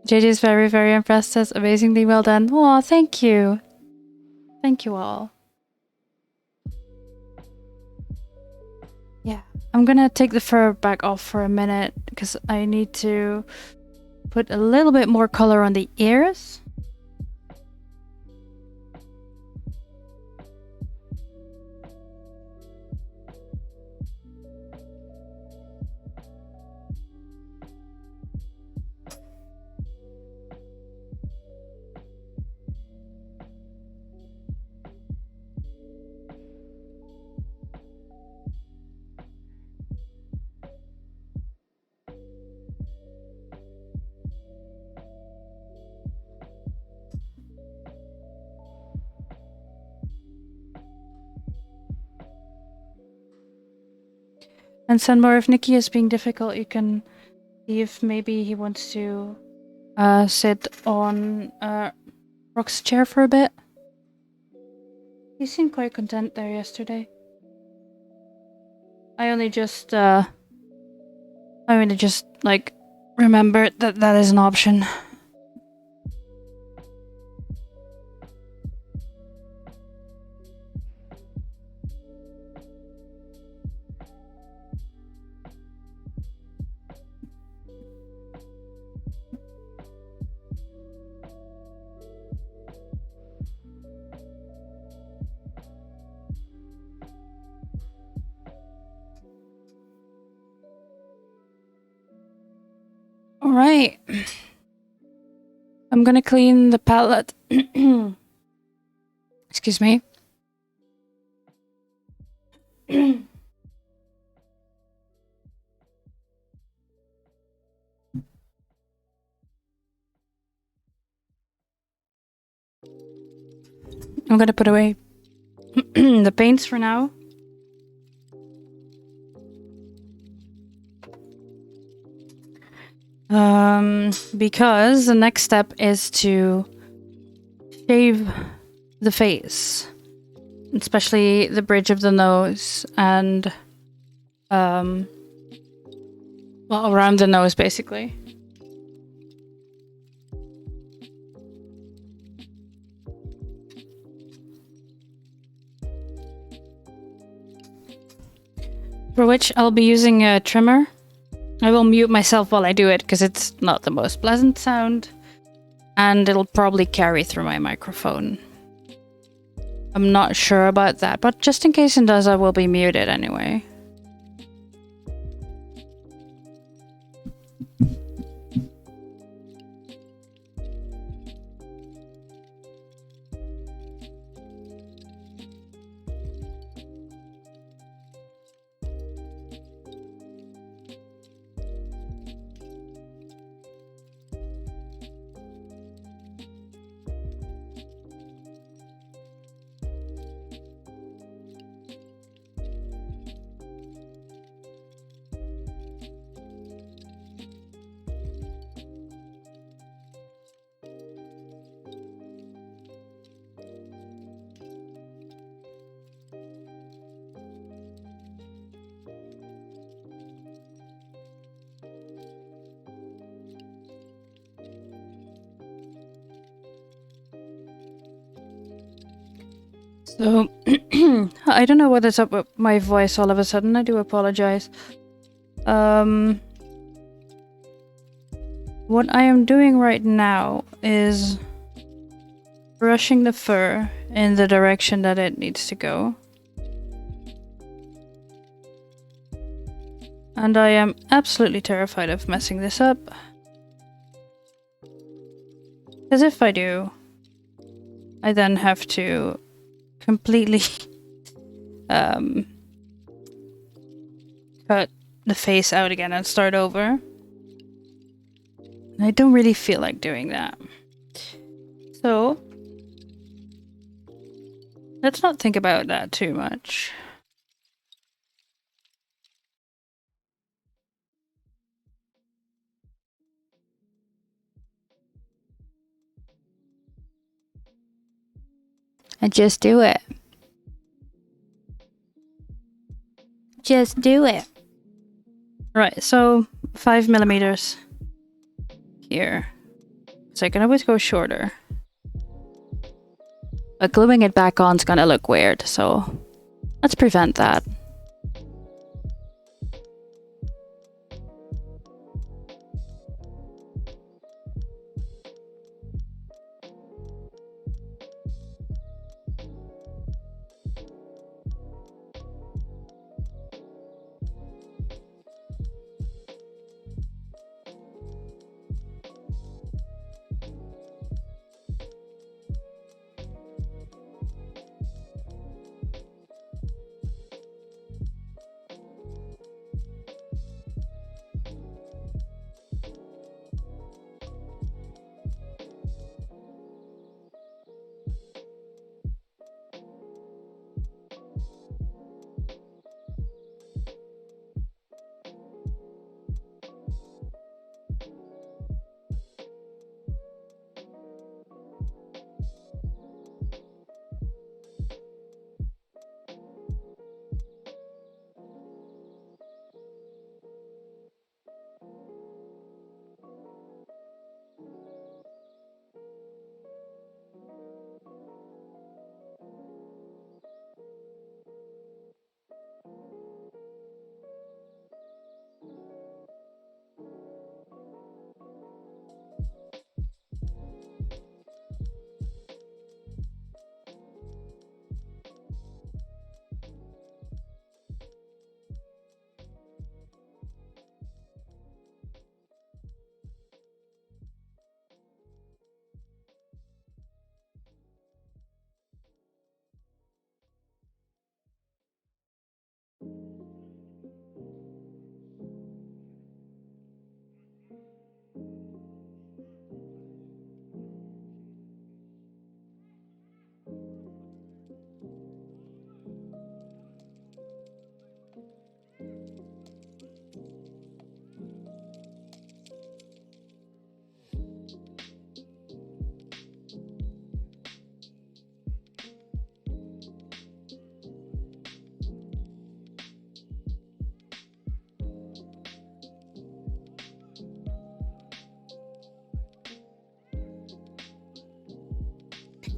JJ is very, very impressed. Says amazingly well done. Oh, thank you. Thank you all. Yeah, I'm gonna take the fur back off for a minute because I need to put a little bit more color on the ears. And Sunmore, if Nikki is being difficult, you can see if maybe he wants to sit on Rock's chair for a bit. He seemed quite content there yesterday. I only just like remembered that that is an option. All right. I'm gonna clean the palette. Excuse me. I'm gonna put away the paints for now. Because the next step is to shave the face, especially the bridge of the nose and well, around the nose basically. For which I'll be using a trimmer. I will mute myself while I do it because it's not the most pleasant sound and it'll probably carry through my microphone. I'm not sure about that, but just in case it does, I will be muted anyway. So, I don't know what is up with my voice all of a sudden. I do apologize. What I am doing right now is brushing the fur in the direction that it needs to go. And I am absolutely terrified of messing this up. Because if I do, I then have to completely cut the face out again and start over. I don't really feel like doing that. So, let's not think about that too much. And just do it. Just do it. Right, so 5mm here. So I can always go shorter. But gluing it back on is gonna look weird, so let's prevent that.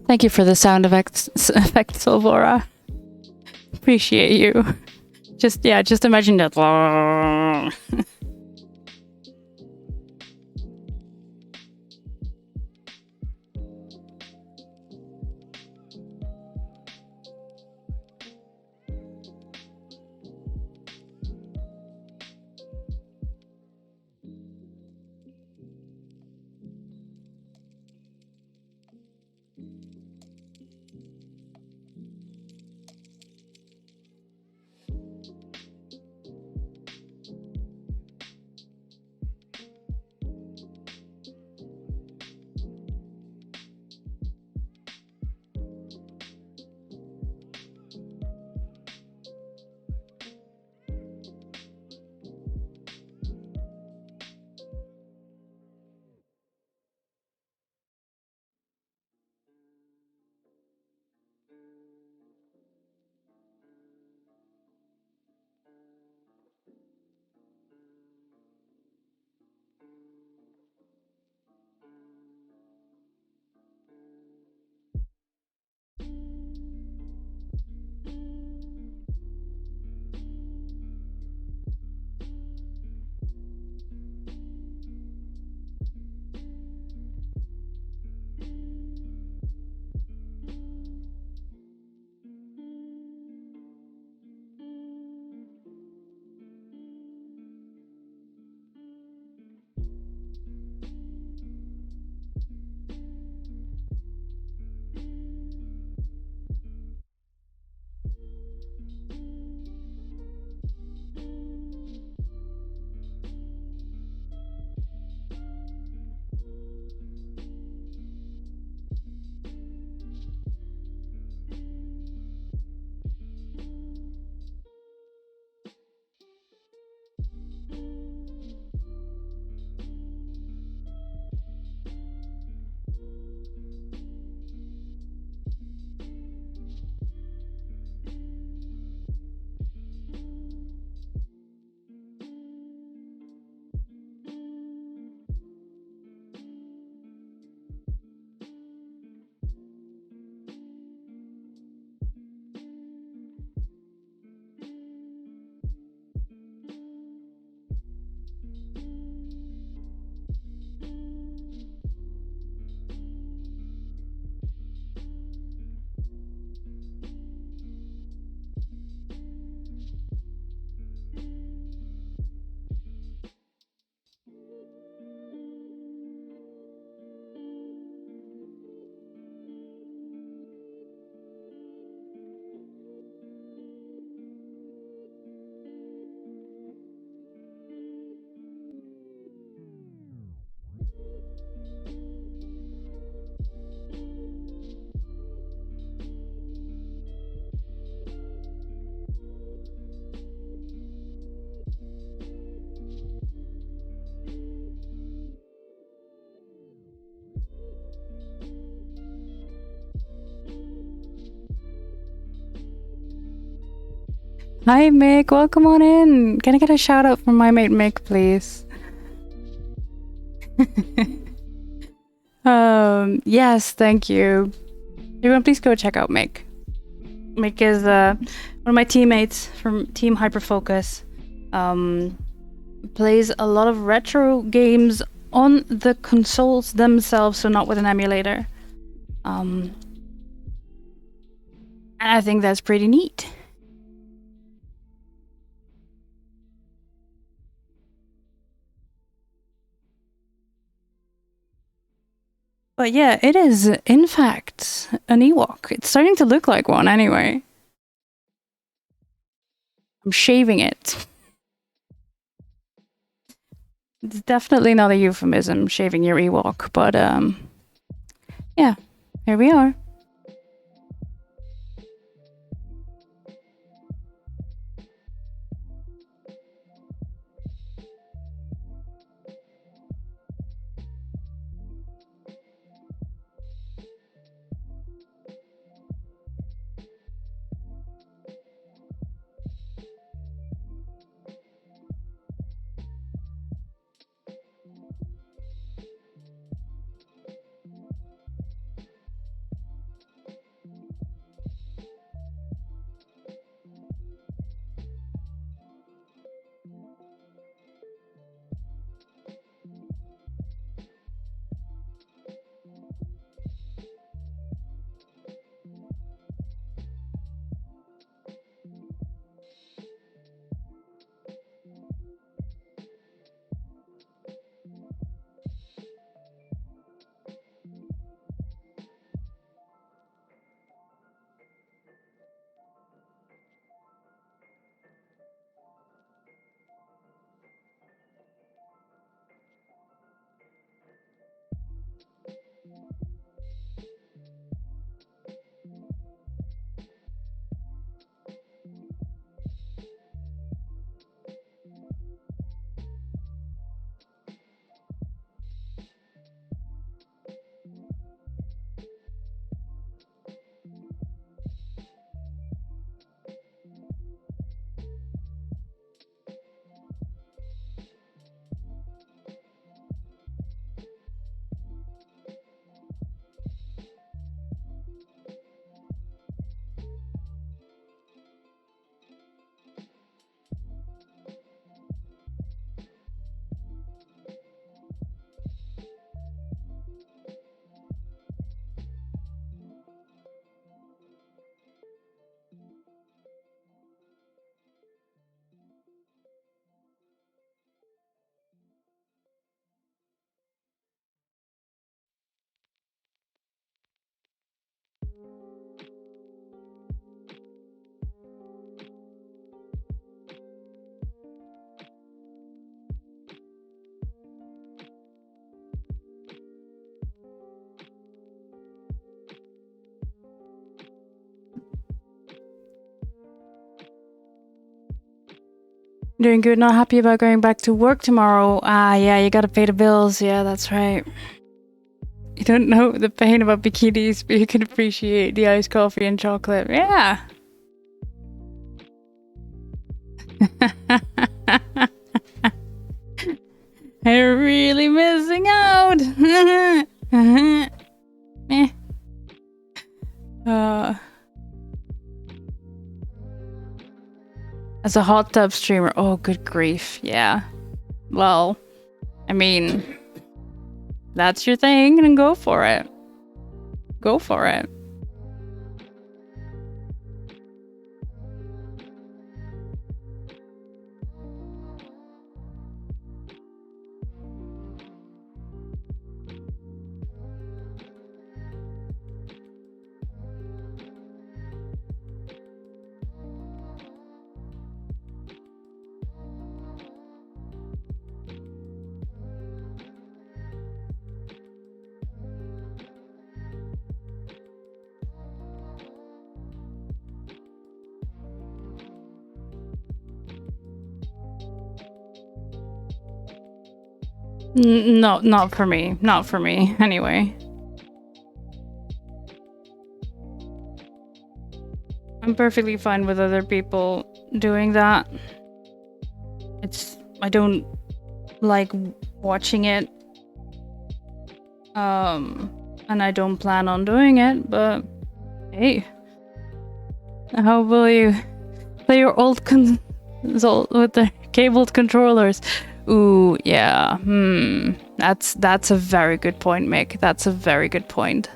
Thank you for the sound effects, Silvora. Appreciate you. Just imagine that. Hi, Mick. Welcome on in. Can I get a shout out from my mate Mick, please? Yes, thank you. Everyone, please go check out Mick. Mick is one of my teammates from Team Hyperfocus. Plays a lot of retro games on the consoles themselves, so not with an emulator. And I think that's pretty neat. But yeah, it is, in fact, an Ewok. It's starting to look like one anyway. I'm shaving it. It's definitely not a euphemism, shaving your Ewok, but yeah, here we are. Doing good, not happy about going back to work tomorrow. Yeah, you gotta pay the bills. Yeah, that's right. You don't know the pain about bikinis, but you can appreciate the iced coffee and chocolate. Yeah. I'm really missing out. As a hot tub streamer, oh, good grief. Yeah. Well, I mean, that's your thing, and go for it. Go for it. No, not for me. Not for me, anyway. I'm perfectly fine with other people doing that. I don't like watching it. And I don't plan on doing it, but hey. How will you play your old console with the cabled controllers? Ooh, yeah. That's a very good point, Mick. That's a very good point.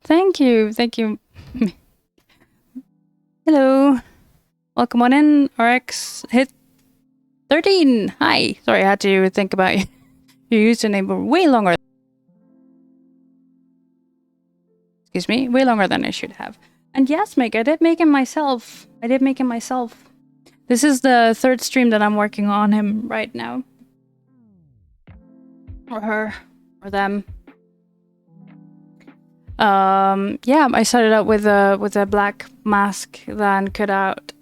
Thank you. Thank you. Hello. Welcome on in. RX hit 13. Hi. Sorry, I had to think about your username for way longer. Excuse me. Way longer than I should have. And yes, Mick, I did make him myself. This is the third stream that I'm working on him right now. Or her. Or them. Yeah, I started out with a black mask, then cut out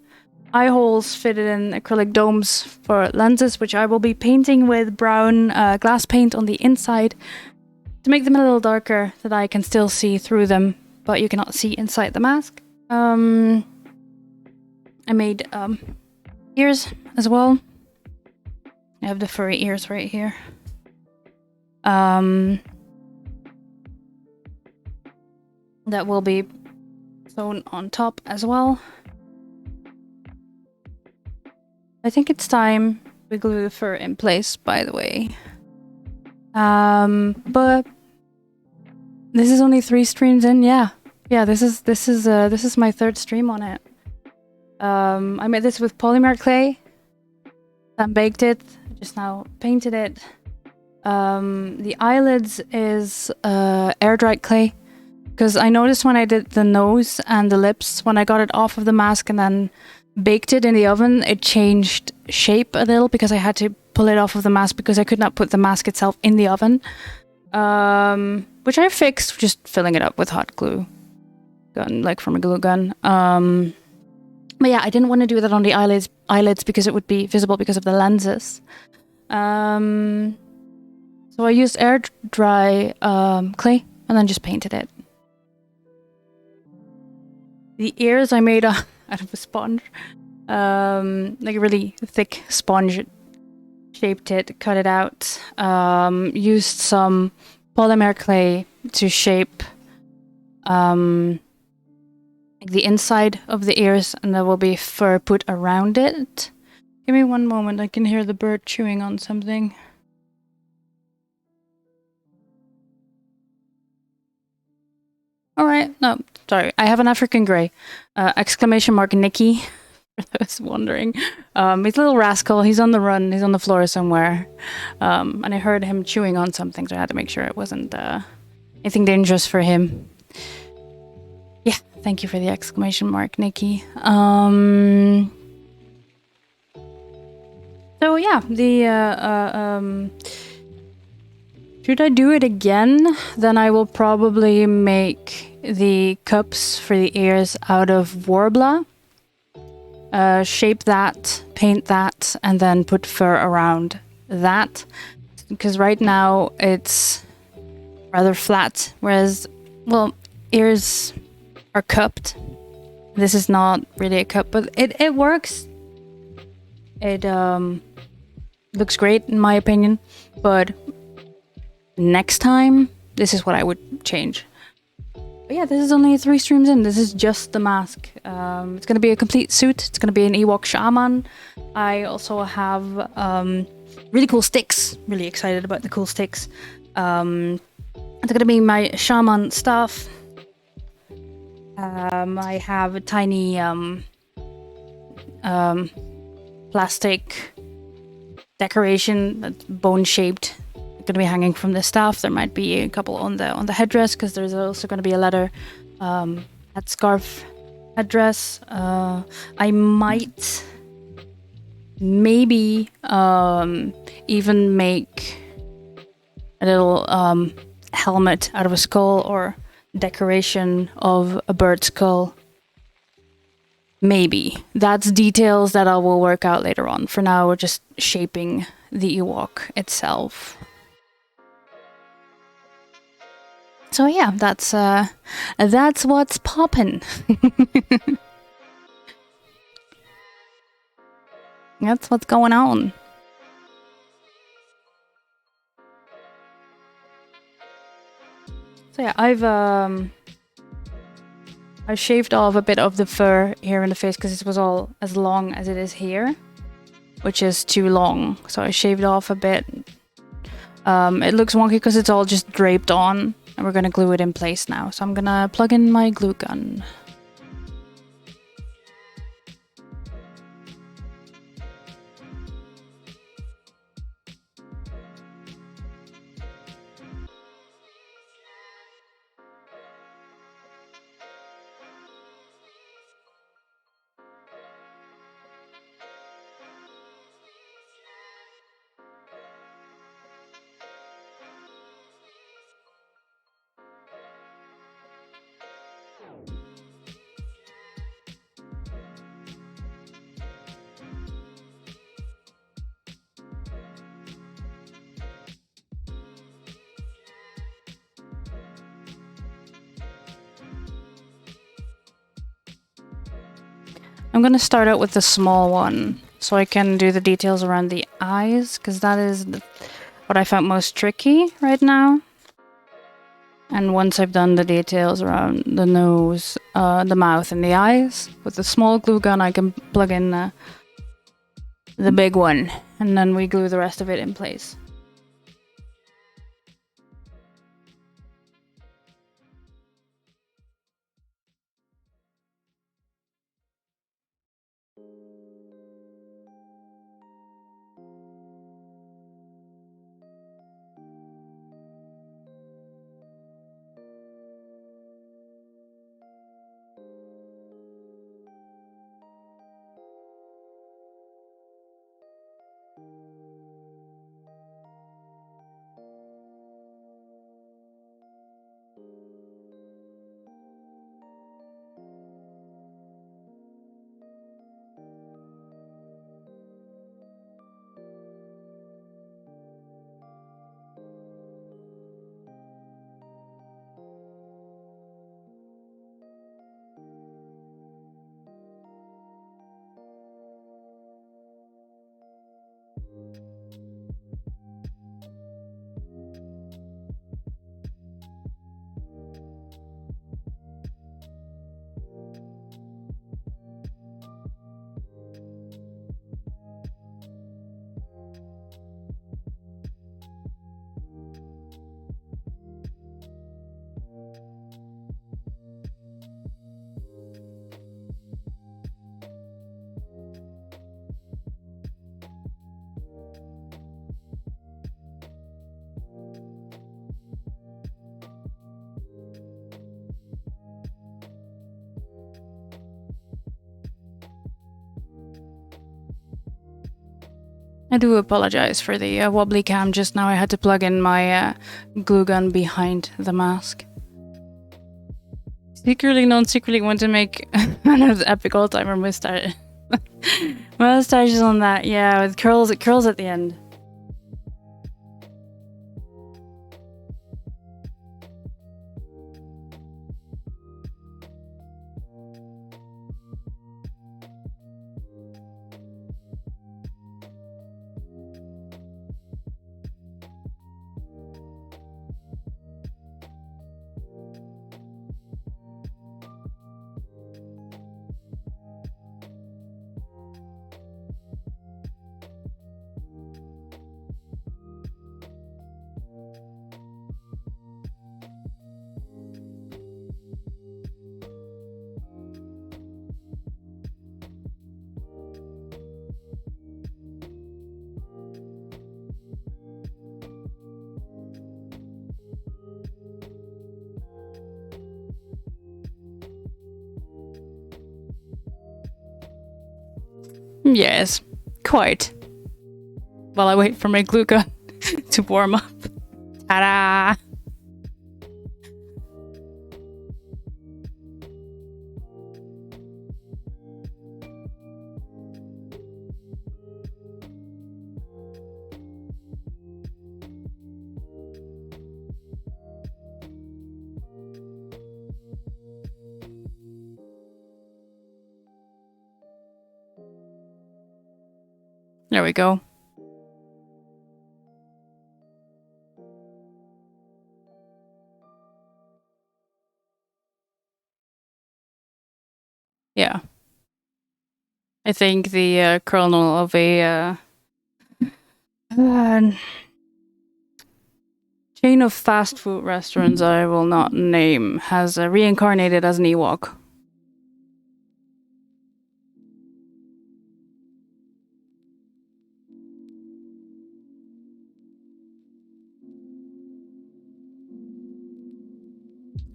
eye holes, fitted in acrylic domes for lenses, which I will be painting with brown glass paint on the inside to make them a little darker, so that I can still see through them, but you cannot see inside the mask. I made ears as well. I have the furry ears right here. That will be sewn on top as well. I think it's time we glue the fur in place, by the way. But this is only 3 streams in. Yeah, this is my 3rd stream on it. I made this with polymer clay. Then baked it. Just now painted it. The eyelids is air dried clay. Because I noticed when I did the nose and the lips, when I got it off of the mask and then baked it in the oven, it changed shape a little because I had to pull it off of the mask because I could not put the mask itself in the oven. Which I fixed just filling it up with hot glue gun, like from a glue gun. But yeah, I didn't want to do that on the eyelids because it would be visible because of the lenses. So I used air dry clay and then just painted it. The ears I made out of a sponge, like a really thick sponge. Shaped it, cut it out, used some polymer clay to shape the inside of the ears, and there will be fur put around it. Give me one moment, I can hear the bird chewing on something. Alright, no, sorry. I have an African grey. Exclamation mark Nikki, for those wondering. He's a little rascal. He's on the run. He's on the floor somewhere. And I heard him chewing on something, so I had to make sure it wasn't anything dangerous for him. Yeah, thank you for the exclamation mark, Nikki. So yeah, should I do it again? Then I will probably make the cups for the ears out of Warbler. Shape that, paint that, and then put fur around that. Because right now it's rather flat, whereas, well, ears are cupped. This is not really a cup, but it works. Looks great in my opinion, but next time, this is what I would change. But yeah, this is only 3 streams in. This is just the mask. It's gonna be a complete suit. It's gonna be an Ewok shaman. I also have really cool sticks. Really excited about the cool sticks. It's gonna be my shaman staff. I have a tiny plastic decoration that's bone-shaped. Going to be hanging from the staff. There might be a couple on the headdress because there's also going to be a leather headscarf headdress. I might maybe even make a little helmet out of a skull or decoration of a bird skull. Maybe. That's details that I will work out later on. For now, we're just shaping the Ewok itself. So yeah, that's what's poppin'. That's what's going on. So yeah, I shaved off a bit of the fur here in the face because it was all as long as it is here, which is too long. So I shaved off a bit. It looks wonky because it's all just draped on, and we're gonna glue it in place now. So I'm gonna plug in my glue gun. I'm gonna start out with the small one so I can do the details around the eyes, because that is what I found most tricky right now. And once I've done the details around the nose, the mouth, and the eyes, with the small glue gun I can plug in the big one, and then we glue the rest of it in place. I do apologize for the wobbly cam just now. I had to plug in my glue gun behind the mask. Secretly, non-secretly want to make one of the epic all-timer mustache. Mustaches on that, yeah, with curls at the end. Yes, quite. While I wait for my glue gun to warm up. Ta-da! There we go. Yeah. I think the colonel of a chain of fast food restaurants I will not name has reincarnated as an Ewok.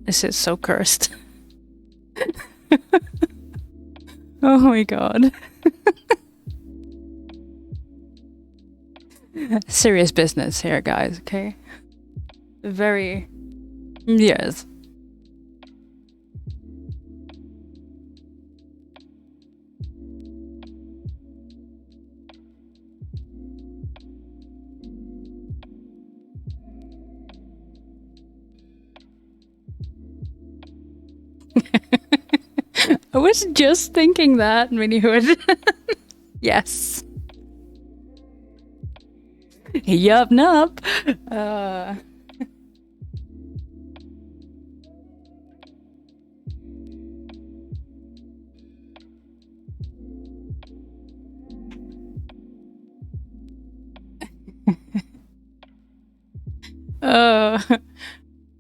This is so cursed. Oh my god. Serious business here, guys, okay? Very... Yes. I was just thinking that, Minihood. Yes. Yup, nup.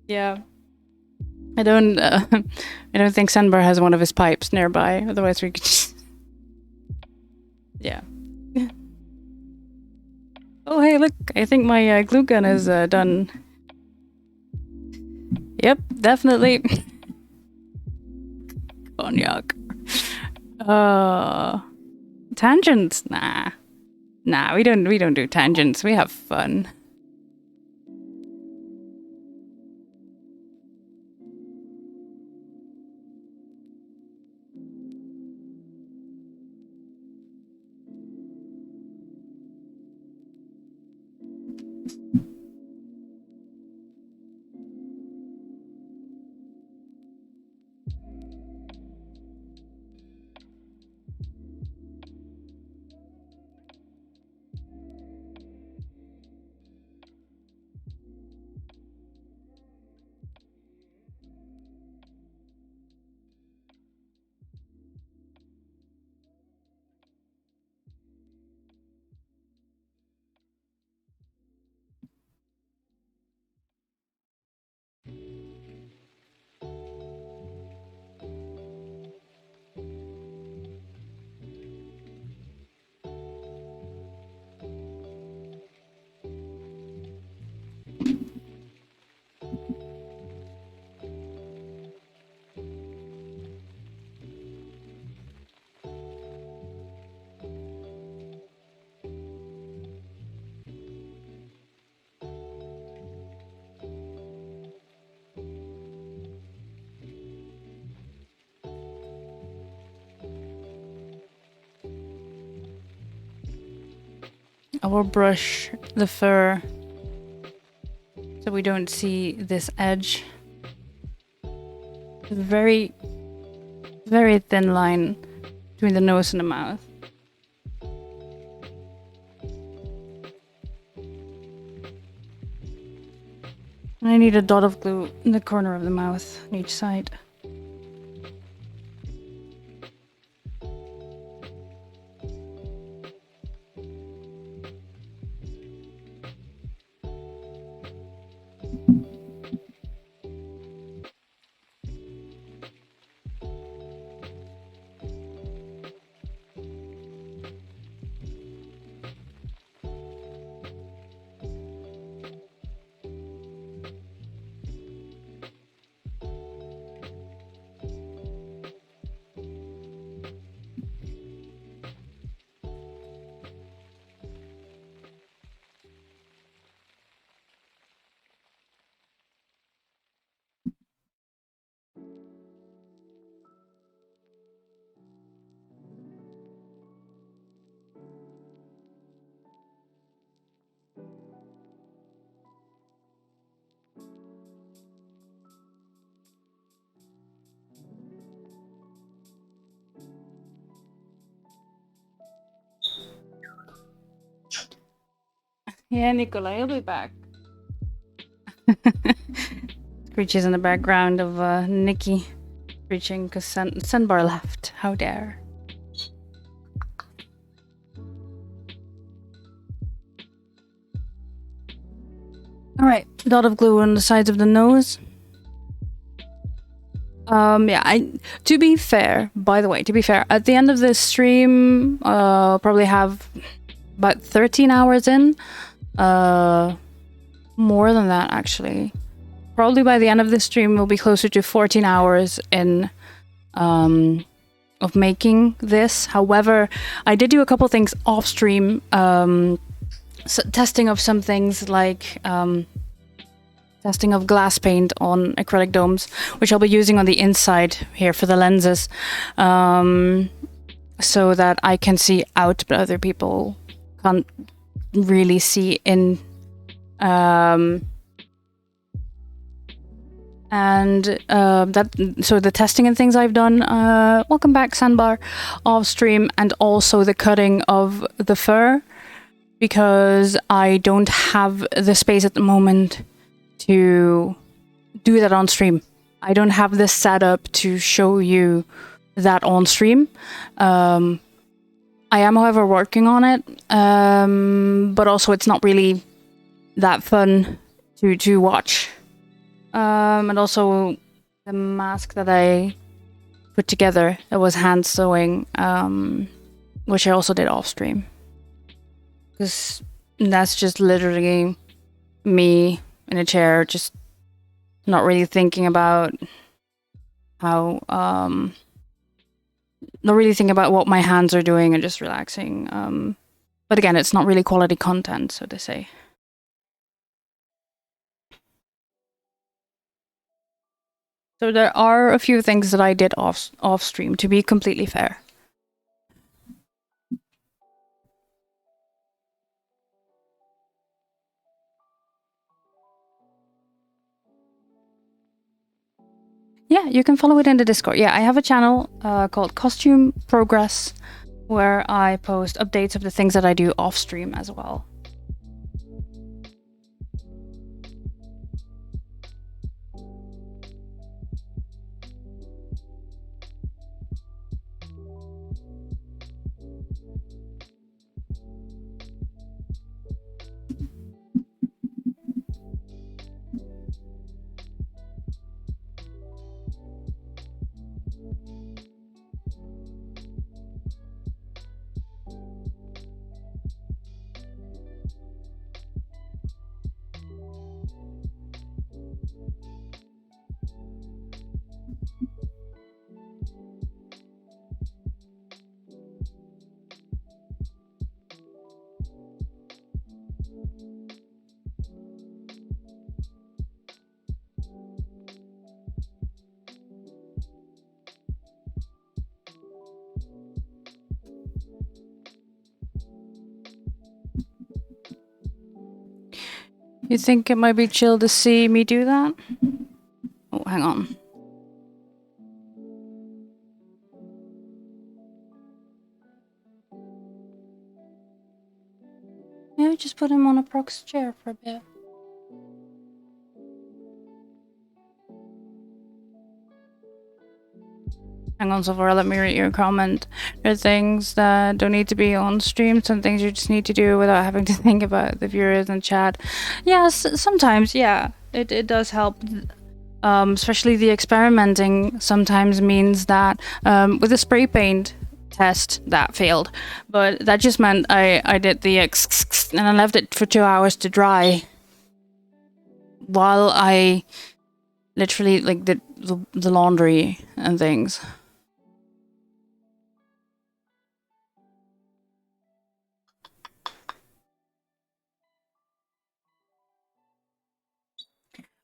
Yeah. I don't think Sunbar has one of his pipes nearby. Otherwise, we could just... Yeah. Oh, hey, look! I think my glue gun is done. Yep, definitely. Cognac. Tangents? Nah, we don't do tangents. We have fun. I will brush the fur so we don't see this edge. A very, very thin line between the nose and the mouth. And I need a dot of glue in the corner of the mouth on each side. Yeah, Nikolai, he'll be back. Screeches in the background of Nikki screeching because Sunbar left. How dare. Alright, dot of glue on the sides of the nose. Yeah, to be fair, by the way, to be fair, at the end of this stream, probably have about 13 hours in. More than that, actually. Probably by the end of this stream, we'll be closer to 14 hours in of making this. However, I did do a couple things off stream. Testing of some things like testing of glass paint on acrylic domes, which I'll be using on the inside here for the lenses, so that I can see out, but other people can't really see in. So the testing and things I've done, welcome back Sandbar, off stream, and also the cutting of the fur, because I don't have the space at the moment to do that on stream. I don't have this set up to show you that on stream. I am, however, working on it, but also it's not really that fun to watch. And also the mask that I put together, it was hand sewing, which I also did off stream. Because that's just literally me in a chair, just not really thinking about how, not really thinking about what my hands are doing and just relaxing. But again, it's not really quality content, so to say. So there are a few things that I did off stream, to be completely fair. Yeah, you can follow it in the Discord. Yeah, I have a channel called Costume Progress, where I post updates of the things that I do off stream as well. You think it might be chill to see me do that? Oh, hang on. Yeah, just put him on a prox chair for a bit. Hang on, Sylvia, let me read your comment. There are things that don't need to be on stream, some things you just need to do without having to think about the viewers and chat. Yes, sometimes, yeah, it does help. Especially the experimenting sometimes means that with the spray paint test, that failed. But that just meant I did the and I left it for 2 hours to dry while I literally like did the laundry and things.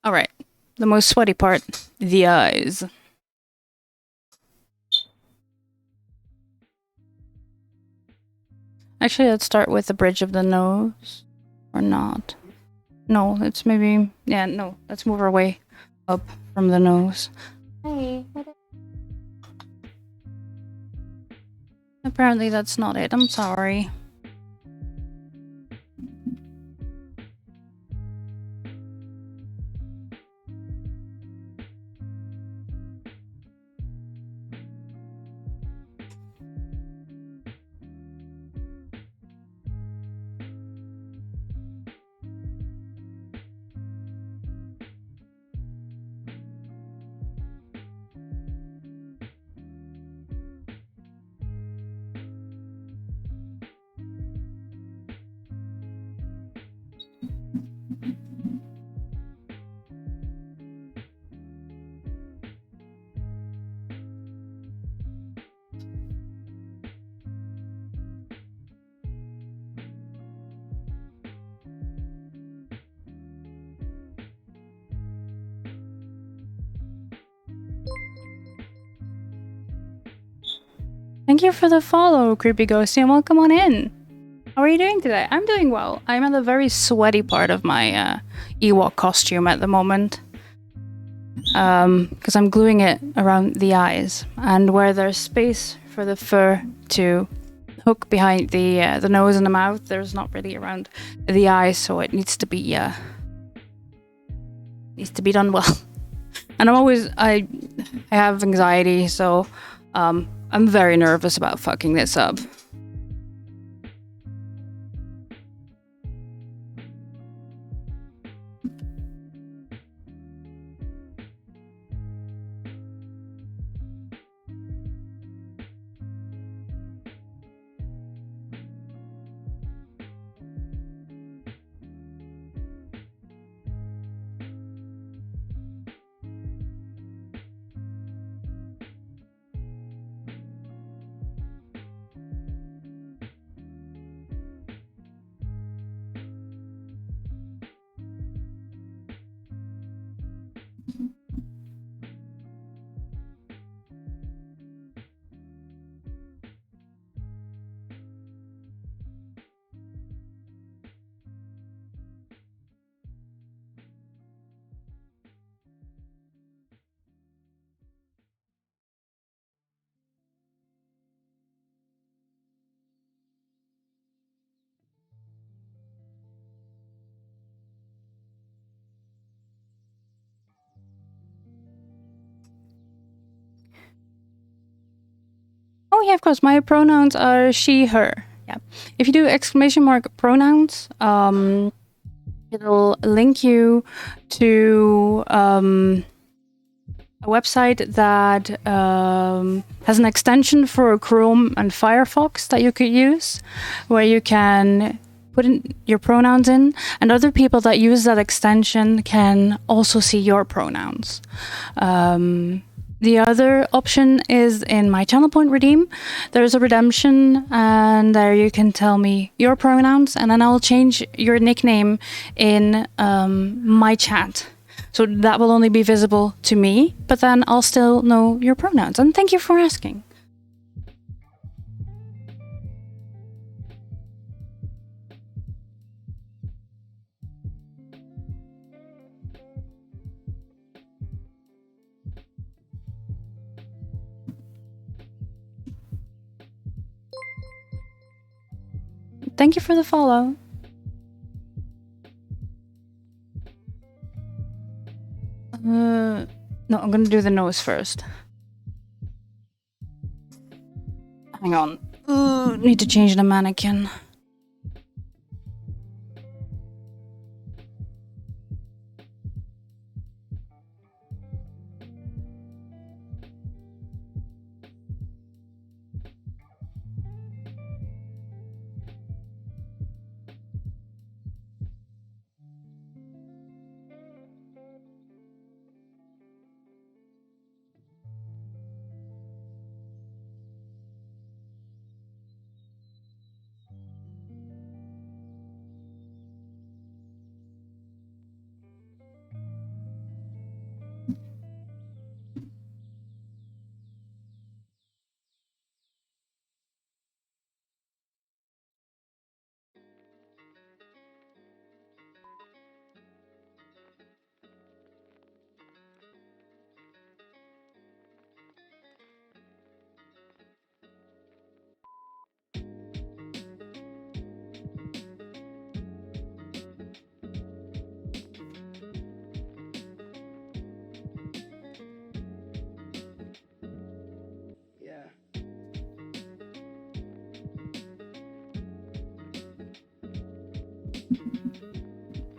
All right, the most sweaty part, the eyes. Actually, let's start with the bridge of the nose. Or not. No, it's maybe... Yeah, no. Let's move our way up from the nose. Hey, apparently that's not it. I'm sorry. Thank you for the follow, Creepy Ghosty, and welcome on in. How are you doing today? I'm doing well. I'm at the very sweaty part of my Ewok costume at the moment. Because I'm gluing it around the eyes, and where there's space for the fur to hook behind the nose and the mouth, there's not really around the eyes, so it needs to be done well. And I have anxiety, so I'm very nervous about fucking this up. Oh yeah, of course. My pronouns are she, her. Yeah. If you do exclamation mark pronouns, it'll link you to a website that has an extension for Chrome and Firefox that you could use, where you can put in your pronouns in, and other people that use that extension can also see your pronouns. The other option is in my channel point redeem. There's a redemption, and there you can tell me your pronouns, and then I'll change your nickname in my chat. So that will only be visible to me, but then I'll still know your pronouns. And thank you for asking. Thank you for the follow. No, I'm gonna do the nose first. Hang on. Need to change the mannequin.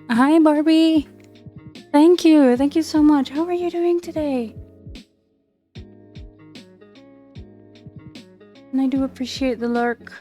Hi, Barbie. Thank you. Thank you so much. How are you doing today? And I do appreciate the lurk.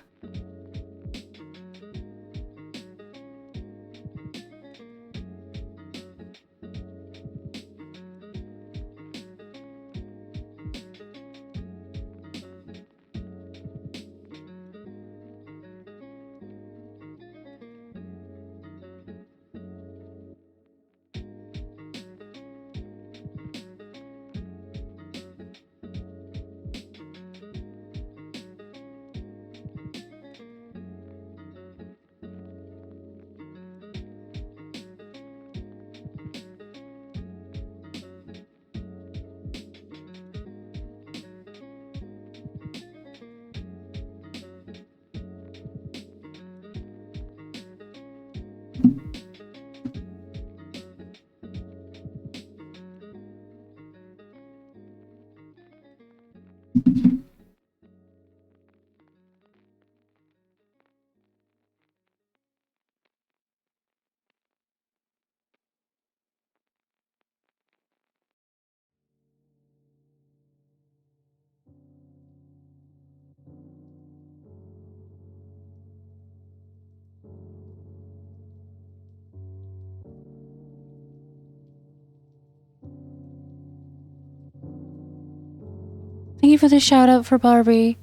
Thank you for the shout out for Barbie.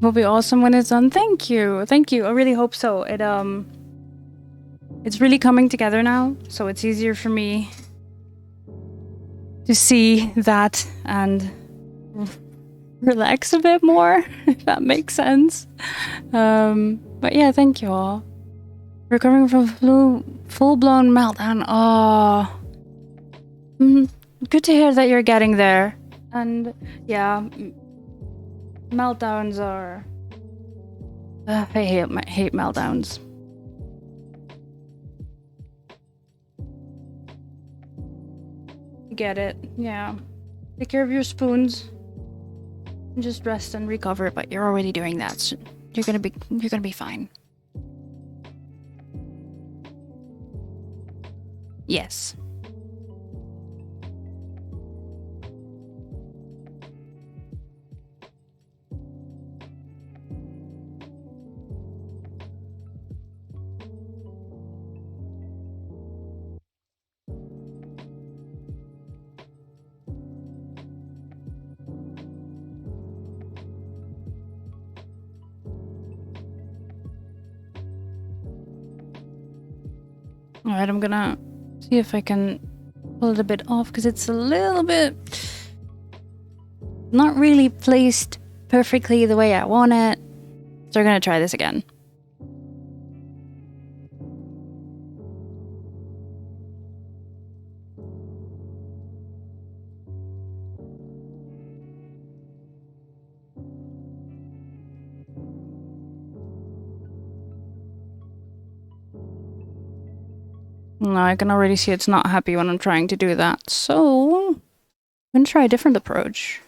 Will be awesome when it's done. Thank you. Thank you. I really hope so. It's really coming together now, so it's easier for me to see that and relax a bit more, if that makes sense. But yeah, thank you all. Recovering from full-blown meltdown. Oh. Good to hear that you're getting there. And yeah, meltdowns are... I hate meltdowns. Get it, yeah. Take care of your spoons. Just rest and recover, but you're already doing that. So you're gonna be fine. Yes. Alright, I'm gonna see if I can pull it a bit off, because it's a little bit not really placed perfectly the way I want it. So we're gonna try this again. No, I can already see it's not happy when I'm trying to do that, so I'm gonna try a different approach.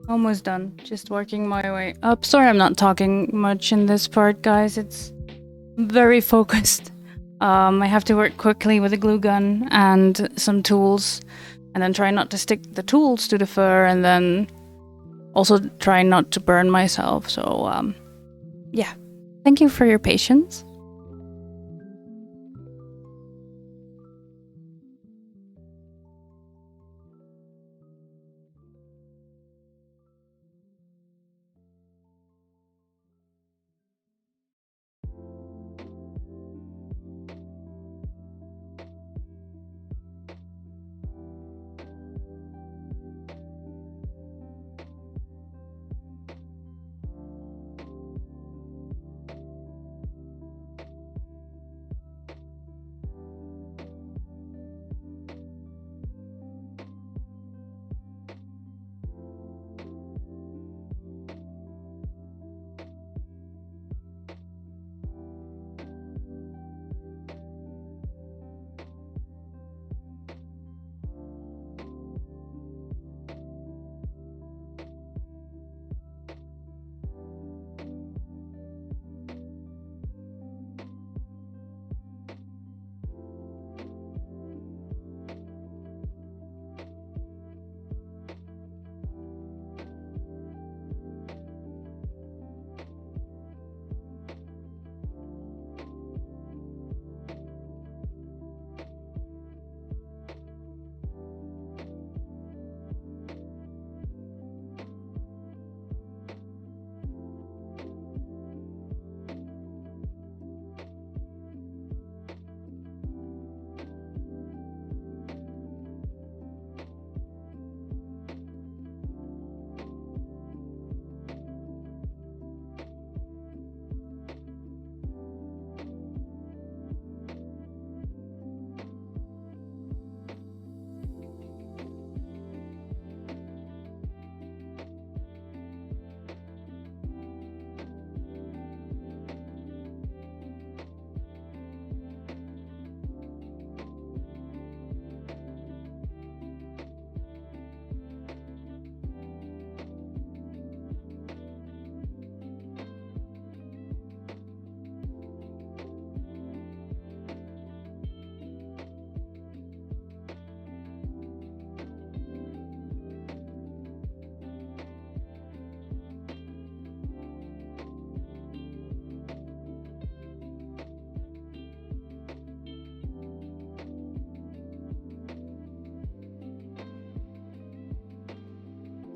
Almost done. Just working my way up. Sorry I'm not talking much in this part, guys. It's very focused. I have to work quickly with a glue gun and some tools, and then try not to stick the tools to the fur, and then also try not to burn myself. So, yeah. Thank you for your patience.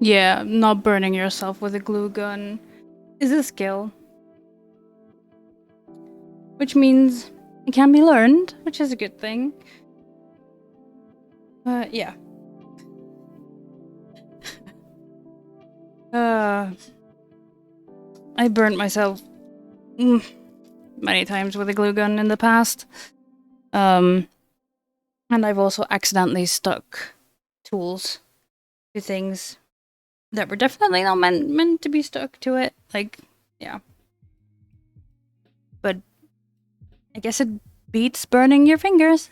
Yeah, not burning yourself with a glue gun is a skill. Which means it can be learned, which is a good thing. Yeah. I burnt myself many times with a glue gun in the past. And I've also accidentally stuck tools to things that were definitely not meant to be stuck to it. Like, yeah. But I guess it beats burning your fingers.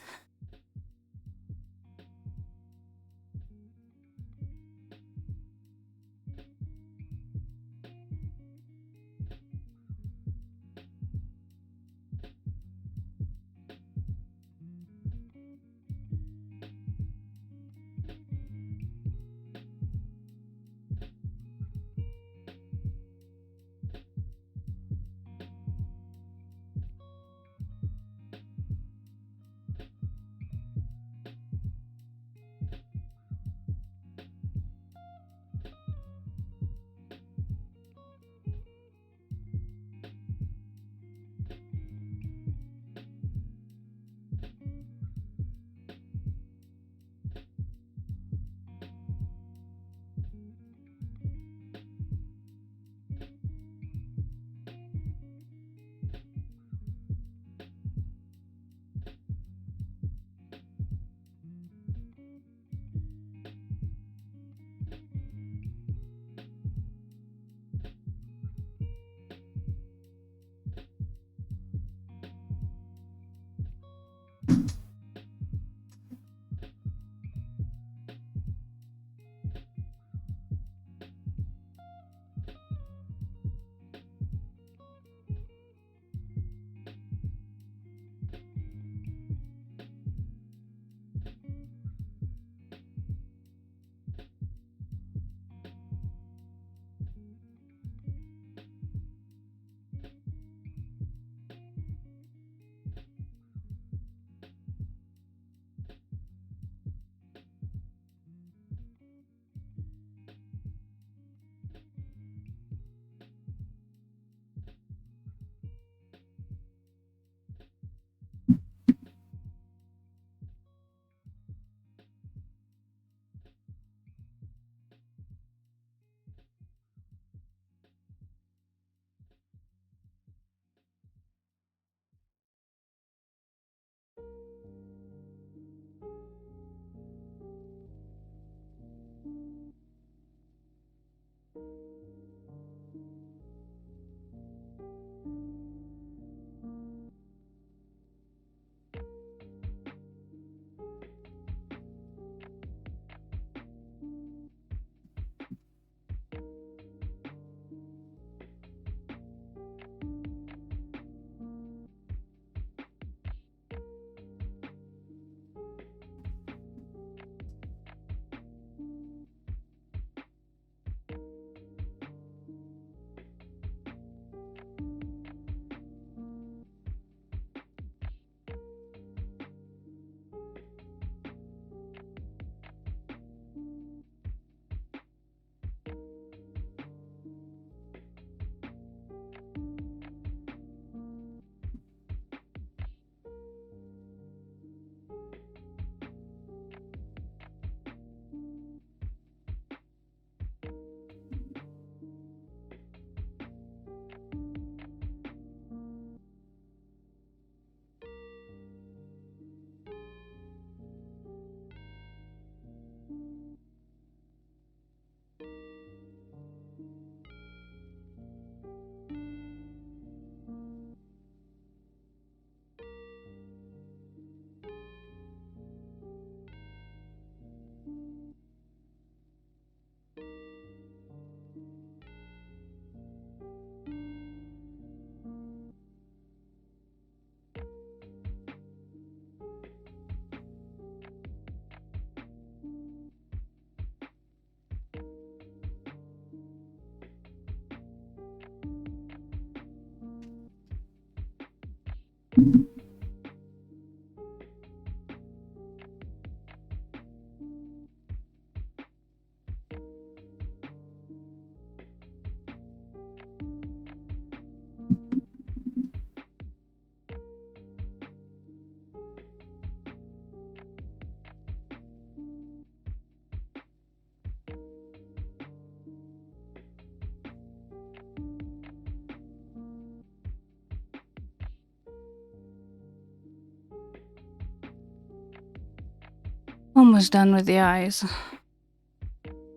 Almost done with the eyes.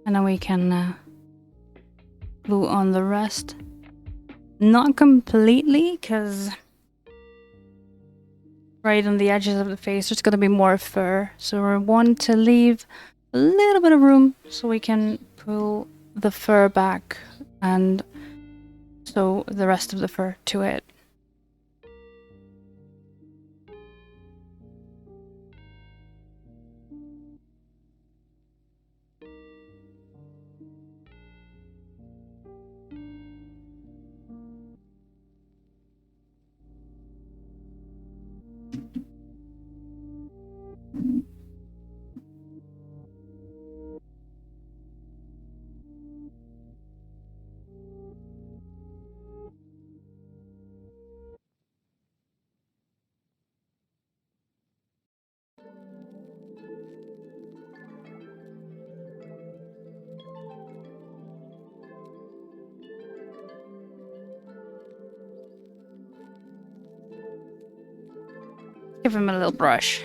And then we can glue on the rest. Not completely, because right on the edges of the face there's going to be more fur. So we want to leave a little bit of room so we can pull the fur back and sew the rest of the fur to it. Give him a little brush.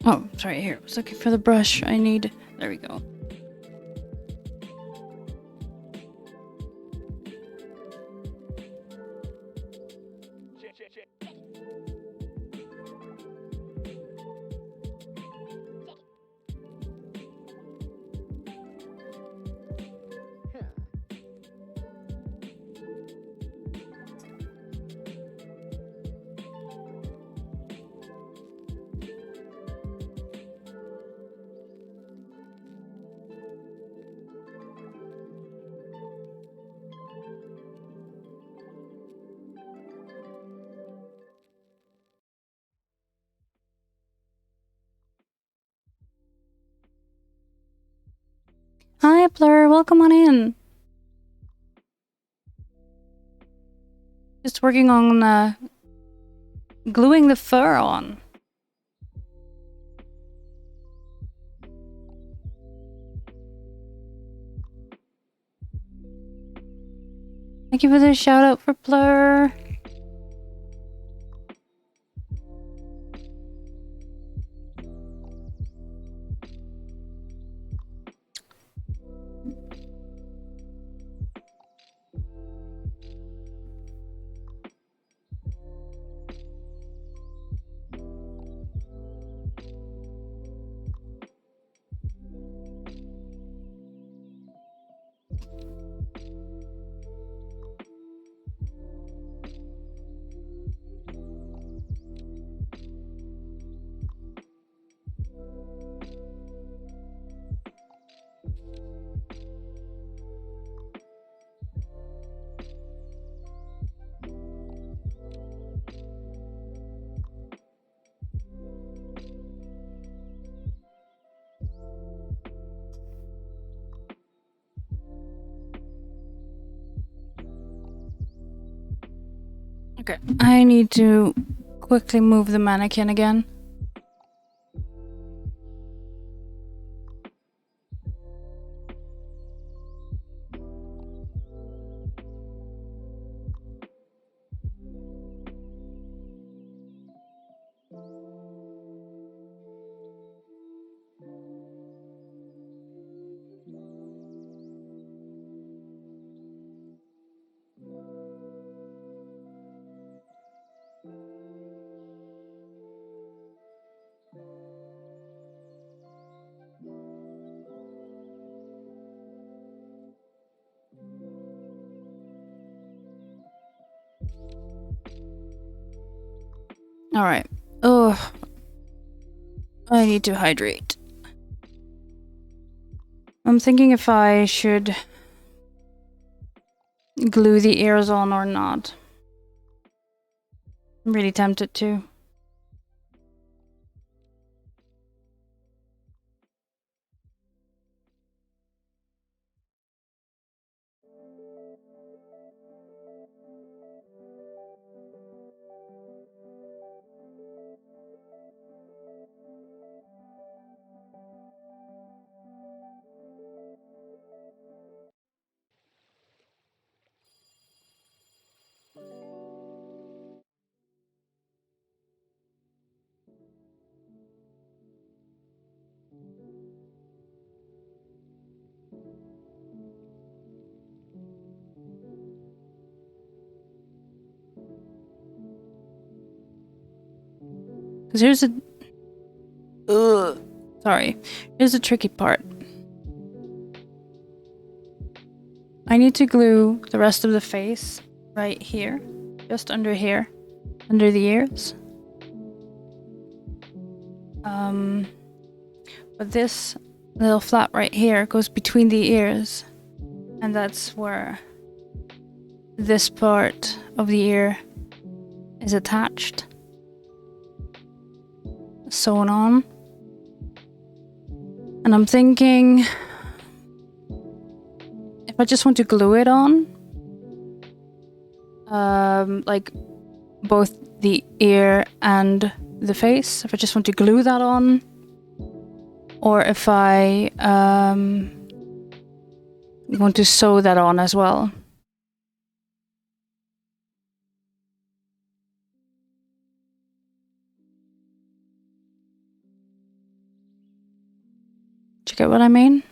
Oh, sorry, here. I was looking for the brush I need. There we go. Hi, Blur. Welcome on in. Just working on gluing the fur on. Thank you for the shout out for Blur. Okay, I need to quickly move the mannequin again. Alright. Oh, I need to hydrate. I'm thinking if I should glue the ears on or not. I'm really tempted to. Because here's a... Ugh. Sorry. Here's the tricky part. I need to glue the rest of the face right here. Just under here. Under the ears. But this little flap right here goes between the ears. And that's where this part of the ear is attached. Sewn on. And I'm thinking if I just want to glue it on, like both the ear and the face, if I just want to glue that on, or if I want to sew that on as well. Do you get what I mean?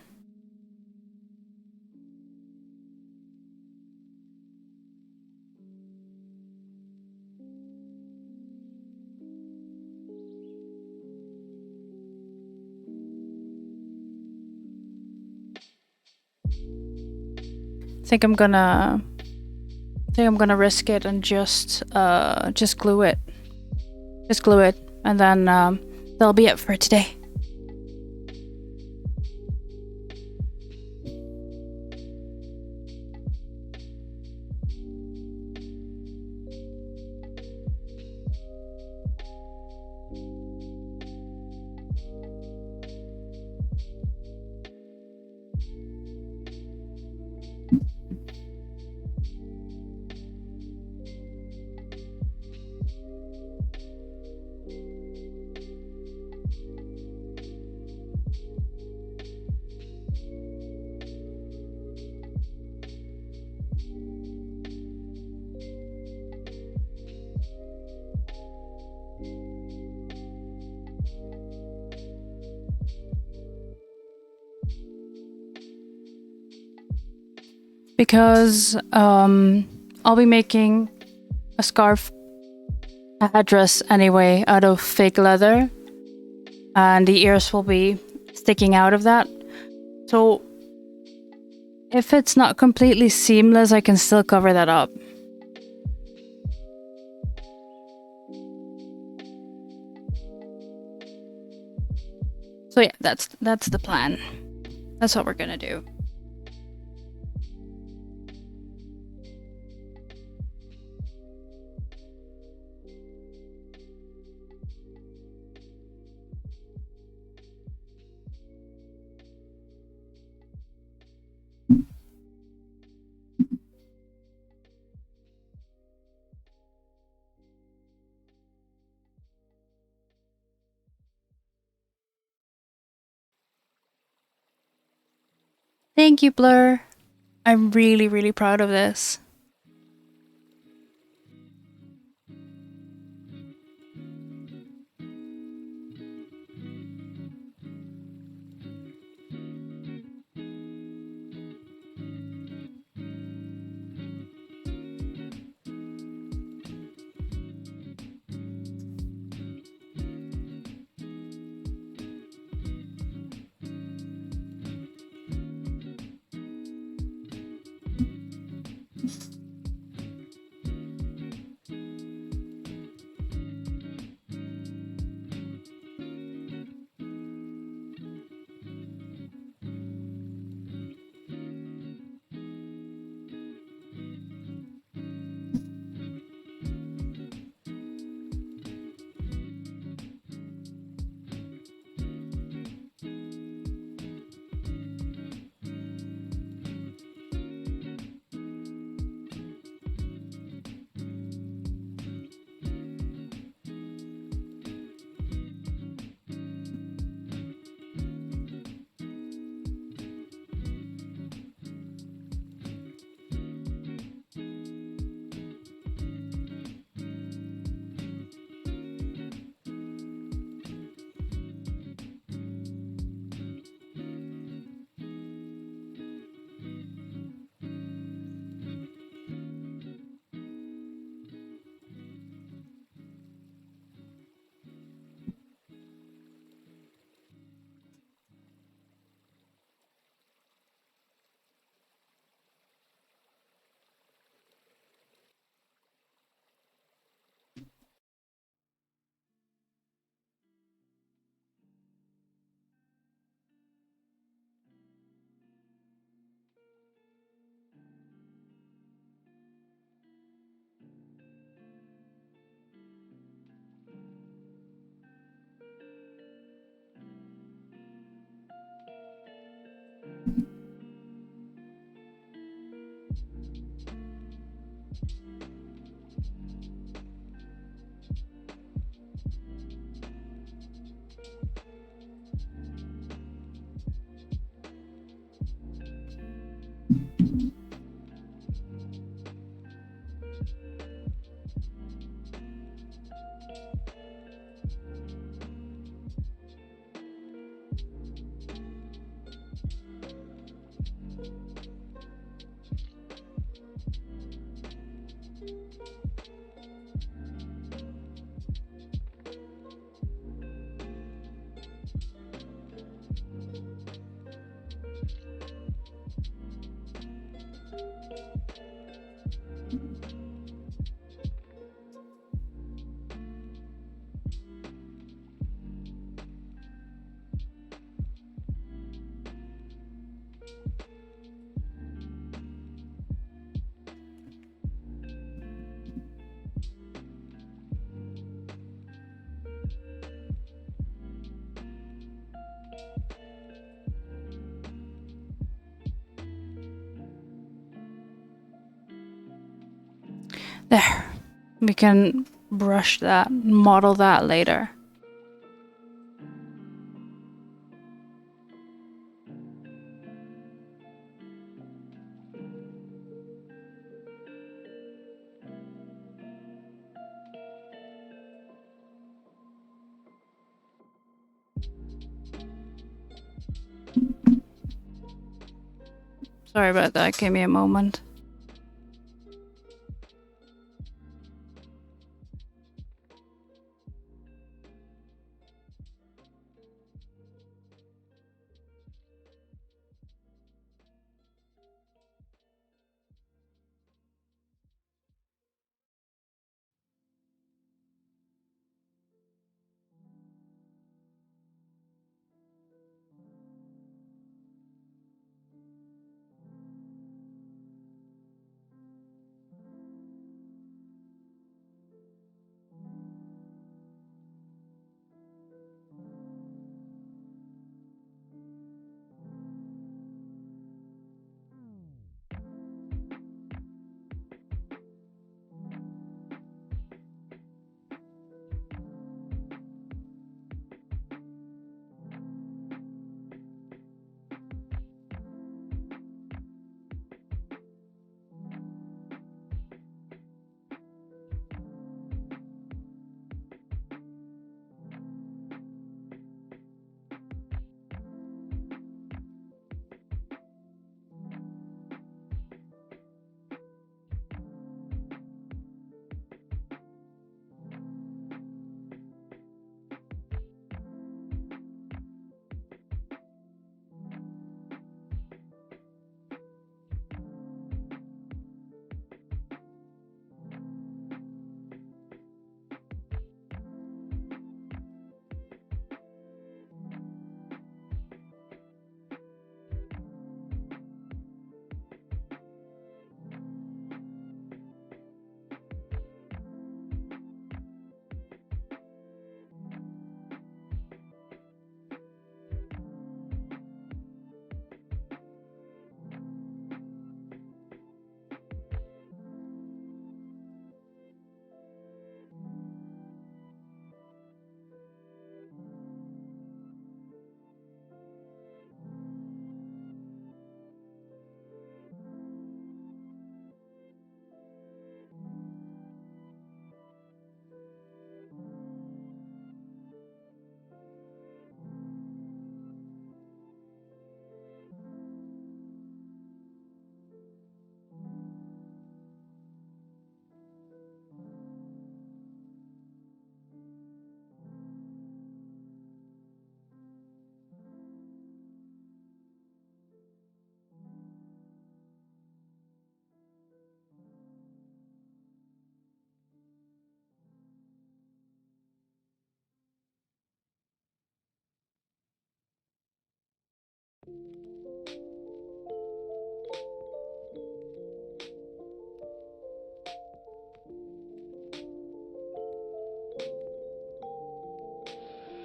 I think I'm gonna risk it and just glue it. Just glue it, and then that'll be it for today. Because I'll be making a scarf, a headdress anyway, out of fake leather, and the ears will be sticking out of that. So if it's not completely seamless, I can still cover that up. So yeah, that's the plan. That's what we're gonna do. Thank you, Blur. I'm really, really proud of this. There. We can brush that, model that later. Sorry about that, give me a moment.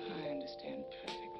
I understand perfectly.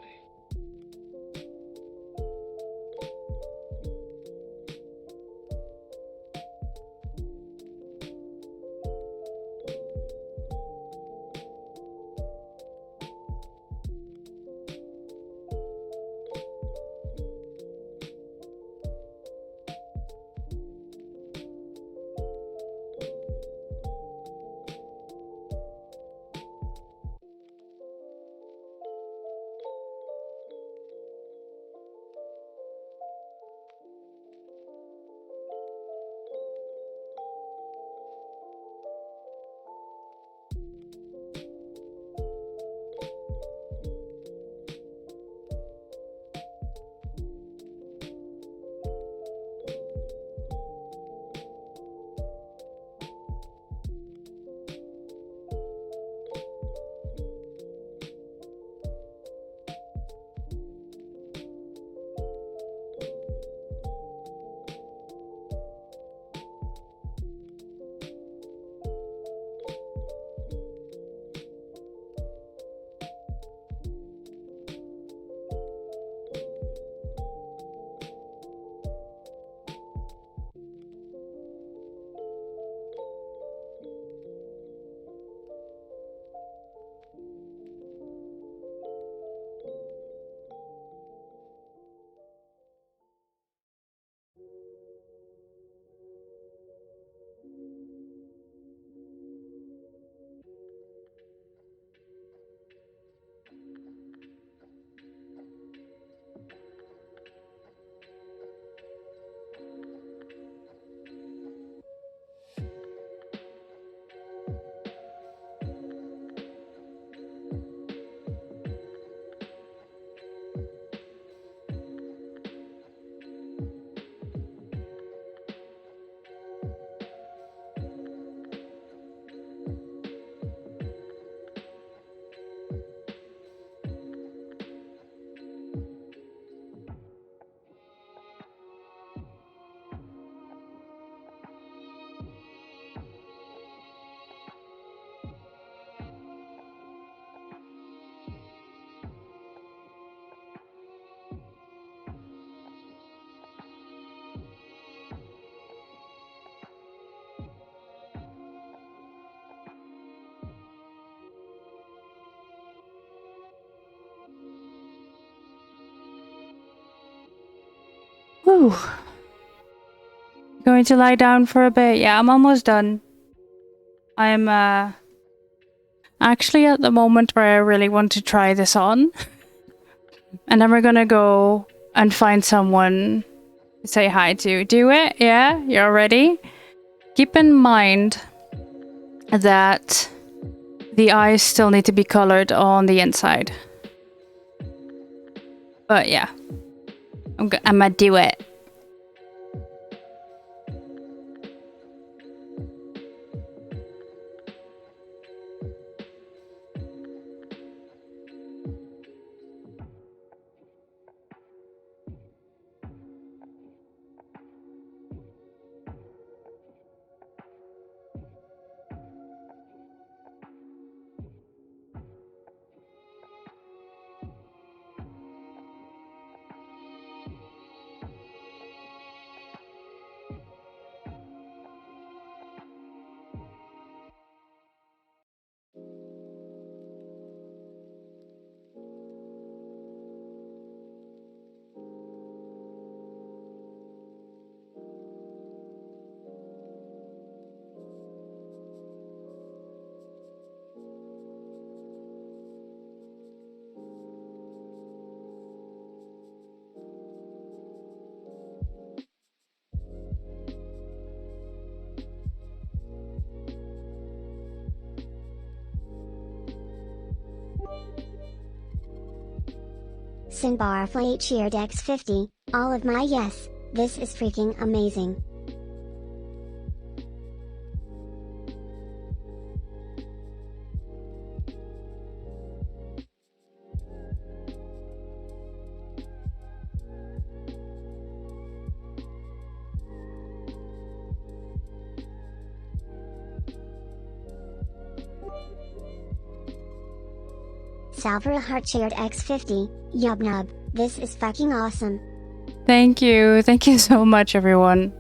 Whew. Going to lie down for a bit. Yeah, I'm almost done. I'm actually at the moment where I really want to try this on. And then we're gonna go and find someone to say hi to. Do it? Yeah? You're ready? Keep in mind that the eyes still need to be colored on the inside. But yeah, I'm gonna do it. Sinbar Flay cheered X50, all of my yes, this is freaking amazing. Salvara Heart cheered X50, yub nub, this is fucking awesome. Thank you. Thank you so much, everyone.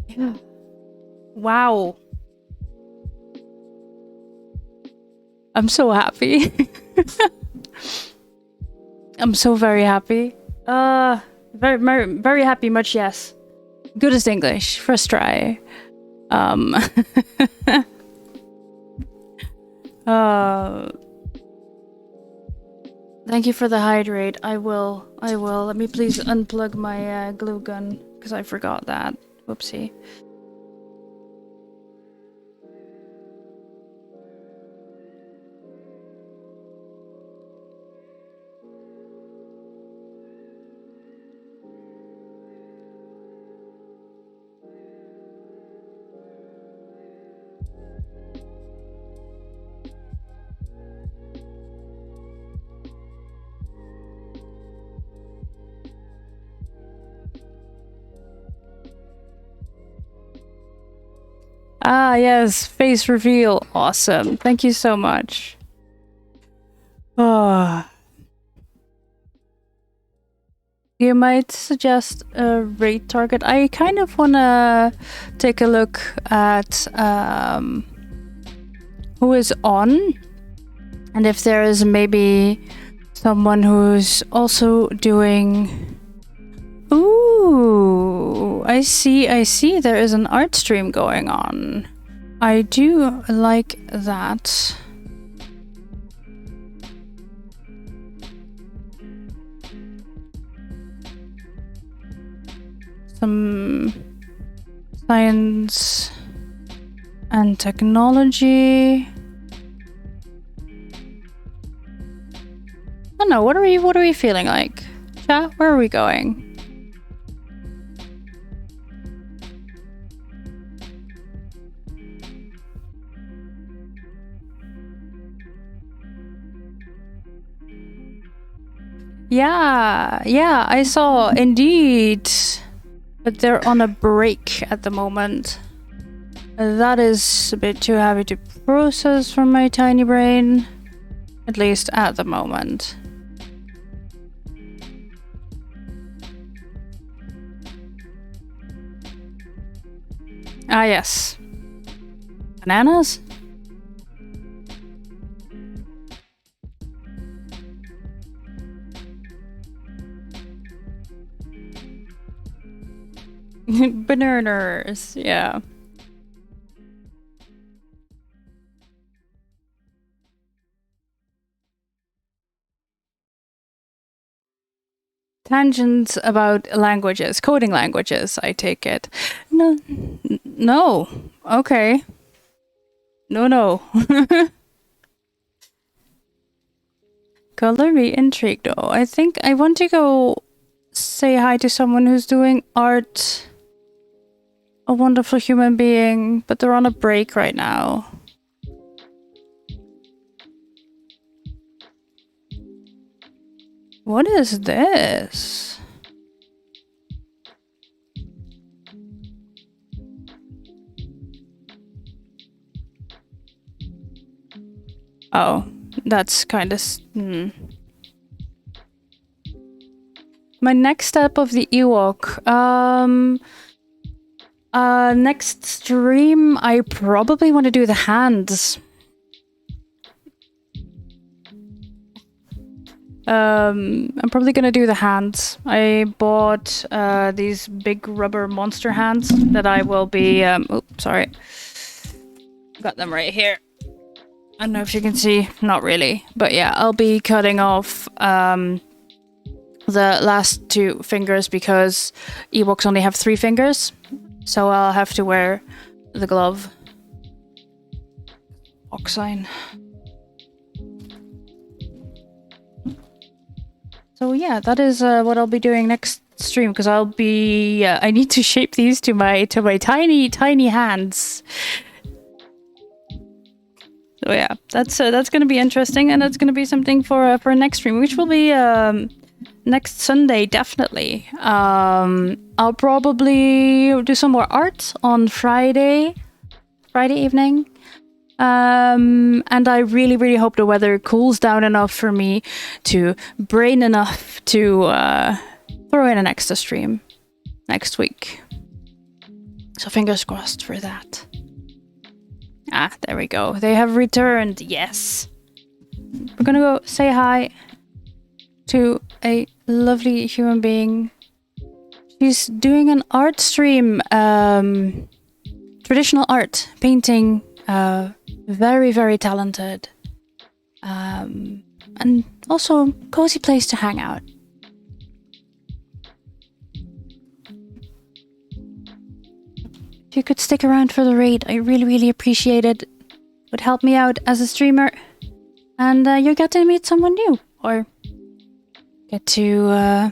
Yeah. Wow. I'm so happy. I'm so very happy. Very, very, very happy. Much yes. Good as English. First try. Thank you for the hydrate. I will. Let me please unplug my glue gun because I forgot that. Whoopsie. Ah, yes, face reveal. Awesome. Thank you so much. Oh. You might suggest a raid target. I kind of want to take a look at who is on and if there is maybe someone who's also doing... Ooh, I see. There is an art stream going on. I do like that. Some science and technology. I don't know. What are we feeling like? Chat, where are we going? Yeah, I saw, indeed. But they're on a break at the moment. That is a bit too heavy to process for my tiny brain. At least at the moment. Ah, yes. Bananas? Bananas, yeah. Tangents about languages, coding languages, I take it. No, no. Okay. No. Color me intrigued though. I think I want to go say hi to someone who's doing art. A wonderful human being, but they're on a break right now. What is this? Oh, that's kind of... My next step of the Ewok. Next stream, I probably want to do the hands. I'm probably gonna do the hands. I bought these big rubber monster hands that I will be... oh, sorry. Got them right here. I don't know if you can see. Not really. But yeah, I'll be cutting off the last 2 fingers because Ewoks only have 3 fingers. So I'll have to wear the glove. Oxine. So yeah, that is what I'll be doing next stream because I'll be... I need to shape these to my tiny hands. So yeah, that's gonna be interesting, and that's gonna be something for next stream, which will be next Sunday definitely. I'll probably do some more art on Friday evening, and I really hope the weather cools down enough for me to brain enough to throw in an extra stream next week. So fingers crossed for that. Ah, there we go. They have returned. Yes. We're gonna go say hi to a lovely human being. She's doing an art stream. Traditional art. Painting. Very talented. And also a cozy place to hang out. If you could stick around for the raid, I really appreciate it. It would help me out as a streamer. And you get to meet someone new. Or get to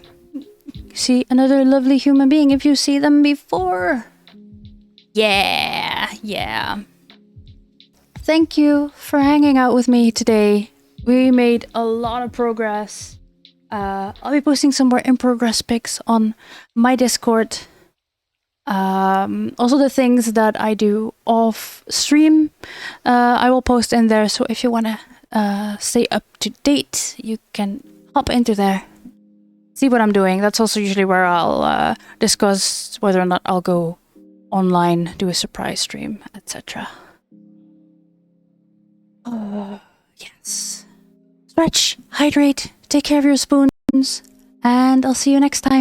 see another lovely human being if you see them before. Yeah. Thank you for hanging out with me today. We made a lot of progress. I'll be posting some more in progress pics on my Discord. Also the things that I do off stream, I will post in there. So if you want to stay up to date, you can hop into there. See what I'm doing. That's also usually where I'll discuss whether or not I'll go online, do a surprise stream, etc. Yes. Stretch, hydrate, take care of your spoons, and I'll see you next time.